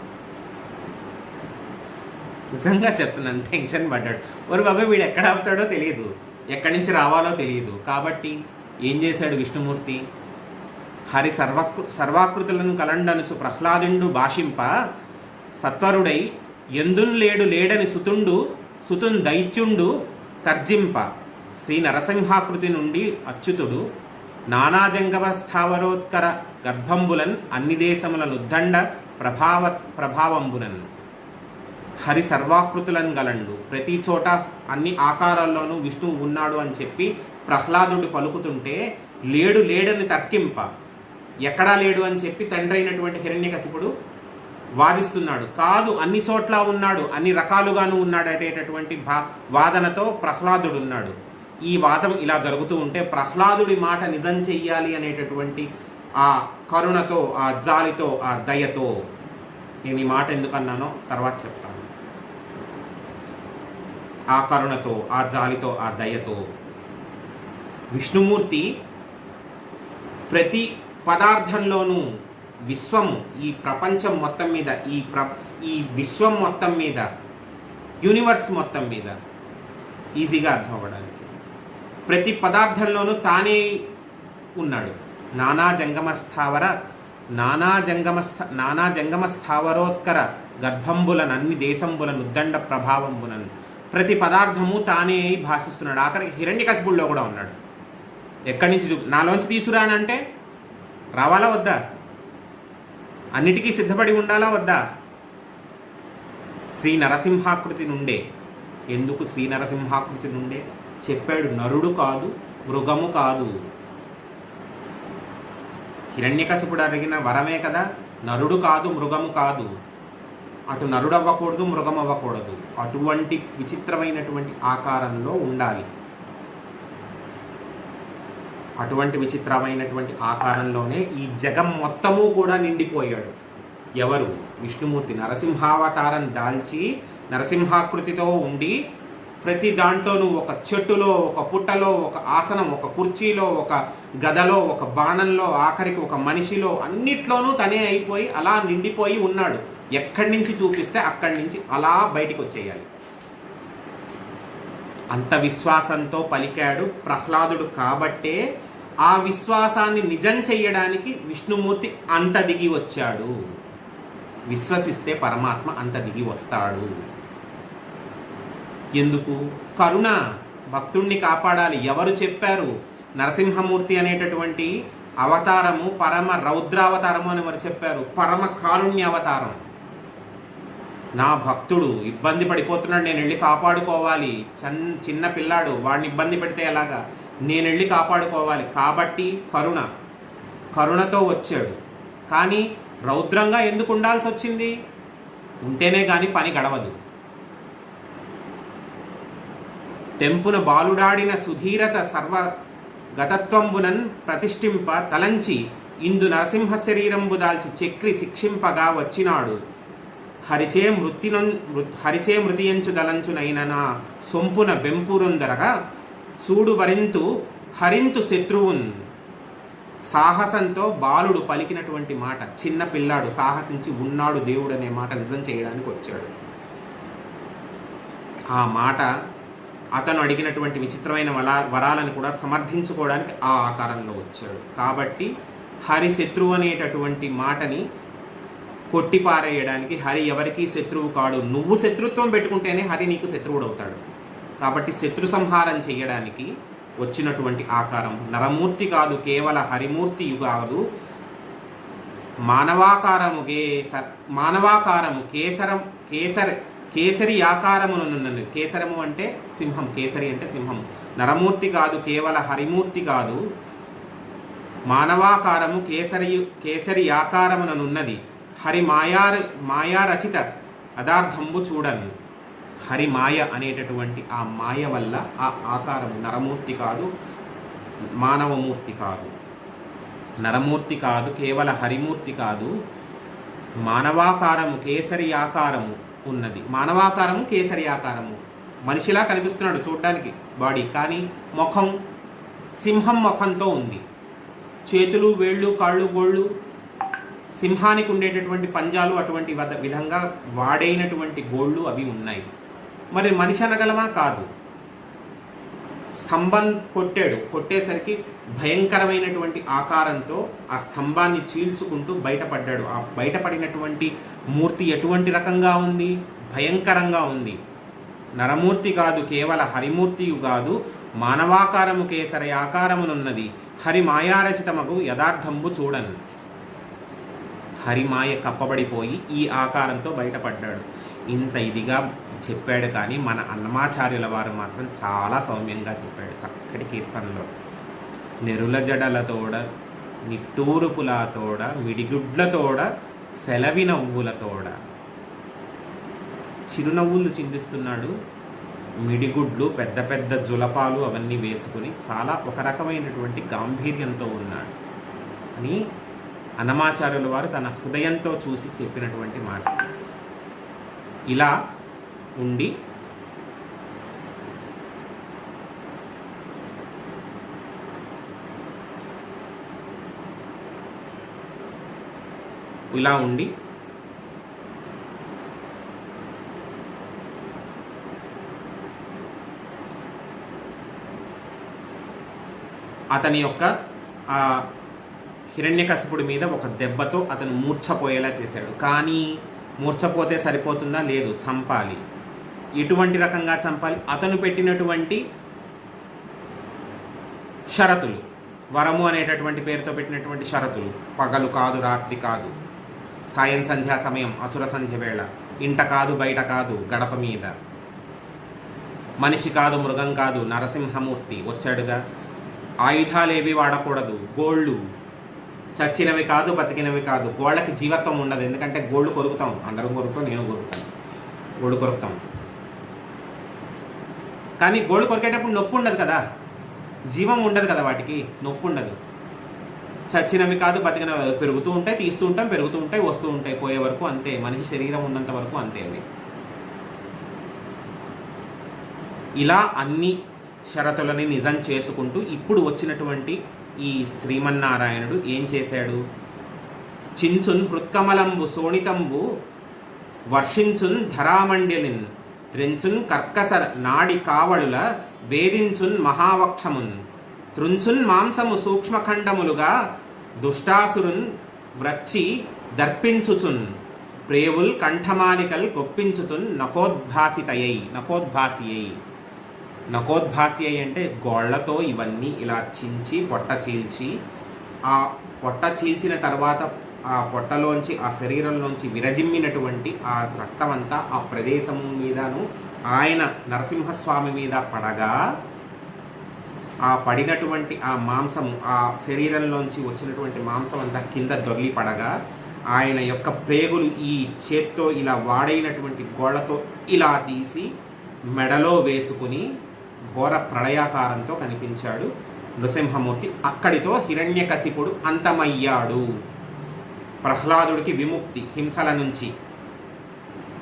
నిజంగా చెప్తున్నాను, టెన్షన్ పడ్డాడు. మరి బాబా వీడు ఎక్కడ ఆపుతాడో తెలియదు, ఎక్కడి నుంచి రావాలో తెలియదు. కాబట్టి ఏం చేశాడు విష్ణుమూర్తి? హరి సర్వాకృతులను కలండనుచు ప్రహ్లాదుండు భాషింప సత్వరుడై ఎందున్ లేడని సుతున్ దైత్యుండు తర్జింప శ్రీ నరసింహాకృతి నుండి అచ్యుతుడు నానాజంగమ స్థావరోత్తర గర్భంబులన్ అన్ని దేశములను ఉద్దండ ప్రభావంబులన్. హరి సర్వాకృతులను గలండు, ప్రతి చోట అన్ని ఆకారాల్లోనూ విష్ణువు ఉన్నాడు అని చెప్పి ప్రహ్లాదుడు పలుకుతుంటే లేడని తర్కింప, ఎక్కడా లేడు అని చెప్పి తండ్రి అయినటువంటి హిరణ్యకశిపుడు వాదిస్తున్నాడు. కాదు, అన్ని చోట్ల ఉన్నాడు, అన్ని రకాలుగాను ఉన్నాడు అనేటటువంటి వాదనతో ప్రహ్లాదుడు ఉన్నాడు. ఈ వాదం ఇలా జరుగుతూ ఉంటే ప్రహ్లాదుడి మాట నిజం చెయ్యాలి అనేటటువంటి ఆ కరుణతో, ఆ జాలితో, ఆ దయతో, నేను ఈ మాట ఎందుకన్నానో తర్వాత చెప్తాను. ఆ కరుణతో, ఆ జాలితో, ఆ దయతో విష్ణుమూర్తి ప్రతి పదార్థంలోనూ విశ్వము, ఈ ప్రపంచం మొత్తం మీద, ఈ విశ్వం మొత్తం మీద, యూనివర్స్ మొత్తం మీద ఈజీగా అర్థం అవ్వడానికి ప్రతి పదార్థంలోనూ తానే ఉన్నాడు. నానా జంగమ స్థావరోత్కర గర్భంబులను అన్ని దేశంబులను ఉద్దండ ప్రభావంబులను, ప్రతి పదార్థము తానే భాషిస్తున్నాడు. అక్కడికి హిరణ్యకశిపుడిలో కూడా ఉన్నాడు. ఎక్కడి నుంచి నాలోంచి తీసుకురానంటే రావాలా వద్దా? అన్నిటికీ సిద్ధపడి ఉండాలా వద్దా? శ్రీ నరసింహాకృతి నుండే. ఎందుకు శ్రీ నరసింహాకృతి నుండే చెప్పాడు? నరుడు కాదు, మృగము కాదు. హిరణ్యకశిపుడు అడిగిన వరమే కదా, నరుడు కాదు, మృగము కాదు. అటు నరుడు అవ్వకూడదు, మృగం అవ్వకూడదు. అటువంటి విచిత్రమైనటువంటి ఆకారంలో ఉండాలి. అటువంటి విచిత్రమైనటువంటి ఆకారంలోనే ఈ జగం మొత్తము కూడా నిండిపోయాడు. ఎవరు? విష్ణుమూర్తి. నరసింహావతారం దాల్చి నరసింహాకృతితో ఉండి ప్రతి దాంట్లోనూ, ఒక చెట్టులో, ఒక పుట్టలో, ఒక ఆసనం, ఒక కుర్చీలో, ఒక గదలో, ఒక బాణంలో, ఆఖరికి ఒక మనిషిలో, అన్నిట్లోనూ తనే అయిపోయి అలా నిండిపోయి ఉన్నాడు. ఎక్కడి నుంచి చూపిస్తే అక్కడి నుంచి అలా బయటికి వచ్చేయాలి. అంత విశ్వాసంతో పలికాడు ప్రహ్లాదుడు. కాబట్టే ఆ విశ్వాసాన్ని నిజం చెయ్యడానికి విష్ణుమూర్తి అంత దిగి వచ్చాడు. విశ్వసిస్తే పరమాత్మ అంత దిగి వస్తాడు. ఎందుకు? కరుణ, భక్తుణ్ణి కాపాడాలి. ఎవరు చెప్పారు? నరసింహమూర్తి అనేటటువంటి అవతారము పరమ రౌద్రావతారము అని మరి చెప్పారు. పరమ కారుణ్య అవతారం. నా భక్తుడు ఇబ్బంది పడిపోతున్నాడు, నేను వెళ్ళి కాపాడుకోవాలి. చిన్న పిల్లాడు, వాడిని ఇబ్బంది పెడితే ఎలాగా? నేను వెళ్ళి కాపాడుకోవాలి. కాబట్టి కరుణతో వచ్చాడు. కానీ రౌద్రంగా ఎందుకు ఉండాల్సి వచ్చింది? ఉంటేనే కానీ పని గడవదు. తెంపున బాలుడాడిన సుధీరత సర్వగతత్వంబునన్ ప్రతిష్ఠింప తలంచి ఇందు నరసింహ శరీరంబు దాల్చి చక్రి శిక్షింపగా వచ్చినాడు. హరిచే మృతియంచు దలంచునైనా సొంపున బెంపురొందరగా చూడు హరింతు శత్రువున్. సాహసంతో బాలుడు పలికినటువంటి మాట, చిన్న పిల్లాడు సాహసించి ఉన్నాడు దేవుడు అనే మాట నిజం చేయడానికి వచ్చాడు. ఆ మాట అతను అడిగినటువంటి విచిత్రమైన వరాలను కూడా సమర్థించుకోవడానికి ఆ ఆకారంలో వచ్చాడు. కాబట్టి హరి శత్రువు అనేటటువంటి మాటని కొట్టిపారేయడానికి, హరి ఎవరికీ శత్రువు కాడు, నువ్వు శత్రుత్వం పెట్టుకుంటేనే హరి నీకు శత్రువుడు అవుతాడు. కాబట్టి శత్రు సంహారం చేయడానికి వచ్చినటువంటి ఆకారం. నరమూర్తి కాదు, కేవల హరిమూర్తి కాదు, మానవాకారము కేసరి ఆకారమునున్నది. కేసరము అంటే సింహం, కేసరి అంటే సింహం. నరమూర్తి కాదు, కేవల హరిమూర్తి కాదు, మానవాకారము కేసరి ఆకారముననున్నది. హరి మాయారచిత అదార్థంబు చూడను. హరి మాయ అనేటటువంటి ఆ మాయ వల్ల ఆ ఆకారము నరమూర్తి కాదు, మానవమూర్తి కాదు, నరమూర్తి కాదు, కేవల హరిమూర్తి కాదు, మానవాకారము కేసరి ఆకారము ఉన్నది. మానవాకారము కేసరి ఆకారము, మనిషిలా కనిపిస్తున్నాడు చూడ్డానికి బాడీ, కానీ ముఖం సింహం ముఖంతో ఉంది. చేతులు, వేళ్ళు, కాళ్ళు, గోళ్ళు సింహానికి ఉండేటటువంటి పంజాలు అటువంటి విధంగా వాడైనటువంటి గోళ్ళు అవి ఉన్నాయి. మరి మనిషి అనగలమా? కాదు. స్తంభం కొట్టేసరికి భయంకరమైనటువంటి ఆకారంతో ఆ స్తంభాన్ని చీల్చుకుంటూ బయటపడ్డాడు. ఆ బయటపడినటువంటి మూర్తి ఎటువంటి రకంగా ఉంది? భయంకరంగా ఉంది. నరమూర్తి కాదు, కేవల హరిమూర్తి కాదు, మానవాకారము కేసరి ఆకారమునున్నది. హరి మాయారచితమగు యథార్థంబు చూడను. హరిమాయ కప్పబడిపోయి ఈ ఆకారంతో బయటపడ్డాడు. ఇంత ఇదిగా చెప్పాడు. కానీ మన అన్నమాచార్యుల వారు మాత్రం చాలా సౌమ్యంగా చెప్పాడు. చక్కటి కీర్తనలో నెరుల జడలతోడ, నిట్టూరుపులతోడ, మిడిగుడ్లతోడ, సెలవి నవ్వులతోడ. చిరునవ్వులు చిందిస్తున్నాడు. మిడిగుడ్లు, పెద్ద పెద్ద జులపాలు అవన్నీ వేసుకుని చాలా ఒక రకమైనటువంటి గాంభీర్యంతో ఉన్నాడు అని అన్నమాచార్యుల వారు తన హృదయంతో చూసి చెప్పినటువంటి మాట. ఇలా ఉండి అతని యొక్క హిరణ్యకశిపుడి మీద ఒక దెబ్బతో అతను మూర్ఛపోయేలా చేశాడు. కానీ మూర్ఛపోతే సరిపోతుందా? లేదు, చంపాలి. ఎటువంటి రకంగా చంపాలి? అతను పెట్టినటువంటి షరతులు, వరము అనేటటువంటి పేరుతో పెట్టినటువంటి షరతులు. పగలు కాదు, రాత్రి కాదు, సాయం సంధ్యా సమయం, అసుర సంధ్య వేళ, ఇంట కాదు, బయట కాదు, గడప మీద, మనిషి కాదు, మృగం కాదు, నరసింహమూర్తి వచ్చాడుగా. ఆయుధాలేవి వాడకూడదు, గోళ్ళు చచ్చినవి కాదు, బతికినవి కాదు. గోళ్ళకి జీవత్వం ఉండదు. ఎందుకంటే గోళ్ళు కొరుకుతాం, అందరం కొరుకుతాం, నేను కొరుకుతాను, గోళ్ళు కొరుకుతాం. కానీ గోళ్ళు కొరికేటప్పుడు నొప్పి ఉండదు కదా, జీవం ఉండదు కదా, వాటికి నొప్పి ఉండదు. చచ్చినవి కాదు, బతికినవి పెరుగుతూ ఉంటాయి, తీస్తూ ఉంటాం, పెరుగుతూ ఉంటాయి, వస్తూ ఉంటాయి, పోయే వరకు అంతే. మనిషి శరీరం ఉన్నంత వరకు అంతే. అవి ఇలా అన్ని షరతులని నిజం చేసుకుంటూ ఇప్పుడు వచ్చినటువంటి ఈ శ్రీమన్నారాయణుడు ఏం చేశాడు? చించున్ హృత్కమలంబు శోణితంబు వర్షించున్ ధరామండ్యలిన్ త్రెంచున్ కర్కస నాడి కావళుల భేదించున్ మహావక్షమున్ త్రుంచున్ మాంసము సూక్ష్మఖండములుగా దుష్టాసురున్ వ్రచ్చి దర్పించుచున్ ప్రేవుల్ కంఠమాలికల్ గొప్పించుతున్ నకోద్భాసి అయి అంటే గోళ్లతో ఇవన్నీ ఇలా చించి పొట్ట చీల్చి, ఆ పొట్ట చీల్చిన తర్వాత ఆ పొట్టలోంచి ఆ శరీరంలోంచి విరజిమ్మినటువంటి ఆ రక్తమంతా ఆ ప్రదేశం మీదను ఆయన నరసింహస్వామి మీద పడగా, ఆ పడినటువంటి ఆ మాంసము ఆ శరీరంలోంచి వచ్చినటువంటి మాంసం అంతా కింద దొర్లి పడగా, ఆయన యొక్క ప్రేగులు ఈ చేత్తో ఇలా వాడైనటువంటి గోళ్లతో ఇలా తీసి మెడలో వేసుకుని ఘోర ప్రళయాకారంతో కనిపించాడు నృసింహమూర్తి. అక్కడితో హిరణ్యకశిపుడు అంతమయ్యాడు. ప్రహ్లాదుడికి విముక్తి, హింసల నుంచి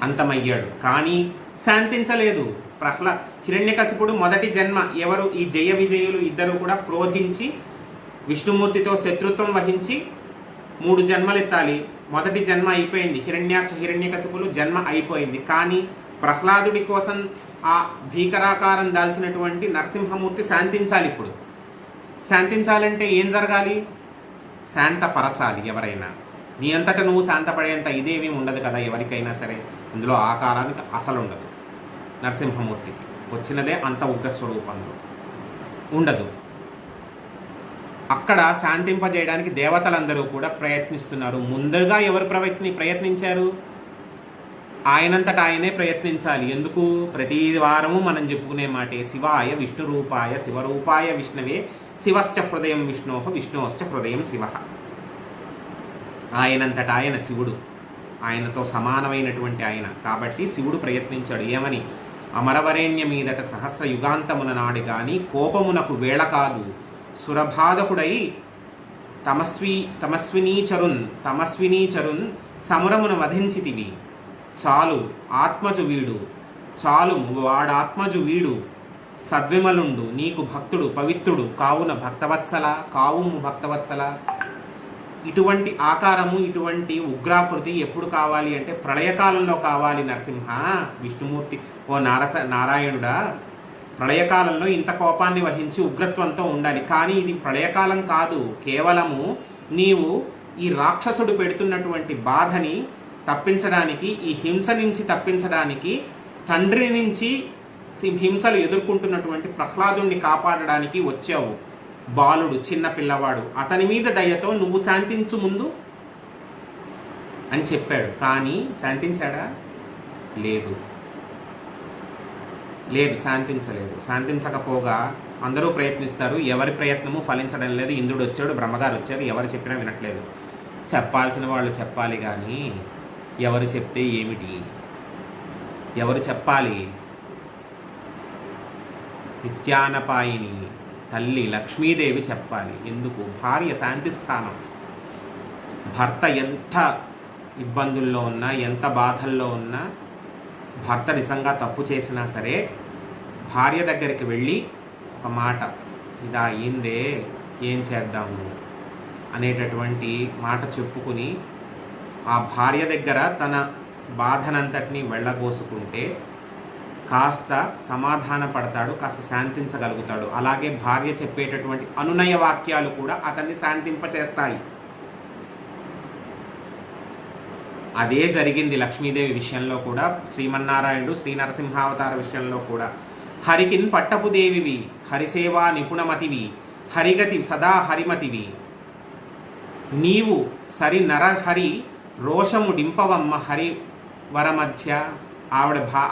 అంతమయ్యాడు. కానీ శాంతించలేదు. హిరణ్యకశిపుడు మొదటి జన్మ ఎవరు? ఈ జయ విజయులు ఇద్దరు కూడా క్రోధించి విష్ణుమూర్తితో శత్రుత్వం వహించి 3 జన్మలెత్తాలి. మొదటి జన్మ అయిపోయింది. హిరణ్యకశిపులు జన్మ అయిపోయింది. కానీ ప్రహ్లాదుడి కోసం ఆ భీకరాకారం దాల్చినటువంటి నరసింహమూర్తి శాంతించాలి. ఇప్పుడు శాంతించాలంటే ఏం జరగాలి? శాంతపరచాలి. ఎవరైనా నీ అంతటా నువ్వు శాంతపడేంత ఇదేమీ ఉండదు కదా ఎవరికైనా సరే. అందులో ఆకారానికి అసలు ఉండదు. నరసింహమూర్తికి వచ్చినదే అంత ఉగ్రస్వరూపంలో ఉండదు. అక్కడ శాంతింపజేయడానికి దేవతలందరూ కూడా ప్రయత్నిస్తున్నారు. ముందుగా ఎవరు ప్రయత్నించారు? ఆయనంతటా ఆయనే ప్రయత్నించాలి. ఎందుకు? ప్రతి వారము మనం చెప్పుకునే మాటే శివాయ విష్ణురూపాయ శివరూపాయ విష్ణవే శివశ్చ హృదయం విష్ణోహ విష్ణోశ్చ హృదయం శివ. ఆయనంతటా ఆయన శివుడు, ఆయనతో సమానమైనటువంటి ఆయన. కాబట్టి శివుడు ప్రయత్నించాడు. ఏమని? అమరవరేణ్య మీదట సహస్ర యుగాంతమున నాడి గాని కోపమునకు వేళ కాదు సురబాధకుడై తమస్వినీచరున్ సమురమున వధించితివి. చాలు ఆత్మజు వీడు, చాలు వాడాత్మజు వీడు, సద్విమలుండు నీకు భక్తుడు పవిత్రుడు కావున భక్తవత్సల. ఇటువంటి ఆకారము, ఇటువంటి ఉగ్రాకృతి ఎప్పుడు కావాలి అంటే ప్రళయకాలంలో కావాలి. నరసింహ విష్ణుమూర్తి ఓ నారాయణుడా, ప్రళయకాలంలో ఇంత కోపాన్ని వహించి ఉగ్రత్వంతో ఉండాలి. కానీ ఇది ప్రళయకాలం కాదు. కేవలము నీవు ఈ రాక్షసుడు పెడుతున్నటువంటి బాధని తప్పించడానికి, ఈ హింస నుంచి తప్పించడానికి, తండ్రి నుంచి హింసలు ఎదుర్కొంటున్నటువంటి ప్రహ్లాదుని కాపాడడానికి వచ్చావు. బాలుడు, చిన్న పిల్లవాడు, అతని మీద దయతో నువ్వు శాంతించు ముందు అని చెప్పాడు. కానీ శాంతించాడా? లేదు, శాంతించలేదు. శాంతించకపోగా అందరూ ప్రయత్నిస్తారు, ఎవరి ప్రయత్నము ఫలించడం లేదు. ఇంద్రుడు వచ్చాడు, బ్రహ్మగారు వచ్చారు, ఎవరు చెప్పినా వినట్లేదు. చెప్పాల్సిన వాళ్ళు చెప్పాలి, కానీ ఎవరు చెప్తే ఏమిటి? ఎవరు చెప్పాలి? నిత్యానపాయిని తల్లి లక్ష్మీదేవి చెప్పాలి. ఎందుకు? భార్య శాంతి స్థానం. భర్త ఎంత ఇబ్బందుల్లో ఉన్నా, ఎంత బాధల్లో ఉన్నా, భర్త నిజంగా తప్పు చేసినా సరే భార్య దగ్గరికి వెళ్ళి ఒక మాట, ఇదా అయిందే, ఏం చేద్దాము అనేటటువంటి మాట చెప్పుకుని ఆ భార్య దగ్గర తన బాధనంతటినీ వెళ్ళబోసుకుంటే కాస్త సమాధాన పడతాడు, కాస్త శాంతించగలుగుతాడు. అలాగే భార్య చెప్పేటటువంటి అనునయ వాక్యాలు కూడా అతన్ని శాంతింపచేస్తాయి. అదే జరిగింది లక్ష్మీదేవి విషయంలో కూడా. శ్రీమన్నారాయణుడు శ్రీ నరసింహావతార విషయంలో కూడా హరికిన్ పట్టపుదేవివి, హరిసేవా నిపుణమతివి, హరిగతి సదా హరిమతివి, నీవు సరి నరహరి రోషము డింపవమ్మ హరి వరమధ్య.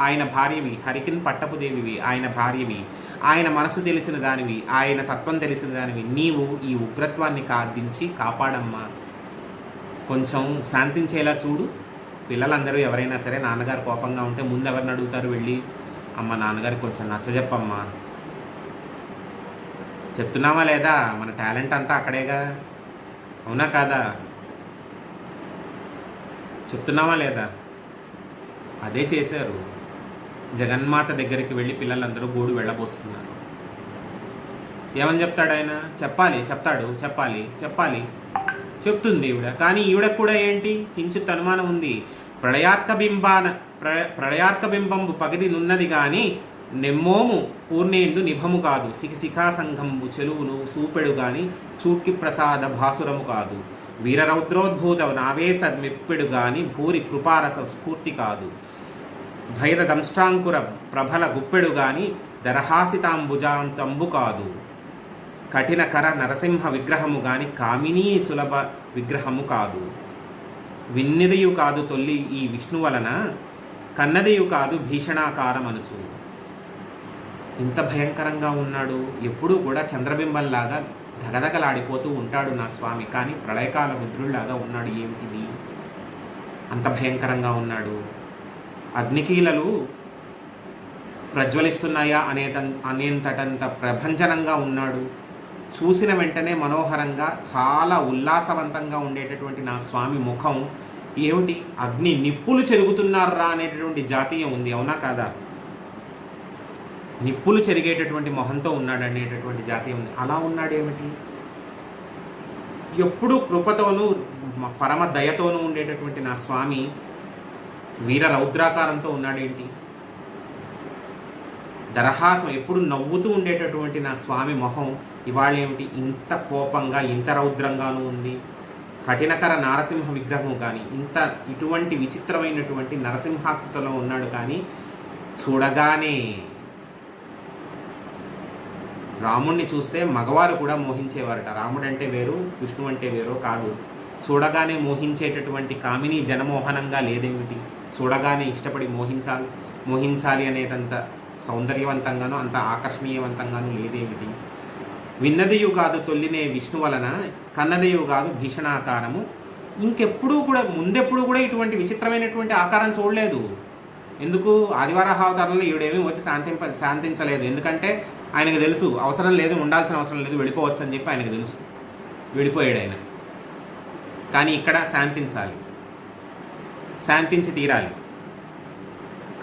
ఆయన భార్యవి, హరికిన్ పట్టపుదేవివి, ఆయన భార్యవి, ఆయన మనసు తెలిసిన దానివి, ఆయన తత్వం తెలిసిన దానివి. నీవు ఈ ఉగ్రత్వాన్ని దించి కాపాడమ్మా, కొంచెం శాంతించేలా చూడు. పిల్లలందరూ ఎవరైనా సరే నాన్నగారు కోపంగా ఉంటే ముందు ఎవరిని అడుగుతారు? వెళ్ళి అమ్మ నాన్నగారికి కొంచెం నచ్చజెప్పమ్మా. చెప్తున్నామా లేదా? మన టాలెంట్ అంతా అక్కడేగా, అవునా కాదా? చెప్తున్నామా లేదా? అదే చేశారు. జగన్మాత దగ్గరికి వెళ్ళి పిల్లలందరూ గోడు వెళ్ళబోసుకున్నారు. ఏమని చెప్తాడు ఆయన? చెప్పాలి చెప్తుంది ఈవిడ. కానీ ఈవిడకు కూడా ఏంటి, కించిత్ అనుమానం ఉంది. ప్రళయార్కబింబంబు పగిలి నున్నది గాని నెమ్మోము పూర్ణేందు నిభము కాదు, శిఖా సంఘంబు చెలువును సూపెడు గాని చూక్కి ప్రసాద భాసురము కాదు, వీరరౌద్రోద్భూత నావేశ మెప్పెడు గాని భూరి కృపారస స్ఫూర్తి కాదు. భైర దంష్ట్రాంకుర ప్రభల గుప్పెడు గాని దరహాసితాంబుజాంతంబు కాదు. కఠిన కర నరసింహ విగ్రహము గాని కామినీ సులభ విగ్రహము కాదు. విన్నదియు కాదు తొల్లి ఈ విష్ణు వలన కన్నదియు కాదు భీషణాకారమనుచు. ఇంత భయంకరంగా ఉన్నాడు. ఎప్పుడూ కూడా చంద్రబింబంలాగా ధగధగలాడిపోతూ ఉంటాడు నా స్వామి. కానీ ప్రళయకాల రుద్రుడిలాగా ఉన్నాడు. ఏమిటిది? అంత భయంకరంగా ఉన్నాడు. అగ్నికీలలు ప్రజ్వలిస్తున్నాయా అనేంతటంత ప్రభంజనంగా ఉన్నాడు. చూసిన వెంటనే మనోహరంగా చాలా ఉల్లాసవంతంగా ఉండేటటువంటి నా స్వామి ముఖం ఏమిటి? అగ్ని నిప్పులు చెరుగుతున్నారా అనేటటువంటి జాతీయం ఉంది, అవునా కాదా? నిప్పులు చెరిగేటటువంటి మొహంతో ఉన్నాడు అనేటటువంటి జాతీయం ఉంది. అలా ఉన్నాడేమిటి? ఎప్పుడూ కృపతోనూ పరమ దయతోనూ ఉండేటటువంటి నా స్వామి వీర రౌద్రాకారంతో ఉన్నాడేంటి? దరహాసం ఎప్పుడు నవ్వుతూ ఉండేటటువంటి నా స్వామి మొహం ఇవాళ ఏమిటి ఇంత కోపంగా ఇంత రౌద్రంగానూ ఉంది? కఠినకర నారసింహ విగ్రహం కానీ ఇటువంటి విచిత్రమైనటువంటి నరసింహాకృతిలో ఉన్నాడు. కానీ చూడగానే రాముణ్ణి చూస్తే మగవారు కూడా మోహించేవారట. రాముడు అంటే వేరు, విష్ణు అంటే వేరో కాదు. చూడగానే మోహించేటటువంటి కామిని జనమోహనంగా లేదేమిటి? చూడగానే ఇష్టపడి మోహించాలి అనేటంత సౌందర్యవంతంగానూ అంత ఆకర్షణీయవంతంగానూ లేదేమిటి? విన్నదియు కాదు తొల్లినే విష్ణు వలన కన్నదియు కాదు భీషణాకారము. ముందెప్పుడు కూడా ఇటువంటి విచిత్రమైనటువంటి ఆకారం చూడలేదు. ఎందుకు? ఆదివరాహావతారంలో ఈవిడేమీ వచ్చి శాంతించలేదు. ఎందుకంటే ఆయనకు తెలుసు అవసరం లేదు, ఉండాల్సిన అవసరం లేదు, వెళ్ళిపోవచ్చు అని చెప్పి ఆయనకు తెలుసు. వెళ్ళిపోయాడు ఆయన. కానీ ఇక్కడ శాంతించి తీరాలి.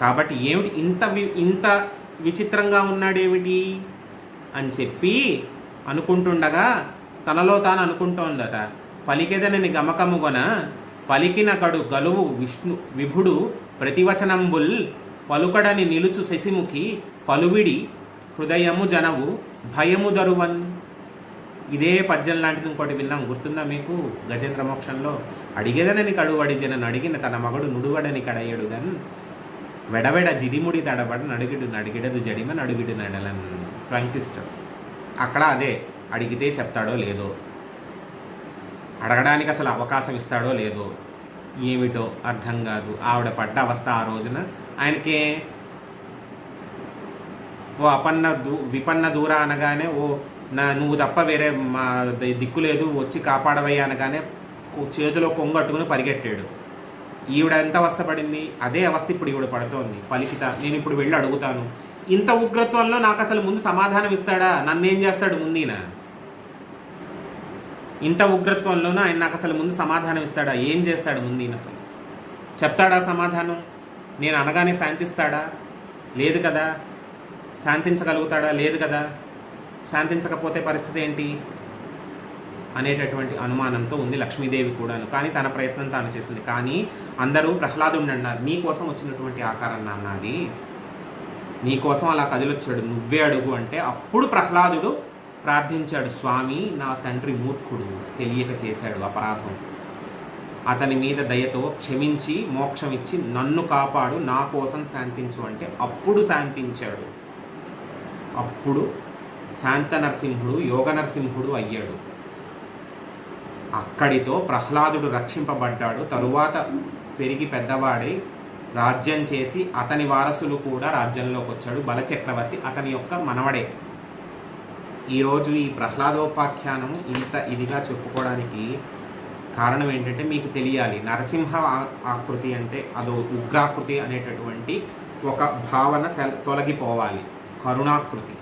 కాబట్టి ఏమిటి ఇంత విచిత్రంగా ఉన్నాడేమిటి అని చెప్పి అనుకుంటుండగా తనలో తాను అనుకుంటోందట. పలికెదనని గమకముగొన పలికిన కడు గలువు విభుడు ప్రతివచనంబుల్ పలుకడని నిలుచు శశిముఖి పలువిడి హృదయము జనవు భయము దరువన్. ఇదే పద్యం లాంటిది ఇంకోటి విన్నాం, గుర్తుందా మీకు? గజేంద్ర మోక్షంలో అడిగేదనని కడువడి జనను అడిగిన తన మగడు నుడువడని కడయ్యడుగన్ వెడవెడ జిదిముడి తడబడ నడిగిడదు జడిమ నడుగిడు నడలన్. ఫ్రాంకిస్టర్ అక్కడ అదే, అడిగితే చెప్తాడో లేదో, అడగడానికి అసలు అవకాశం ఇస్తాడో లేదో, ఏమిటో అర్థం కాదు. ఆవిడ పడ్డ అవస్థ ఆ రోజున ఆయనకే ఓ విపన్న దూర అనగానే నువ్వు తప్ప వేరే మా దిక్కు లేదు, వచ్చి కాపాడవయ్యా అనగానే చేతిలో కొంగట్టుకుని పరిగెట్టాడు. ఈవిడ ఎంత అవస్థ పడింది? అదే అవస్థ ఇప్పుడు ఈవిడ పడుతోంది. పలికిత నేను ఇప్పుడు వెళ్ళి అడుగుతాను. ఇంత ఉగ్రత్వంలో నాకు అసలు ముందు సమాధానం ఇస్తాడా? నన్నేం చేస్తాడు ముందీన? ఇంత ఉగ్రత్వంలోనూ ఆయన నాకు అసలు ముందు సమాధానం ఇస్తాడా? ఏం చేస్తాడు ముందీన? అసలు చెప్తాడా సమాధానం? నేను అనగానే శాంతిస్తాడా? లేదు కదా. శాంతించగలుగుతాడా? లేదు కదా. శాంతించకపోతే పరిస్థితి ఏంటి అనేటటువంటి అనుమానంతో ఉంది లక్ష్మీదేవి కూడాను. కానీ తన ప్రయత్నం తాను చేసింది. కానీ అందరూ ప్రహ్లాదుని అన్నారు, నీ కోసం వచ్చినటువంటి ఆకారం నాన్న అది, నీ కోసం అలా కదిలొచ్చాడు, నువ్వే అడుగు అంటే అప్పుడు ప్రహ్లాదుడు ప్రార్థించాడు, స్వామి నా తండ్రి మూర్ఖుడు, తెలియక చేశాడు అపరాధం, అతని మీద దయతో క్షమించి మోక్షం ఇచ్చి నన్ను కాపాడు, నా కోసం శాంతించు అంటే అప్పుడు శాంతించాడు. అప్పుడు శాంత నరసింహుడు యోగ నరసింహుడు అయ్యాడు. అక్కడితో ప్రహ్లాదుడు రక్షింపబడ్డాడు. తరువాత పెరిగి పెద్దవాడై రాజ్యం చేసి అతని వారసులు కూడా రాజ్యంలోకి వచ్చాడు. బలచక్రవర్తి అతని యొక్క మనవడే. ఈరోజు ఈ ప్రహ్లాదోపాఖ్యానం ఇంత ఇదిగా చెప్పుకోవడానికి కారణం ఏంటంటే మీకు తెలియాలి, నరసింహ ఆకృతి అంటే అదో ఉగ్రాకృతి అనేటటువంటి ఒక భావన తొలగిపోవాలి. కరుణాకృతి,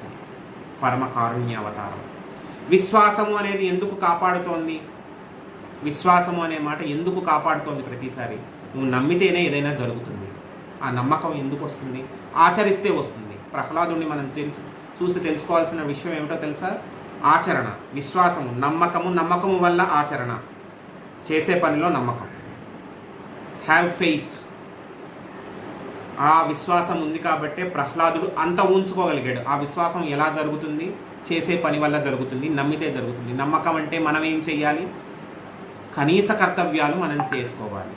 పరమ కారుణ్యావతారం. విశ్వాసము అనేది ఎందుకు కాపాడుతోంది? విశ్వాసము అనే మాట ఎందుకు కాపాడుతోంది? ప్రతిసారి నువ్వు నమ్మితేనే ఏదైనా జరుగుతుంది. ఆ నమ్మకం ఎందుకు వస్తుంది? ఆచరిస్తే వస్తుంది. ప్రహ్లాదుని మనం చూసి తెలుసుకోవాల్సిన విషయం ఏమిటో తెలుసా? ఆచరణ, విశ్వాసము, నమ్మకము వల్ల ఆచరణ, చేసే పనిలో నమ్మకం. Have faith. ఆ విశ్వాసం ఉంది కాబట్టే ప్రహ్లాదుడు అంత ఉంచుకోగలిగాడు. ఆ విశ్వాసం ఎలా జరుగుతుంది? చేసే పని వల్ల జరుగుతుంది, నమ్మితే జరుగుతుంది. నమ్మకం అంటే మనం ఏం చెయ్యాలి? కనీస కర్తవ్యాలు మనం చేసుకోవాలి.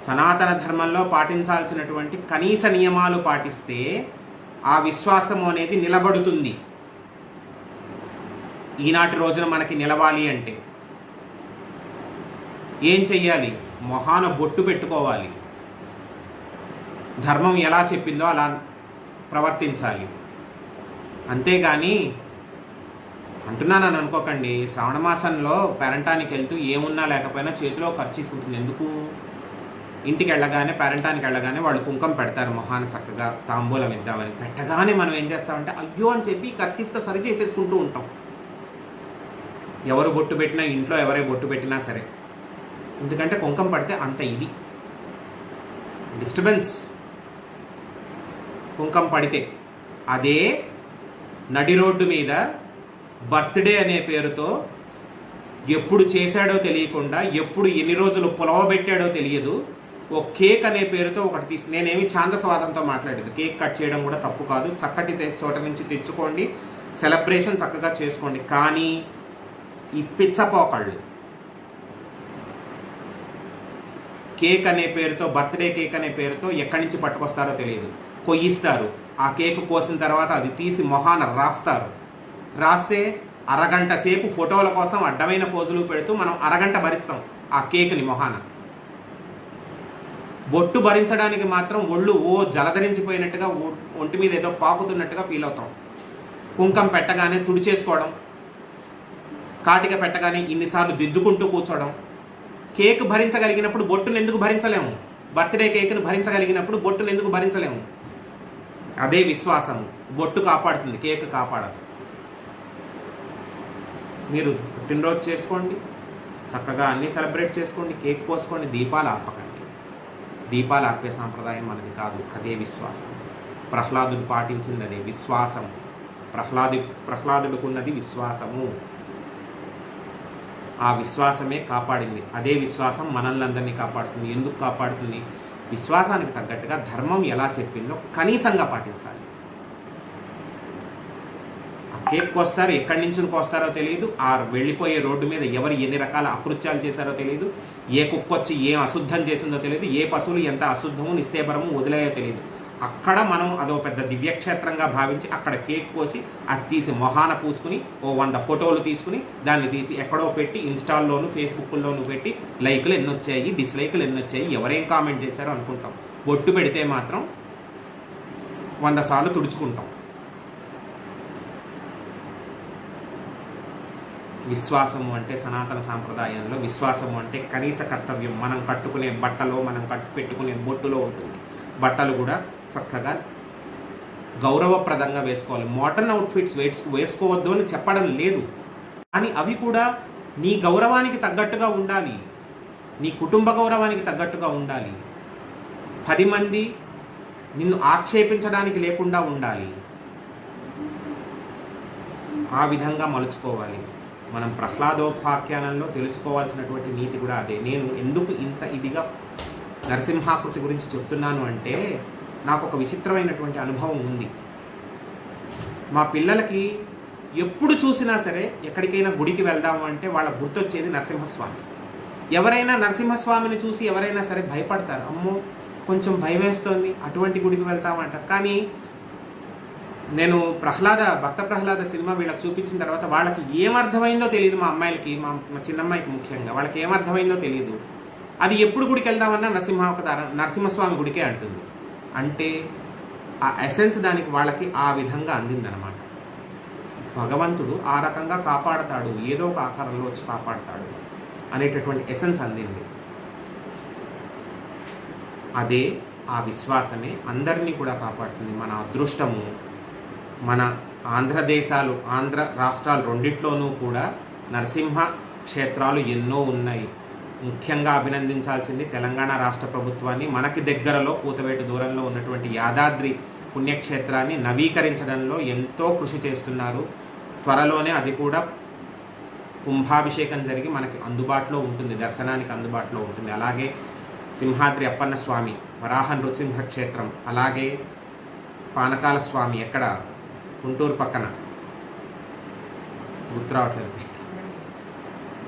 సనాతన ధర్మంలో పాటించాల్సినటువంటి కనీస నియమాలు పాటిస్తే ఆ విశ్వాసము అనేది నిలబడుతుంది. ఈనాటి రోజున మనకి నిలవాలి అంటే ఏం చెయ్యాలి? మొహాన బొట్టు పెట్టుకోవాలి. ధర్మం ఎలా చెప్పిందో అలా ప్రవర్తించాలి. అంతేగాని అంటున్నానని అనుకోకండి, శ్రావణ మాసంలో పేరంటానికి వెళ్తూ ఏమున్నా లేకపోయినా చేతిలో ఖర్చీఫ్ ఉంటుంది. ఎందుకు? ఇంటికి వెళ్ళగానే పేరంటానికి వెళ్ళగానే వాళ్ళు కుంకుమ పెడతారు మొహాన, చక్కగా తాంబూలం ఇద్దామని. పెట్టగానే మనం ఏం చేస్తామంటే అయ్యో అని చెప్పి ఖర్చీఫ్తో సరి చేసేసుకుంటూ ఉంటాం. ఎవరు బొట్టు పెట్టినా, ఇంట్లో ఎవరే బొట్టు పెట్టినా సరే, ఎందుకంటే కుంకుమ పడితే అంత ఇది డిస్టర్బెన్స్. కుంకుమ పడితే అదే నడి రోడ్డు మీద బర్త్డే అనే పేరుతో ఎప్పుడు చేశాడో తెలియకుండా, ఎప్పుడు ఎన్ని రోజులు పులవబెట్టాడో తెలియదు, ఓ కేక్ అనే పేరుతో ఒకటి తీసి, నేనేమి ఛాందసవాదంతో మాట్లాడేది, కేక్ కట్ చేయడం కూడా తప్పు కాదు, చక్కటి చోట నుంచి తెచ్చుకోండి, సెలబ్రేషన్ చక్కగా చేసుకోండి. కానీ ఈ పిచ్చపోకళ్ళు కేక్ అనే పేరుతో, బర్త్డే కేక్ అనే పేరుతో ఎక్కడి నుంచి పట్టుకొస్తారో తెలియదు, కొయ్యిస్తారు. ఆ కేక్ కోసిన తర్వాత అది తీసి మొహాన రాస్తారు. రాస్తే అరగంట సేపు ఫోటోల కోసం అడ్డమైన ఫోజులు పెడుతూ మనం అరగంట భరిస్తాం ఆ కేక్ని మొహాన. బొట్టు భరించడానికి మాత్రం ఒళ్ళు జలధరించిపోయినట్టుగా, ఒంటి మీద ఏదో పాకుతున్నట్టుగా ఫీల్ అవుతాం. కుంకం పెట్టగానే తుడిచేసుకోవడం, కాటిక పెట్టగానే ఇన్నిసార్లు దిద్దుకుంటూ కూర్చోవడం. కేక్ భరించగలిగినప్పుడు బొట్టును ఎందుకు భరించలేము? బర్త్డే కేక్ను భరించగలిగినప్పుడు బొట్టును ఎందుకు భరించలేము? అదే విశ్వాసము. బొట్టు కాపాడుతుంది, కేక్ కాపాడదు. మీరు పుట్టినరోజు చేసుకోండి, చక్కగా అన్నీ సెలబ్రేట్ చేసుకోండి, కేక్ కోసుకోండి, దీపాలు ఆర్పకండి. దీపాలు ఆర్పే సాంప్రదాయం మనది కాదు, అదే విశ్వాసం. ప్రహ్లాదుడు పాటించింది అదే విశ్వాసం. ప్రహ్లాదుడుకున్నది విశ్వాసము. ఆ విశ్వాసమే కాపాడింది. అదే విశ్వాసం మనల్ని అందరినీ కాపాడుతుంది. ఎందుకు కాపాడుతుంది? విశ్వాసానికి తగ్గట్టుగా ధర్మం ఎలా చెప్పిందో కనీసంగా పాటించాలి. ఆ కేక్ కోస్తారు, ఎక్కడి నుంచి కోస్తారో తెలియదు, ఆ వెళ్ళిపోయే రోడ్డు మీద ఎవరు ఎన్ని రకాల అకృత్యాలు చేశారో తెలియదు, ఏ కుక్కొచ్చి ఏం అశుద్ధం చేసిందో తెలియదు, ఏ పశువులు ఎంత అశుద్ధము నిస్తేపరము వదిలేయో తెలియదు. అక్కడ మనం అదో పెద్ద దివ్యక్షేత్రంగా భావించి అక్కడ కేక్ కోసి అది తీసి మొహాన పూసుకుని 100 ఫోటోలు తీసుకుని దాన్ని తీసి ఎక్కడో పెట్టి ఇన్స్టాల్లోను ఫేస్బుక్లోను పెట్టి లైకులు ఎన్ని వచ్చాయి, డిస్లైకులు ఎన్ని వచ్చాయి, ఎవరేం కామెంట్ చేశారో అనుకుంటాం. బొట్టు పెడితే మాత్రం 100 సార్లు తుడుచుకుంటాం. విశ్వాసము అంటే సనాతన సాంప్రదాయంలో విశ్వాసము అంటే కనీస కర్తవ్యం. మనం కట్టుకునే బట్టలో, మనం పెట్టుకునే బొట్టులో ఉంటుంది. బట్టలు కూడా చక్కగా గౌరవప్రదంగా వేసుకోవాలి. మోడర్న్ అవుట్ఫిట్స్ వేసుకోవద్దు అని చెప్పడం లేదు, కానీ అవి కూడా నీ గౌరవానికి తగ్గట్టుగా ఉండాలి, నీ కుటుంబ గౌరవానికి తగ్గట్టుగా ఉండాలి, 10 మంది నిన్ను ఆక్షేపించడానికి లేకుండా ఉండాలి. ఆ విధంగా మలుచుకోవాలి. మనం ప్రహ్లాదోపాఖ్యానంలో తెలుసుకోవాల్సినటువంటి నీతి కూడా అదే. నేను ఎందుకు ఇంత ఇదిగా నరసింహాకృతి గురించి చెప్తున్నాను అంటే, నాకు ఒక విచిత్రమైనటువంటి అనుభవం ఉంది. మా పిల్లలకి ఎప్పుడు చూసినా సరే, ఎక్కడికైనా గుడికి వెళ్దాము అంటే వాళ్ళ గుర్తొచ్చేది నరసింహస్వామి. ఎవరైనా నరసింహస్వామిని చూసి ఎవరైనా సరే భయపడతారు. అమ్మో కొంచెం భయం వేస్తోంది, అటువంటి గుడికి వెళ్తామంటారు. కానీ నేను భక్త ప్రహ్లాద సినిమా వీళ్ళకి చూపించిన తర్వాత వాళ్ళకి ఏమర్థమైందో తెలియదు. మా అమ్మాయిలకి, మా చిన్నమ్మాయికి ముఖ్యంగా వాళ్ళకి ఏమర్థమైందో తెలియదు. అది ఎప్పుడు గుడికి వెళ్దామన్నా నరసింహస్వామి గుడికే అంటుంది. అంటే ఆ ఎసెన్స్ దానికి వాళ్ళకి ఆ విధంగా అందిందనమాట. భగవంతుడు ఆ రకంగా కాపాడతాడు, ఏదో ఒక ఆకారంలో వచ్చి కాపాడతాడు అనేటటువంటి ఎసెన్స్ అందింది. అదే ఆ విశ్వాసమే అందరినీ కూడా కాపాడుతుంది. మన అదృష్టము, మన ఆంధ్ర రాష్ట్రాలు రెండిట్లోనూ కూడా నరసింహ క్షేత్రాలు ఎన్నో ఉన్నాయి. ముఖ్యంగా అభినందించాల్సింది తెలంగాణ రాష్ట్ర ప్రభుత్వాన్ని. మనకి దగ్గరలో కూతవేటు దూరంలో ఉన్నటువంటి యాదాద్రి పుణ్యక్షేత్రాన్ని నవీకరించడంలో ఎంతో కృషి చేస్తున్నారు. త్వరలోనే అది కూడా కుంభాభిషేకం జరిగి మనకి అందుబాటులో ఉంటుంది, దర్శనానికి అందుబాటులో ఉంటుంది. అలాగే సింహాద్రి అప్పన్న స్వామి, వరాహ నృసింహ క్షేత్రం, అలాగే పానకాల స్వామి ఎక్కడ గుంటూరు పక్కన గుర్తు రావట్లేదు,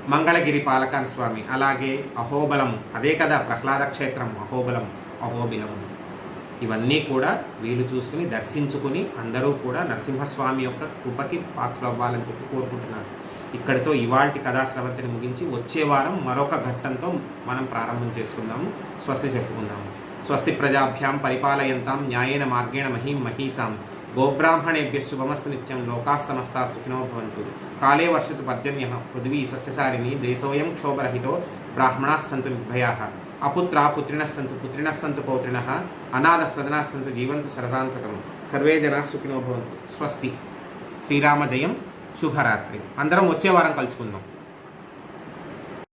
మంగళగిరి పాలకాన్ స్వామి, అలాగే అహోబలం, అదే కదా ప్రహ్లాద క్షేత్రం, అహోబలం, అహోబిలం. ఇవన్నీ కూడా వీలు చూసుకుని దర్శించుకుని అందరూ కూడా నరసింహస్వామి యొక్క కృపకి పాత్రవ్వాలని చెప్పి కోరుకుంటున్నాను. ఇక్కడితో ఇవాల్టి కథాశ్రవంతిని ముగించి వచ్చే వారం మరొక ఘట్టంతో మనం ప్రారంభం చేసుకుందాము. స్వస్తి చెప్పుకుందాము. స్వస్తి ప్రజాభ్యాం పరిపాలయంతాం న్యాయేన మార్గేణ మహీం మహీసాం గోబ్రాహ్మణేభ్య శుభమస్తు నిత్యం లోకాः సమస్తాः సుఖినో భవంతు. కాలే వర్షతు పర్జన్యః పృథివీ సస్యశాలినీ దేశోయం క్షోభరహితో బ్రాహ్మణాः సంతు నిర్భయాः అపుత్రా పుత్రిణः సంతు పుత్రిణः సంతు పౌత్రిణः అనాథ సదనాः సంతు జీవంతు శరదాం శతం సర్వే జనాः సుఖినో భవంతు. స్వస్తి. శ్రీరామ జయం. శుభరాత్రి. అందరం వచ్చే వారం కలుసుకుందాం.